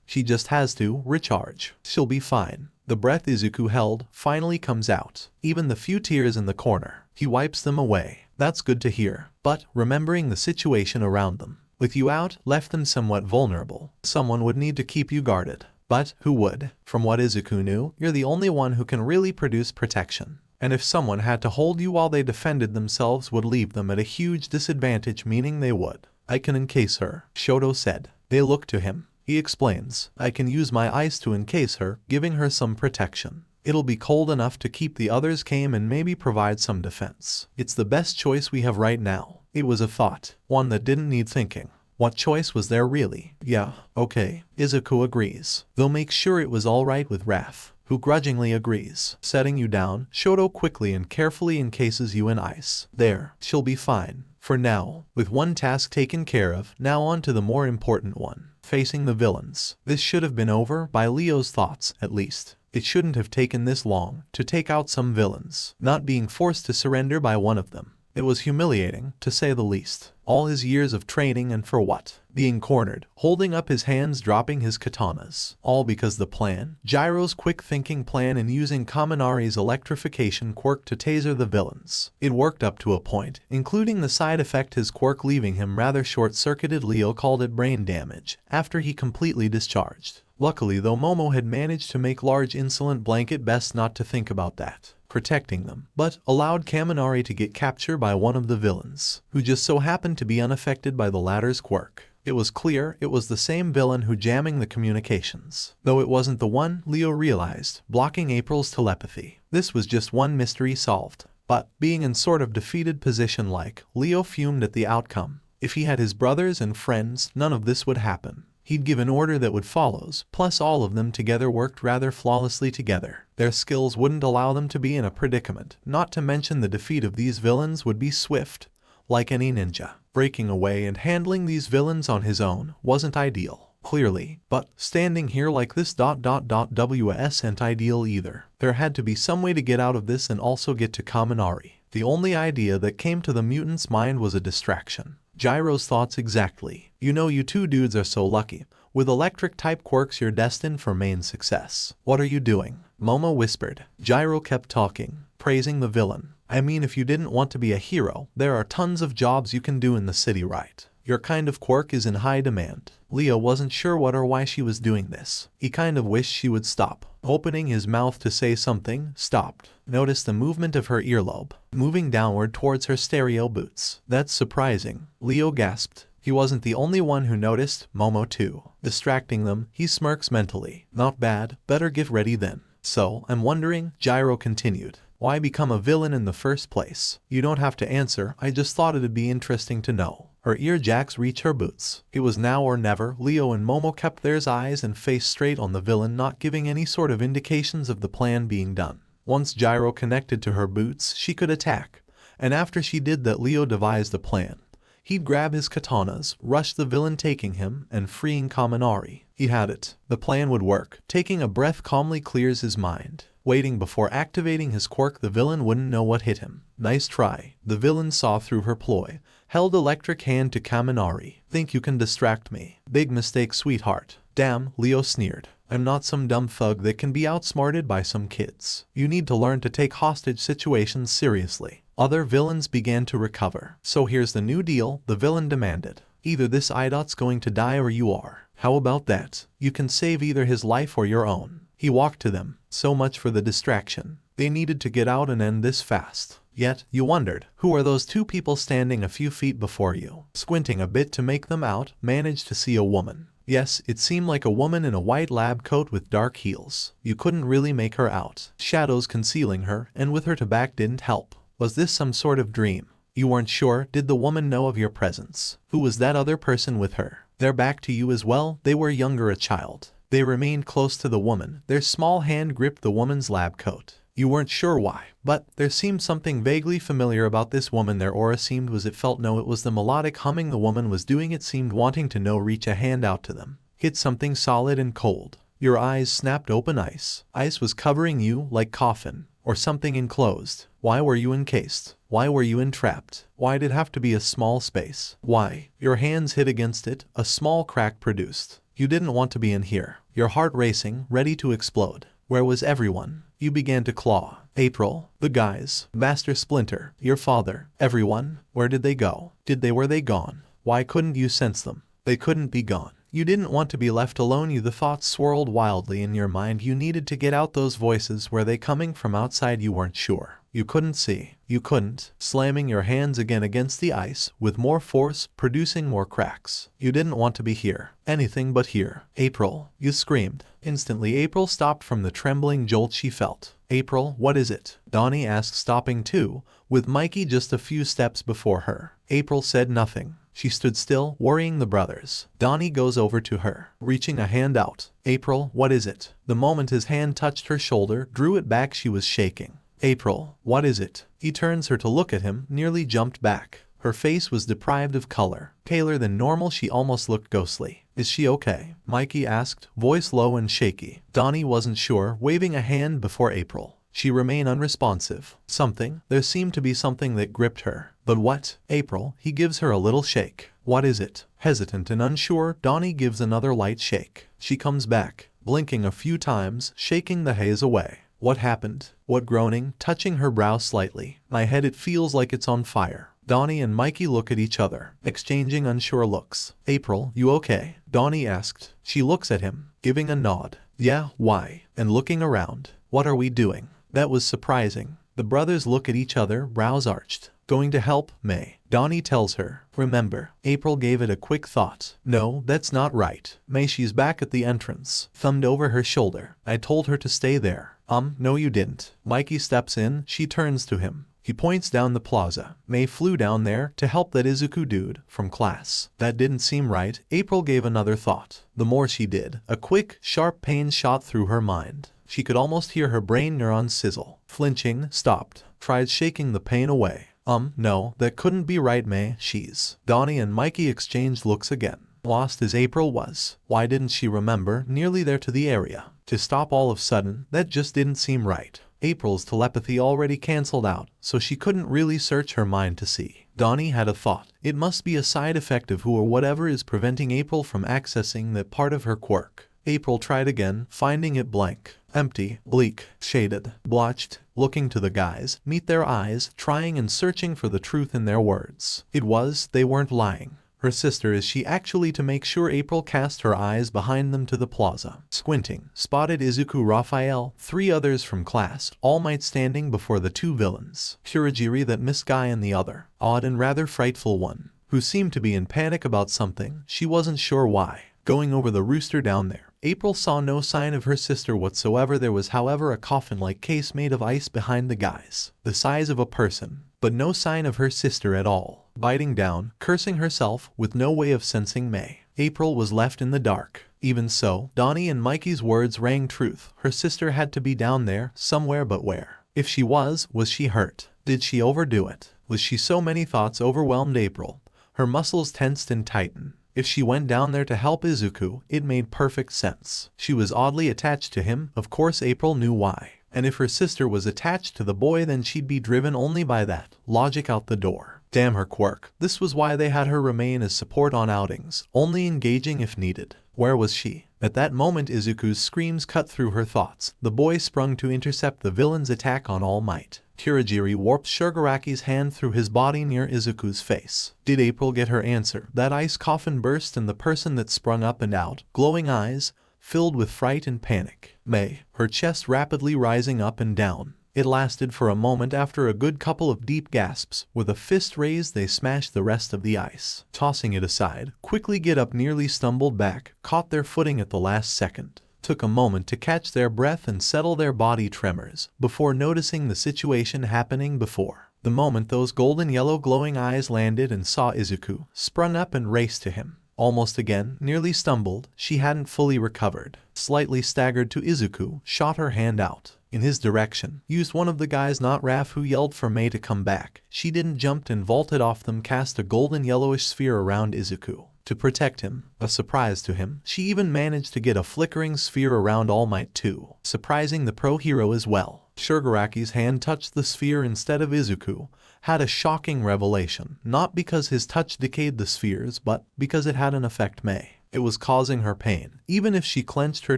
Speaker 2: She just has to recharge. She'll be fine. The breath Izuku held finally comes out. Even the few tears in the corner, he wipes them away. That's good to hear. But, remembering the situation around them, with you out, left them somewhat vulnerable. Someone would need to keep you guarded. But, who would? From what Izuku knew, you're the only one who can really produce protection. And if someone had to hold you while they defended themselves, would leave them at a huge disadvantage, meaning they would. I can encase her, Shoto said. They look to him. He explains, I can use my ice to encase her, giving her some protection. It'll be cold enough to keep the others calm and maybe provide some defense. It's the best choice we have right now. It was a thought, one that didn't need thinking. What choice was there really? Yeah, okay, Izuku agrees. They'll make sure it was alright with Raph, who grudgingly agrees. Setting you down, Shoto quickly and carefully encases you in ice. There, she'll be fine. For now, with one task taken care of, now on to the more important one. Facing the villains. This should have been over, by Leo's thoughts, at least. It shouldn't have taken this long to take out some villains, not being forced to surrender by one of them. It was humiliating, to say the least. All his years of training and for what? Being cornered, holding up his hands, dropping his katanas. All because the plan, Gyro's quick-thinking plan in using Kaminari's electrification quirk to taser the villains. It worked up to a point, including the side effect his quirk leaving him rather short-circuited. Leo called it brain damage, after he completely discharged. Luckily though, Momo had managed to make large insolent blanket best not to think about that, protecting them, but allowed Kaminari to get captured by one of the villains, who just so happened to be unaffected by the latter's quirk. It was clear it was the same villain who jamming the communications. Though it wasn't the one, Leo realized, blocking April's telepathy. This was just one mystery solved. But, being in sort of defeated position Leo fumed at the outcome. If he had his brothers and friends, none of this would happen. He'd give an order that would follows, plus all of them together worked rather flawlessly together. Their skills wouldn't allow them to be in a predicament, not to mention the defeat of these villains would be swift, like any ninja. Breaking away and handling these villains on his own wasn't ideal, clearly, but standing here like this wasn't ideal either. There had to be some way to get out of this and also get to Kaminari. The only idea that came to the mutant's mind was a distraction. Gyro's thoughts exactly. You know, you two dudes are so lucky. With electric-type quirks you're destined for main success. What are you doing? Momo whispered. Gyro kept talking, praising the villain. I mean, if you didn't want to be a hero, there are tons of jobs you can do in the city, right? Your kind of quirk is in high demand. Leo wasn't sure what or why she was doing this. He kind of wished she would stop. Opening his mouth to say something, stopped. Noticed the movement of her earlobe, moving downward towards her stereo boots. That's surprising. Leo gasped. He wasn't the only one who noticed, Momo too. Distracting them, he smirks mentally. Not bad, better get ready then. So, I'm wondering, Gyro continued. Why become a villain in the first place? You don't have to answer, I just thought it'd be interesting to know. Her ear jacks reach her boots. It was now or never. Leo and Momo kept their eyes and face straight on the villain, not giving any sort of indications of the plan being done. Once gyro connected to her boots, she could attack. And after she did that, Leo devised a plan. He'd grab his katanas, rush the villain, taking him and freeing Kaminari. He had it. The plan would work. Taking a breath calmly clears his mind. Waiting before activating his quirk, the villain wouldn't know what hit him. Nice try. The villain saw through her ploy. Held electric hand to Kaminari. Think you can distract me? Big mistake, sweetheart. Damn, Leo sneered. I'm not some dumb thug that can be outsmarted by some kids. You need to learn to take hostage situations seriously. Other villains began to recover. So here's the new deal, the villain demanded. Either this idot's going to die or you are. How about that? You can save either his life or your own. He walked to them. So much for the distraction. They needed to get out and end this fast. Yet, you wondered, who are those two people standing a few feet before you? Squinting a bit to make them out, managed to see a woman. Yes, it seemed like a woman in a white lab coat with dark heels. You couldn't really make her out. Shadows concealing her, and with her to back didn't help. Was this some sort of dream? You weren't sure. Did the woman know of your presence? Who was that other person with her? Their back to you as well? They were younger, a child. They remained close to the woman. Their small hand gripped the woman's lab coat. You weren't sure why, but there seemed something vaguely familiar about this woman. Their aura seemed it felt no, it was the melodic humming the woman was doing. It seemed wanting to know. Reach a hand out to them. Hit something solid and cold. Your eyes snapped open. Ice. Ice was covering you like coffin or something enclosed. Why were you encased? Why were you entrapped? Why did it have to be a small space? Why? Your hands hit against it, a small crack produced. You didn't want to be in here. Your heart racing, ready to explode. Where was everyone? You began to claw. April, the guys, Master Splinter, your father, everyone. Where did they go? Were they gone? Why couldn't you sense them? They couldn't be gone. You didn't want to be left alone. The thoughts swirled wildly in your mind. You needed to get out those voices. Were they coming from outside? You weren't sure. You couldn't see. You couldn't. Slamming your hands again against the ice, with more force, producing more cracks. You didn't want to be here. Anything but here. April, you screamed. Instantly April stopped from the trembling jolt she felt. April, what is it? Donnie asked, stopping too, with Mikey just a few steps before her. April said nothing. She stood still, worrying the brothers. Donnie goes over to her, reaching a hand out. April, what is it? The moment his hand touched her shoulder, drew it back. She was shaking. April, what is it? He turns her to look at him, nearly jumped back. Her face was deprived of color. Paler than normal, she almost looked ghostly. Is she okay? Mikey asked, voice low and shaky. Donnie wasn't sure, waving a hand before April. She remained unresponsive. Something, there seemed to be something that gripped her. But what? April, he gives her a little shake. What is it? Hesitant and unsure, Donnie gives another light shake. She comes back, blinking a few times, shaking the haze away. What happened? What? Groaning, touching her brow slightly. My head, it feels like it's on fire. Donnie and Mikey look at each other, exchanging unsure looks. April, you okay? Donnie asked. She looks at him, giving a nod. Yeah, why? And looking around. What are we doing? That was surprising. The brothers look at each other, brows arched. Going to help, May. Donnie tells her. Remember. April gave it a quick thought. No, that's not right. May, she's back at the entrance. Thumbed over her shoulder. I told her to stay there. No you didn't. Mikey steps in. She turns to him. He points down the plaza. May flew down there to help that Izuku dude from class. That didn't seem right. April gave another thought. The more she did, a quick, sharp pain shot through her mind. She could almost hear her brain neurons sizzle. Flinching, stopped. Tried shaking the pain away. No, that couldn't be right, May. She's. Donnie and Mikey exchanged looks again. Lost as April was. Why didn't she remember? Nearly there to the area. To stop all of a sudden, that just didn't seem right. April's telepathy already cancelled out, so she couldn't really search her mind to see. Donnie had a thought. It must be a side effect of who or whatever is preventing April from accessing that part of her quirk. April tried again, finding it blank. Empty, bleak, shaded, blotched, looking to the guys, meet their eyes, trying and searching for the truth in their words. They weren't lying. Her sister, is she actually? To make sure, April cast her eyes behind them to the plaza. Squinting, spotted Izuku, Raphael, 3 others from class, All Might standing before the 2 villains. Kurajiri, that Miss Guy, and the other, odd and rather frightful one, who seemed to be in panic about something. She wasn't sure why. Going over the rooster down there, April saw no sign of her sister whatsoever. There was, however, a coffin-like case made of ice behind the guys, the size of a person, but no sign of her sister at all. biting down, cursing herself, with no way of sensing May. April was left in the dark. Even so, Donnie and Mikey's words rang truth. Her sister had to be down there, somewhere, but where? If she was she hurt? Did she overdo it? Was she? So many thoughts overwhelmed April. Her muscles tensed and tightened. If she went down there to help Izuku, it made perfect sense. She was oddly attached to him, of course April knew why. And if her sister was attached to the boy, then she'd be driven only by that logic out the door. Damn her quirk. This was why they had her remain as support on outings, only engaging if needed. Where was she? At that moment Izuku's screams cut through her thoughts. The boy sprung to intercept the villain's attack on All Might. Kurogiri warped Shigaraki's hand through his body near Izuku's face. Did April get her answer? That ice coffin burst and the person that sprung up and out, glowing eyes, filled with fright and panic. May, her chest rapidly rising up and down. It lasted for a moment. After a good couple of deep gasps, with a fist raised they smashed the rest of the ice. Tossing it aside, quickly get up, nearly stumbled back, caught their footing at the last second. Took a moment to catch their breath and settle their body tremors, before noticing the situation happening before. The moment those golden yellow glowing eyes landed and saw Izuku, sprung up and raced to him. Almost again, nearly stumbled, she hadn't fully recovered. Slightly staggered to Izuku, shot her hand out. In his direction, used one of the guys, not Raph, who yelled for May to come back. She didn't, jumped and vaulted off them, cast a golden yellowish sphere around Izuku. To protect him, a surprise to him, she even managed to get a flickering sphere around All Might too, surprising the pro hero as well. Shigaraki's hand touched the sphere instead of Izuku, had a shocking revelation, not because his touch decayed the spheres, but because it had an effect. May. It was causing her pain. Even if she clenched her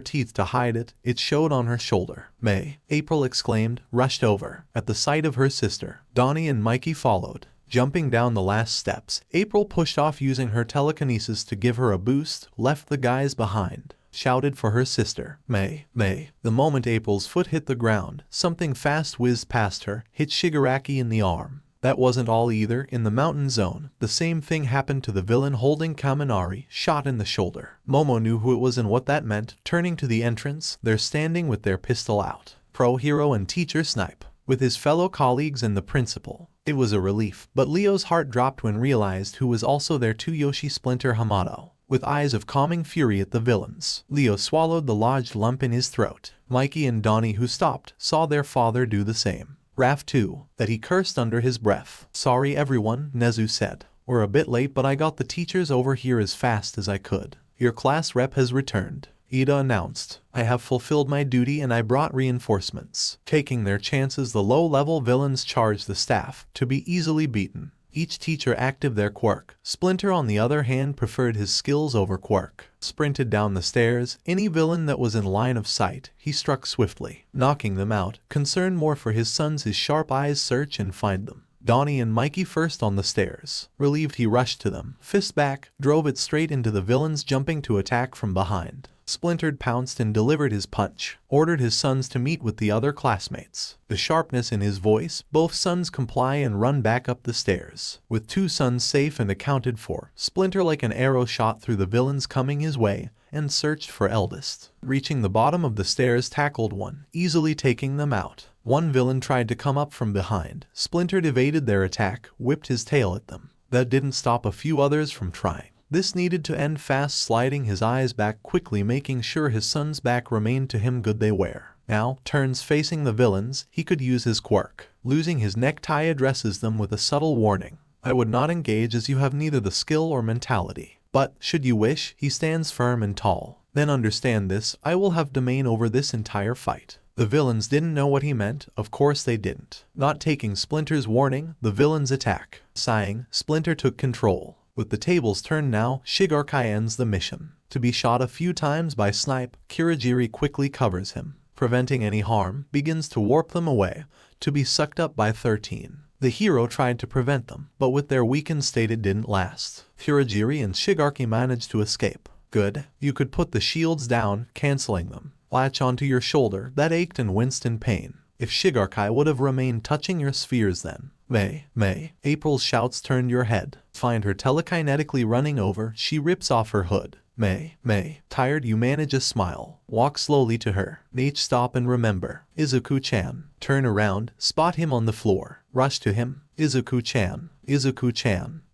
Speaker 2: teeth to hide it, it showed on her shoulder. May, April exclaimed, rushed over. At the sight of her sister, Donnie and Mikey followed. Jumping down the last steps, April pushed off, using her telekinesis to give her a boost, left the guys behind. Shouted for her sister, May, May. The moment April's foot hit the ground, something fast whizzed past her, hit Shigaraki in the arm. That wasn't all either. In the mountain zone, the same thing happened to the villain holding Kaminari, shot in the shoulder. Momo knew who it was and what that meant. Turning to the entrance, they're standing with their pistol out. Pro hero and teacher snipe, with his fellow colleagues and the principal. It was a relief, but Leo's heart dropped when realized who was also there too: Yoshi Splinter Hamato. With eyes of calming fury at the villains, Leo swallowed the lodged lump in his throat. Mikey and Donnie, who stopped, saw their father do the same. Raph too, that he cursed under his breath. Sorry everyone, Nezu said. We're a bit late, but I got the teachers over here as fast as I could. Your class rep has returned, Ida announced. I have fulfilled my duty and I brought reinforcements. Taking their chances, the low-level villains charged the staff, to be easily beaten. Each teacher active their quirk. Splinter, on the other hand, preferred his skills over quirk. Sprinted down the stairs. Any villain that was in line of sight, he struck swiftly, knocking them out. Concerned more for his sons, his sharp eyes search and find them. Donnie and Mikey first on the stairs. Relieved, he rushed to them. Fist back, drove it straight into the villains jumping to attack from behind. Splintered pounced and delivered his punch, ordered his sons to meet with the other classmates. The sharpness in his voice, both sons comply and run back up the stairs. With two sons safe and accounted for, Splinter like an arrow shot through the villains coming his way, and searched for eldest. Reaching the bottom of the stairs, tackled one, easily taking them out. One villain tried to come up from behind. Splinter evaded their attack, whipped his tail at them. That didn't stop a few others from trying. This needed to end fast, sliding his eyes back quickly, making sure his son's back remained to him. Good they were. Now, turns facing the villains, he could use his quirk. Losing his necktie, addresses them with a subtle warning. I would not engage as you have neither the skill or mentality. But, should you wish, he stands firm and tall. Then understand this, I will have domain over this entire fight. The villains didn't know what he meant, of course they didn't. Not taking Splinter's warning, the villains attack. Sighing, Splinter took control. With the tables turned now, Shigaraki ends the mission. To be shot a few times by Snipe, Kurogiri quickly covers him. Preventing any harm, begins to warp them away, to be sucked up by 13. The hero tried to prevent them, but with their weakened state it didn't last. Kurogiri and Shigaraki managed to escape. Good, you could put the shields down, cancelling them. Latch onto your shoulder, that ached and winced in pain. If Shigaraki would have remained touching your spheres then. May, April's shouts turned your head. Find her telekinetically running over, she rips off her hood. May. Tired, you manage a smile. Walk slowly to her. Stop and remember. Izuku-chan. Turn around, spot him on the floor. Rush to him. Izuku-chan.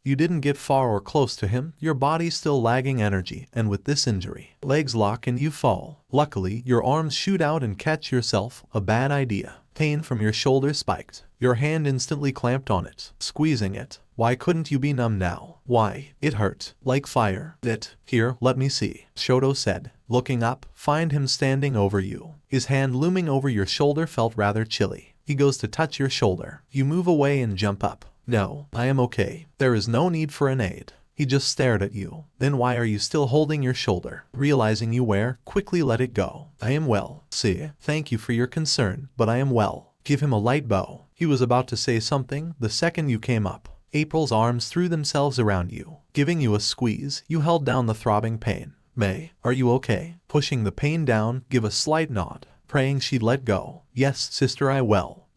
Speaker 2: You didn't get far or close to him, your body's still lagging energy, and with this injury, legs lock and you fall. Luckily, your arms shoot out and catch yourself, a bad idea. Pain from your shoulder spiked. Your hand instantly clamped on it, squeezing it. Why couldn't you be numb now? Why? It hurt. Like fire. Here, let me see. Shoto said. Looking up, find him standing over you. His hand looming over your shoulder felt rather chilly. He goes to touch your shoulder. You move away and jump up. No, I am okay. There is no need for an aid. He just stared at you. Then why are you still holding your shoulder? Realizing you quickly let it go. I am well. See, thank you for your concern, but I am well. Give him a light bow. He was about to say something the second you came up. April's arms threw themselves around you. Giving you a squeeze, you held down the throbbing pain. May, are you okay? Pushing the pain down, give a slight nod. Praying she'd let go. Yes, sister,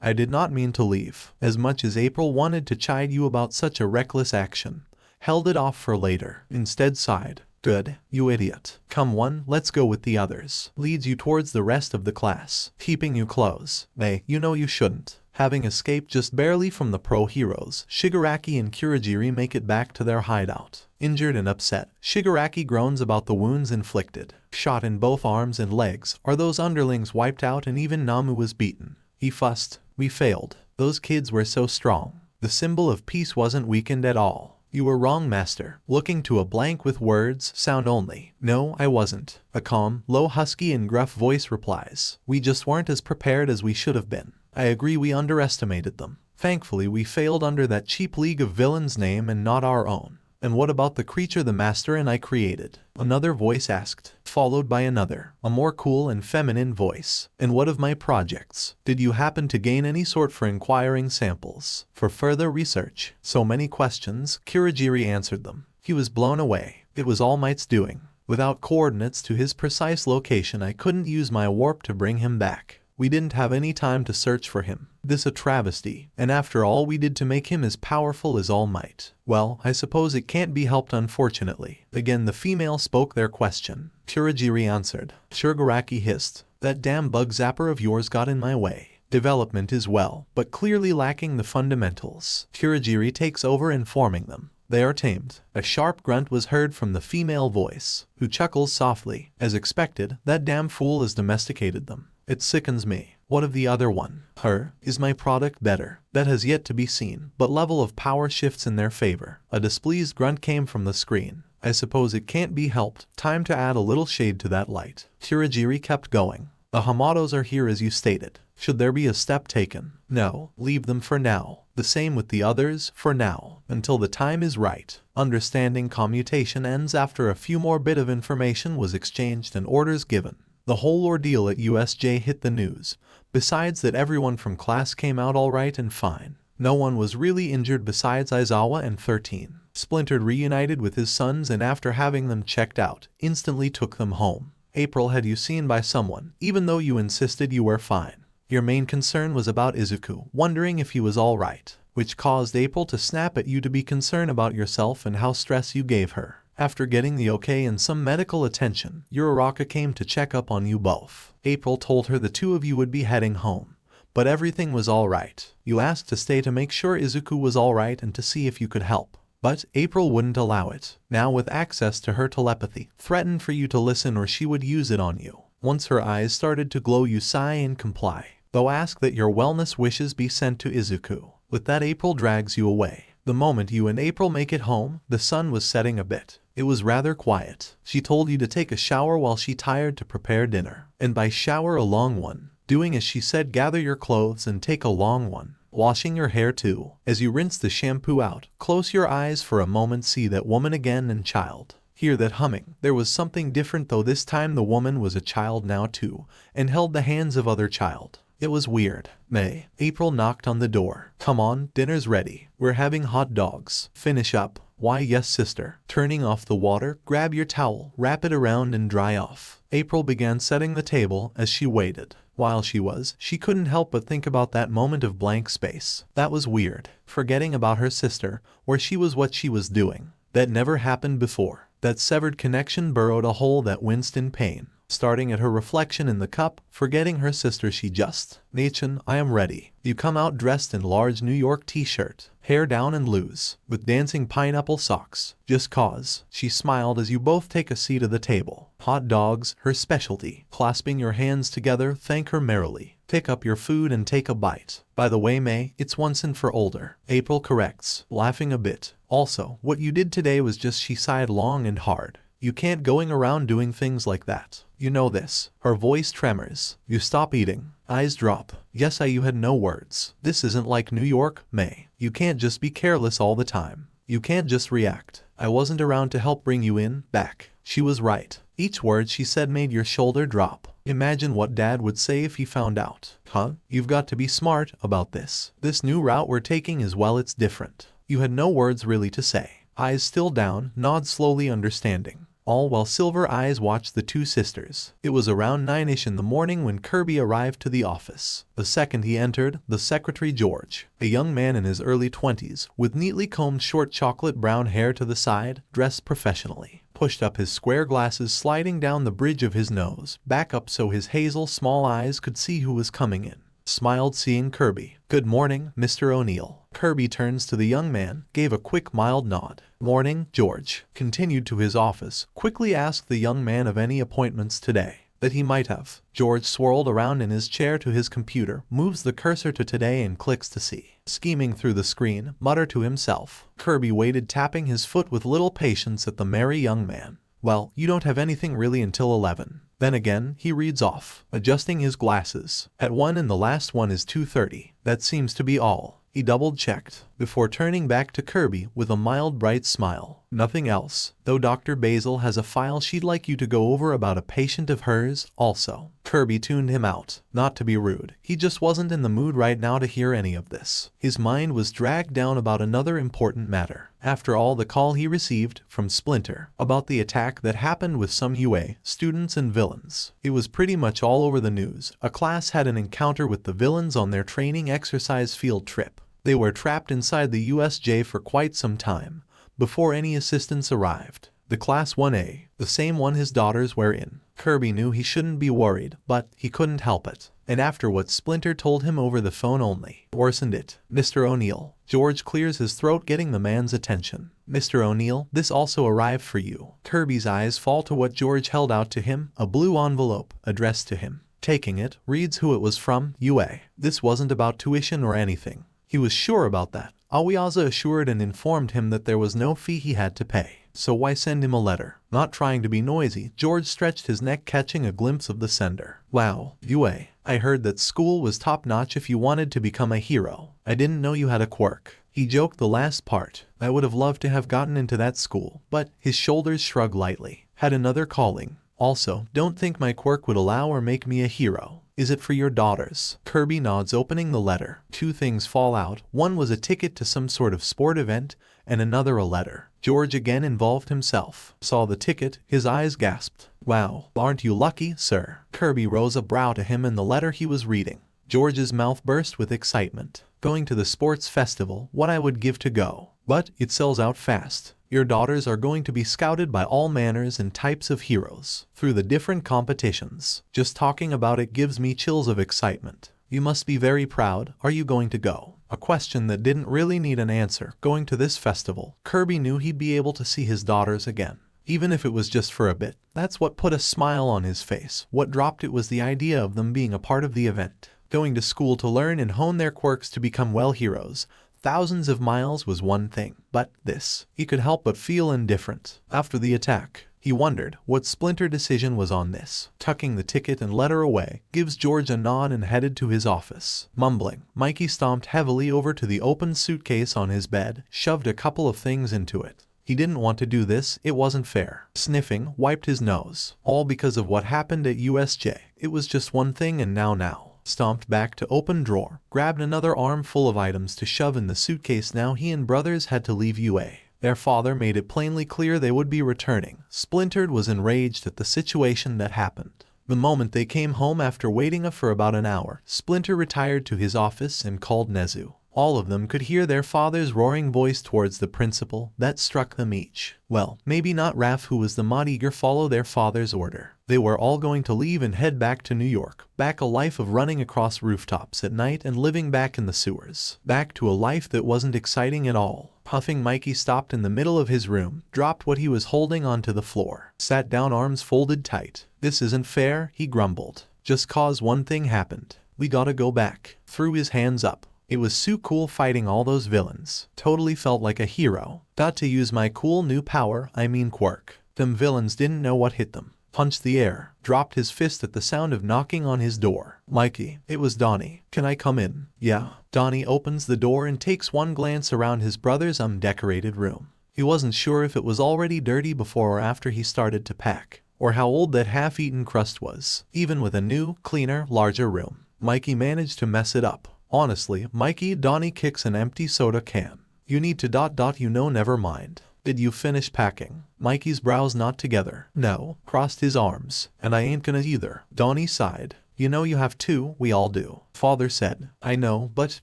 Speaker 2: I did not mean to leave. As much as April wanted to chide you about such a reckless action, held it off for later. Instead sighed. Good, you idiot. Come on, let's go with the others. Leads you towards the rest of the class, keeping you close. May, you know you shouldn't. Having escaped just barely from the pro heroes, Shigaraki and Kurogiri make it back to their hideout. Injured and upset, Shigaraki groans about the wounds inflicted. Shot in both arms and legs, are those underlings wiped out, and even Nomu was beaten. He fussed. We failed. Those kids were so strong. The symbol of peace wasn't weakened at all. You were wrong, master. Looking to a blank with words, sound only. No, I wasn't. A calm, low, husky and gruff voice replies. We just weren't as prepared as we should have been. I agree, we underestimated them. Thankfully, we failed under that cheap League of Villains name and not our own. And what about the creature the master and I created? Another voice asked, followed by another, a more cool and feminine voice. And what of my projects? Did you happen to gain any sort for inquiring samples? For further research? So many questions, Kurogiri answered them. He was blown away. It was All Might's doing. Without coordinates to his precise location, I couldn't use my warp to bring him back. We didn't have any time to search for him. This a travesty, and after all we did to make him as powerful as All Might. Well, I suppose it can't be helped, unfortunately. Again the female spoke their question. Kurogiri answered. Shigaraki hissed. That damn bug zapper of yours got in my way. Development is well, but clearly lacking the fundamentals. Kurogiri takes over informing them. They are tamed. A sharp grunt was heard from the female voice, who chuckles softly. As expected, that damn fool has domesticated them. It sickens me. What of the other one? Her? Is my product better? That has yet to be seen, but level of power shifts in their favor. A displeased grunt came from the screen. I suppose it can't be helped. Time to add a little shade to that light. Kurogiri kept going. The Hamatos are here as you stated. Should there be a step taken? No, leave them for now. The same with the others, for now, until the time is right. Understanding commutation ends after a few more bit of information was exchanged and orders given. The whole ordeal at USJ hit the news. Besides that, everyone from class came out alright and fine. No one was really injured besides Aizawa and 13. Splinter reunited with his sons and after having them checked out, instantly took them home. April had you seen by someone, even though you insisted you were fine. Your main concern was about Izuku, wondering if he was alright, which caused April to snap at you to be concerned about yourself and how stress you gave her. After getting the okay and some medical attention, Uraraka came to check up on you both. April told her the two of you would be heading home, but everything was alright. You asked to stay to make sure Izuku was alright and to see if you could help. But April wouldn't allow it. Now with access to her telepathy, threatened for you to listen or she would use it on you. Once her eyes started to glow, you sigh and comply, though ask that your wellness wishes be sent to Izuku. With that, April drags you away. The moment you and April make it home, the sun was setting a bit. It was rather quiet. She told you to take a shower while she tired to prepare dinner. And by shower, a long one. Doing as she said, gather your clothes and take a long one. Washing your hair too. As you rinse the shampoo out, close your eyes for a moment, see that woman again and child. Hear that humming. There was something different though. This time the woman was a child now too, and held the hands of other child. It was weird. May. April knocked on the door. Come on, dinner's ready. We're having hot dogs. Finish up. Why yes sister. Turning off the water, grab your towel, wrap it around and dry off. April began setting the table as she waited. While she couldn't help but think about that moment of blank space. That was weird. Forgetting about her sister, where she was, what she was doing. That never happened before. That severed connection burrowed a hole that winced in pain. Starting at her reflection in the cup, forgetting her sister she just, Nachan, I am ready. You come out dressed in large New York t-shirt, hair down and loose, with dancing pineapple socks, just cause. She smiled as you both take a seat at the table. Hot dogs, her specialty. Clasping your hands together, thank her merrily. Pick up your food and take a bite. By the way, May, it's once and for older. April corrects, laughing a bit. Also, what you did today was just, she sighed long and hard. You can't going around doing things like that. You know this. Her voice tremors. You stop eating. Eyes drop. Yes, you had no words. This isn't like New York, May. You can't just be careless all the time. You can't just react. I wasn't around to help bring you back. She was right. Each word she said made your shoulder drop. Imagine what Dad would say if he found out. Huh? You've got to be smart about this. This new route we're taking is, well, it's different. You had no words really to say. Eyes still down, nod slowly understanding. All while Silver Eyes watched the two sisters. It was around 9ish in the morning when Kirby arrived to the office. The second he entered, the secretary George, a young man in his early 20s, with neatly combed short chocolate brown hair to the side, dressed professionally, pushed up his square glasses sliding down the bridge of his nose, back up so his hazel small eyes could see who was coming in. Smiled seeing Kirby. Good morning, Mr. O'Neill. Kirby turns to the young man, gave a quick mild nod. Morning, George. Continued to his office, quickly asked the young man of any appointments today that he might have. George swirled around in his chair to his computer, moves the cursor to today and clicks to see. Scheming through the screen, mutter to himself. Kirby waited, tapping his foot with little patience at the merry young man. Well, you don't have anything really until 11. Then again, he reads off, adjusting his glasses. At 1 and the last one is 2:30. That seems to be all. He double-checked, before turning back to Kirby with a mild bright smile. Nothing else, though Dr. Basil has a file she'd like you to go over about a patient of hers, also. Kirby tuned him out. Not to be rude, he just wasn't in the mood right now to hear any of this. His mind was dragged down about another important matter. After all, the call he received from Splinter about the attack that happened with some UA students and villains. It was pretty much all over the news. A class had an encounter with the villains on their training exercise field trip. They were trapped inside the USJ for quite some time, before any assistance arrived. The Class 1A, the same one his daughters were in. Kirby knew he shouldn't be worried, but he couldn't help it. And after what Splinter told him over the phone only worsened it. Mr. O'Neill. George clears his throat, getting the man's attention. Mr. O'Neill, this also arrived for you. Kirby's eyes fall to what George held out to him, a blue envelope addressed to him. Taking it, reads who it was from, UA. This wasn't about tuition or anything. He was sure about that. Awiaza assured and informed him that there was no fee he had to pay. So why send him a letter? Not trying to be noisy, George stretched his neck, catching a glimpse of the sender. Wow, UA. I heard that school was top-notch if you wanted to become a hero. I didn't know you had a quirk. He joked the last part. I would have loved to have gotten into that school, but his shoulders shrugged lightly. Had another calling. Also, don't think my quirk would allow or make me a hero. Is it for your daughters? Kirby nods, opening the letter. Two things fall out. One was a ticket to some sort of sport event, and another a letter. George again involved himself. Saw the ticket, his eyes gasped. Wow, aren't you lucky, sir? Kirby rose a brow to him and the letter he was reading. George's mouth burst with excitement. Going to the sports festival, what I would give to go. But it sells out fast. Your daughters are going to be scouted by all manners and types of heroes through the different competitions. Just talking about it gives me chills of excitement. You must be very proud. Are you going to go? A question that didn't really need an answer. Going to this festival, Kirby knew he'd be able to see his daughters again. Even if it was just for a bit. That's what put a smile on his face. What dropped it was the idea of them being a part of the event. Going to school to learn and hone their quirks to become well heroes. Thousands of miles was one thing, but this, he could help but feel indifferent. After the attack, he wondered what Splinter decision was on this. Tucking the ticket and letter away, gives George a nod and headed to his office. Mumbling, Mikey stomped heavily over to the open suitcase on his bed, shoved a couple of things into it. He didn't want to do this, it wasn't fair. Sniffing, wiped his nose. All because of what happened at USJ. It was just one thing and now. Stomped back to open drawer, grabbed another armful of items to shove in the suitcase. Now he and brothers had to leave UA. Their father made it plainly clear they would be returning. Splinter was enraged at the situation that happened. The moment they came home after waiting for about an hour, Splinter retired to his office and called Nezu. All of them could hear their father's roaring voice towards the principal. That struck them each. Well, maybe not Raph, who was the mod eager follow their father's order. They were all going to leave and head back to New York, back a life of running across rooftops at night and living back in the sewers, back to a life that wasn't exciting at all. Puffing, Mikey stopped in the middle of his room, dropped what he was holding onto the floor, sat down, arms folded tight. "This isn't fair," he grumbled. "Just cause one thing happened. We gotta go back." Threw his hands up. It was so cool fighting all those villains. Totally felt like a hero. Got to use my cool new power, quirk. Them villains didn't know what hit them. Punched the air, dropped his fist at the sound of knocking on his door. "Mikey," it was Donnie. "Can I come in?" "Yeah." Donnie opens the door and takes one glance around his brother's undecorated room. He wasn't sure if it was already dirty before or after he started to pack, or how old that half-eaten crust was. Even with a new, cleaner, larger room, Mikey managed to mess it up. Honestly, Mikey, Donnie kicks an empty soda can. "You need to ... never mind. Did you finish packing?" Mikey's brows knot together. "No." Crossed his arms. "And I ain't gonna either." Donnie sighed. "You know you have to, we all do." Father said. "I know, but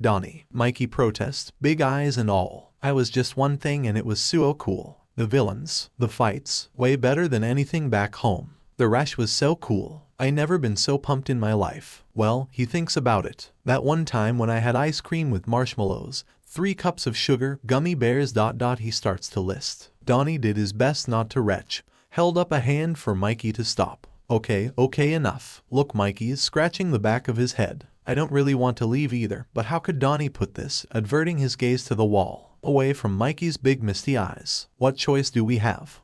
Speaker 2: Donnie," Mikey protests, big eyes and all. "I was just one thing and it was so cool. The villains, the fights, way better than anything back home. The rush was so cool. I never been so pumped in my life." Well, he thinks about it. "That one time when I had ice cream with marshmallows, 3 cups of sugar, gummy bears ... he starts to list. Donnie did his best not to retch, held up a hand for Mikey to stop. Okay, enough. "Look," Mikey is scratching the back of his head. "I don't really want to leave either, but how could Donnie put this?" Adverting his gaze to the wall, away from Mikey's big misty eyes. "What choice do we have?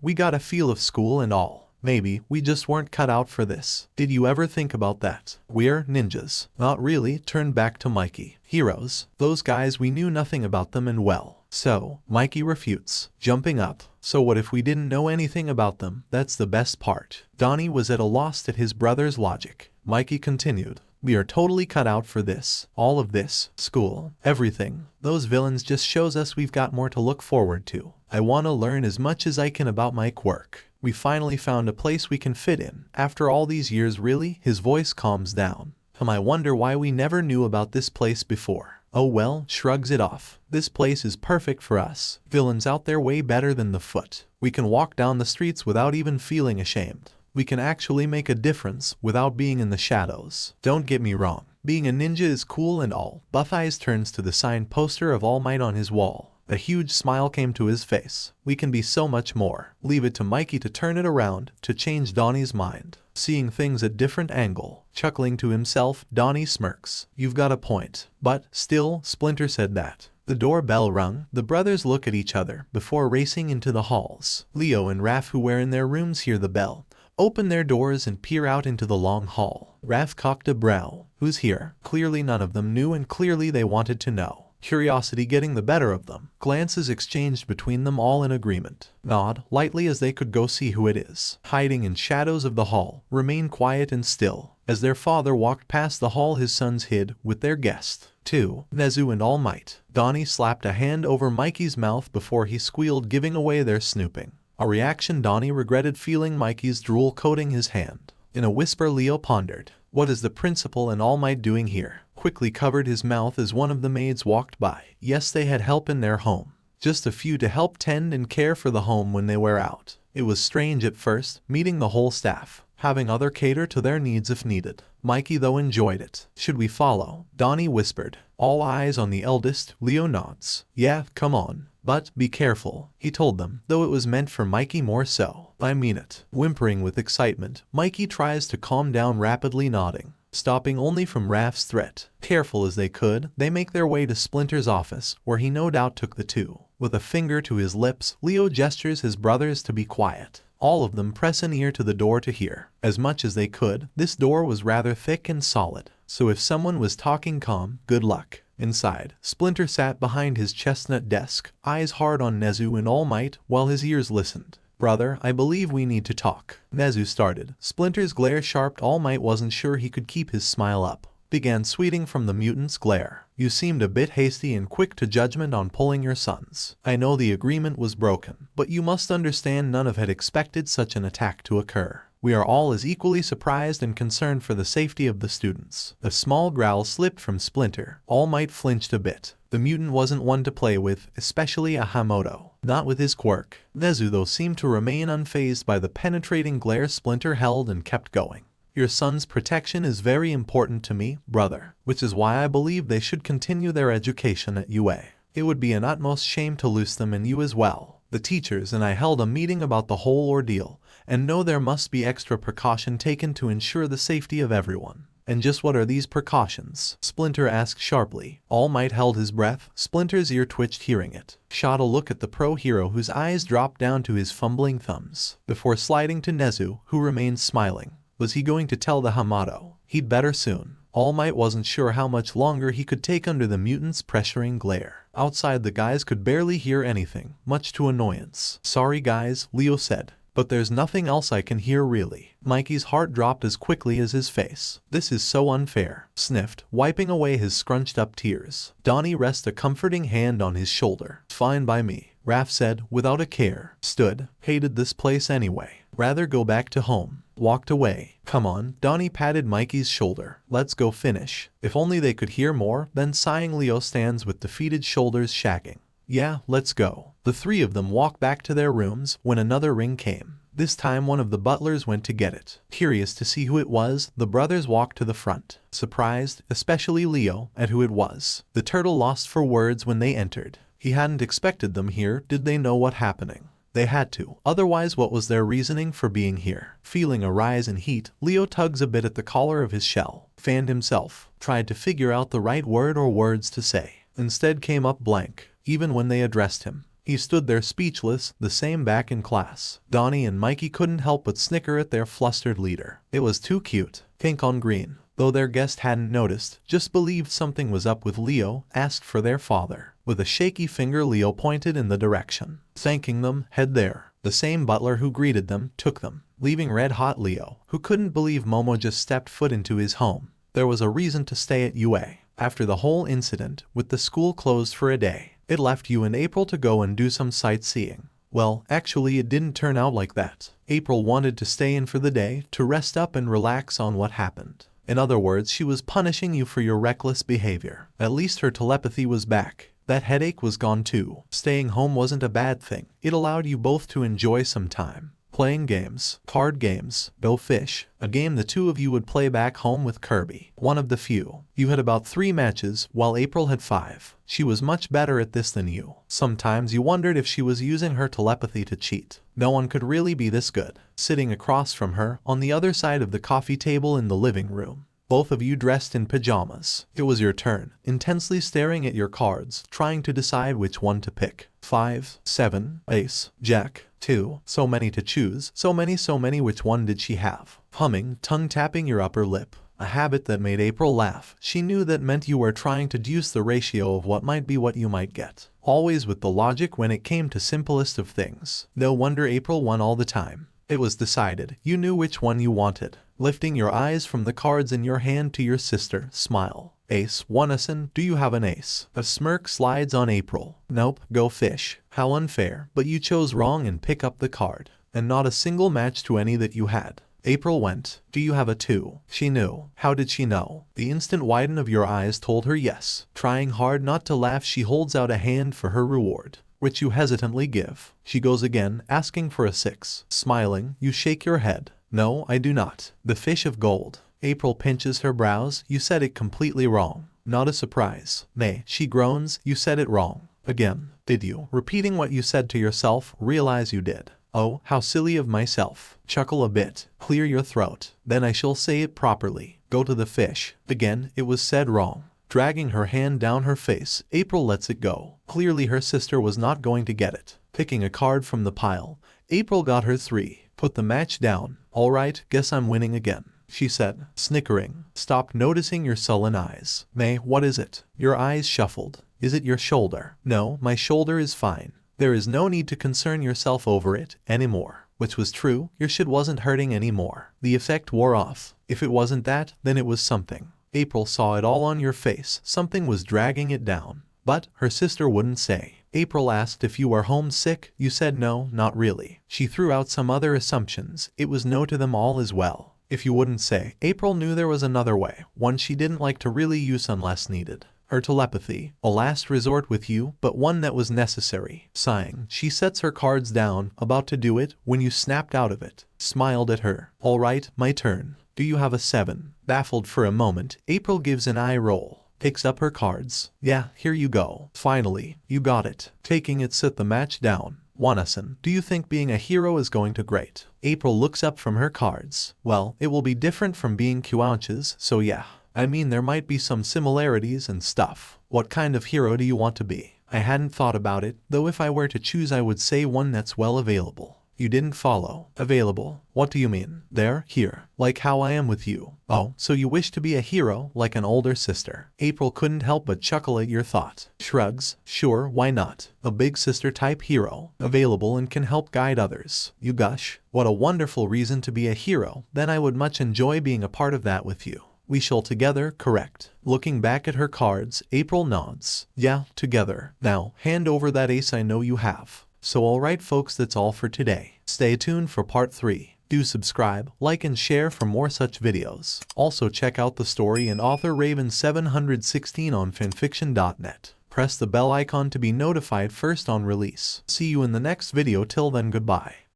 Speaker 2: We got a feel of school and all. Maybe we just weren't cut out for this. Did you ever think about that? We're ninjas." "Not really," turned back to Mikey. "Heroes. Those guys, we knew nothing about them and well." "So," Mikey refutes, jumping up. "So what if we didn't know anything about them? That's the best part." Donnie was at a loss at his brother's logic. Mikey continued. "We are totally cut out for this. All of this. School. Everything. Those villains just shows us we've got more to look forward to. I want to learn as much as I can about my quirk. We finally found a place we can fit in. After all these years, really?" His voice calms down. "I wonder why we never knew about this place before." "Oh well," shrugs it off. "This place is perfect for us. Villains out there way better than the foot. We can walk down the streets without even feeling ashamed. We can actually make a difference without being in the shadows. Don't get me wrong. Being a ninja is cool and all." Buff Eyes turns to the signed poster of All Might on his wall. A huge smile came to his face. "We can be so much more." Leave it to Mikey to turn it around, to change Donnie's mind. Seeing things at different angle. Chuckling to himself, Donnie smirks. "You've got a point. But, still," Splinter said that. The doorbell rung. The brothers look at each other before racing into the halls. Leo and Raph, who were in their rooms, hear the bell, open their doors and peer out into the long hall. Raph cocked a brow. "Who's here?" Clearly none of them knew, and clearly they wanted to know. Curiosity getting the better of them. Glances exchanged between them, all in agreement. Nod lightly as they could go see who it is. Hiding in shadows of the hall, remain quiet and still. As their father walked past the hall, his sons hid with their guest. 2. Nezu and All Might. Donnie slapped a hand over Mikey's mouth before he squealed, giving away their snooping. A reaction Donnie regretted, feeling Mikey's drool coating his hand. In a whisper, Leo pondered. "What is the principal and All Might doing here?" Quickly covered his mouth as one of the maids walked by. Yes, they had help in their home. Just a few to help tend and care for the home when they were out. It was strange at first, meeting the whole staff, having other cater to their needs if needed. Mikey, though, enjoyed it. "Should we follow?" Donnie whispered. All eyes on the eldest. Leo nods. "Yeah, come on. But be careful," he told them, though it was meant for Mikey more so. "I mean it." Whimpering with excitement, Mikey tries to calm down, rapidly nodding, stopping only from Raph's threat. Careful as they could, they make their way to Splinter's office, where he no doubt took the 2. With a finger to his lips, Leo gestures his brothers to be quiet. All of them press an ear to the door to hear. As much as they could, this door was rather thick and solid, so if someone was talking calm, good luck. Inside, Splinter sat behind his chestnut desk, eyes hard on Nezu and All Might, while his ears listened. "Brother, I believe we need to talk." Nezu started. Splinter's glare sharped. All Might wasn't sure he could keep his smile up. Began sweating from the mutant's glare. "You seemed a bit hasty and quick to judgment on pulling your sons. I know the agreement was broken, but you must understand none of had expected such an attack to occur. We are all as equally surprised and concerned for the safety of the students. A small growl slipped from Splinter. All Might flinched a bit. The mutant wasn't one to play with, especially a Hamoto. Not with his quirk. Nezu though seemed to remain unfazed by the penetrating glare Splinter held and kept going. Your son's protection is very important to me, brother, which is why I believe they should continue their education at UA. It would be an utmost shame to lose them and you as well. The teachers and I held a meeting about the whole ordeal, and know there must be extra precaution taken to ensure the safety of everyone. And just what are these precautions? Splinter asked sharply. All Might held his breath. Splinter's ear twitched hearing it. Shot a look at the pro hero whose eyes dropped down to his fumbling thumbs, before sliding to Nezu, who remained smiling. Was he going to tell the Hamato? He'd better soon. All Might wasn't sure how much longer he could take under the mutant's pressuring glare. Outside the guys could barely hear anything, much to annoyance. Sorry guys, Leo said. But there's nothing else I can hear really. Mikey's heart dropped as quickly as his face. This is so unfair, sniffed, wiping away his scrunched up tears. Donnie rested a comforting hand on his shoulder. Fine by me, Raph said, without a care. Stood, hated this place anyway. Rather go back to home. Walked away. Come on, Donnie patted Mikey's shoulder. Let's go finish. If only they could hear more, then sighing Leo stands with defeated shoulders shaking. Yeah, let's go. The three of them walked back to their rooms when another ring came. This time one of the butlers went to get it. Curious to see who it was, the brothers walked to the front. Surprised, especially Leo, at who it was. The turtle lost for words when they entered. He hadn't expected them here. Did they know what happening? They had to. Otherwise, what was their reasoning for being here? Feeling a rise in heat, Leo tugs a bit at the collar of his shell. Fanned himself. Tried to figure out the right word or words to say. Instead came up blank. Even when they addressed him. He stood there speechless, the same back in class. Donnie and Mikey couldn't help but snicker at their flustered leader. It was too cute. Pink on green. Though their guest hadn't noticed, just believed something was up with Leo, asked for their father. With a shaky finger Leo pointed in the direction. Thanking them, head there. The same butler who greeted them, took them. Leaving red-hot Leo, who couldn't believe Momo just stepped foot into his home. There was a reason to stay at UA. After the whole incident, with the school closed for a day, it left you and April to go and do some sightseeing. Well, actually it didn't turn out like that. April wanted to stay in for the day, to rest up and relax on what happened. In other words, she was punishing you for your reckless behavior. At least her telepathy was back. That headache was gone too. Staying home wasn't a bad thing. It allowed you both to enjoy some time. Playing games, card games, Go Fish, a game the two of you would play back home with Kirby. One of the few. You had about 3 matches, while April had 5. She was much better at this than you. Sometimes you wondered if she was using her telepathy to cheat. No one could really be this good. Sitting across from her, on the other side of the coffee table in the living room. Both of you dressed in pajamas. It was your turn, intensely staring at your cards, trying to decide which one to pick. 5, 7, ace, jack, 2. So many to choose, so many, which one did she have? Humming, tongue-tapping your upper lip. A habit that made April laugh. She knew that meant you were trying to deduce the ratio of what might be what you might get. Always with the logic when it came to simplest of things. No wonder April won all the time. It was decided. You knew which one you wanted. Lifting your eyes from the cards in your hand to your sister, smile. Ace, Wanason, do you have an ace? A smirk slides on April. Nope, Go Fish. How unfair, but you chose wrong and pick up the card. And not a single match to any that you had. April went. Do you have a 2? She knew. How did she know? The instant widen of your eyes told her yes. Trying hard not to laugh, she holds out a hand for her reward, which you hesitantly give. She goes again, asking for a 6. Smiling, you shake your head. No, I do not. The fish of gold. April pinches her brows. You said it completely wrong. Not a surprise. Nay, she groans. You said it wrong. Again. Did you? Repeating what you said to yourself, realize you did. Oh, how silly of myself. Chuckle a bit. Clear your throat. Then I shall say it properly. Go to the fish. Again, it was said wrong. Dragging her hand down her face, April lets it go. Clearly her sister was not going to get it. Picking a card from the pile, April got her 3. Put the match down. All right, guess I'm winning again, she said, snickering. Stopped noticing your sullen eyes. May, what is it? Your eyes shuffled. Is it your shoulder? No, my shoulder is fine. There is no need to concern yourself over it anymore. Which was true, your shit wasn't hurting anymore. The effect wore off. If it wasn't that, then it was something. April saw it all on your face. Something was dragging it down. But her sister wouldn't say. April asked if you were homesick. You said no, not really. She threw out some other assumptions. It was no to them all as well. If you wouldn't say. April knew there was another way, one she didn't like to really use unless needed. Her telepathy, a last resort with you, but one that was necessary. Sighing, she sets her cards down, about to do it, when you snapped out of it. Smiled at her. All right, my turn. Do you have a 7? Baffled for a moment, April gives an eye roll. Picks up her cards. Yeah, here you go. Finally, you got it. Taking it, sit the match down. Wanasan, do you think being a hero is going to great? April looks up from her cards. Well, it will be different from being Kyuanches, so yeah. I mean, there might be some similarities and stuff. What kind of hero do you want to be? I hadn't thought about it, though if I were to choose I would say one that's well available. You didn't follow. Available? What do you mean? There? Here. Like how I am with you. Oh, so you wish to be a hero, like an older sister. April couldn't help but chuckle at your thought. Shrugs. Sure, why not? A big sister type hero. Available and can help guide others. You gush. What a wonderful reason to be a hero. Then I would much enjoy being a part of that with you. We shall together, correct? Looking back at her cards, April nods. Yeah, together. Now, hand over that ace I know you have. So alright folks, that's all for today. Stay tuned for part 3. Do subscribe, like and share for more such videos. Also check out the story and author Raven 716 on FANFICTIONnet. Press the bell icon to be notified first on release. See you in the next video. Till then, goodbye.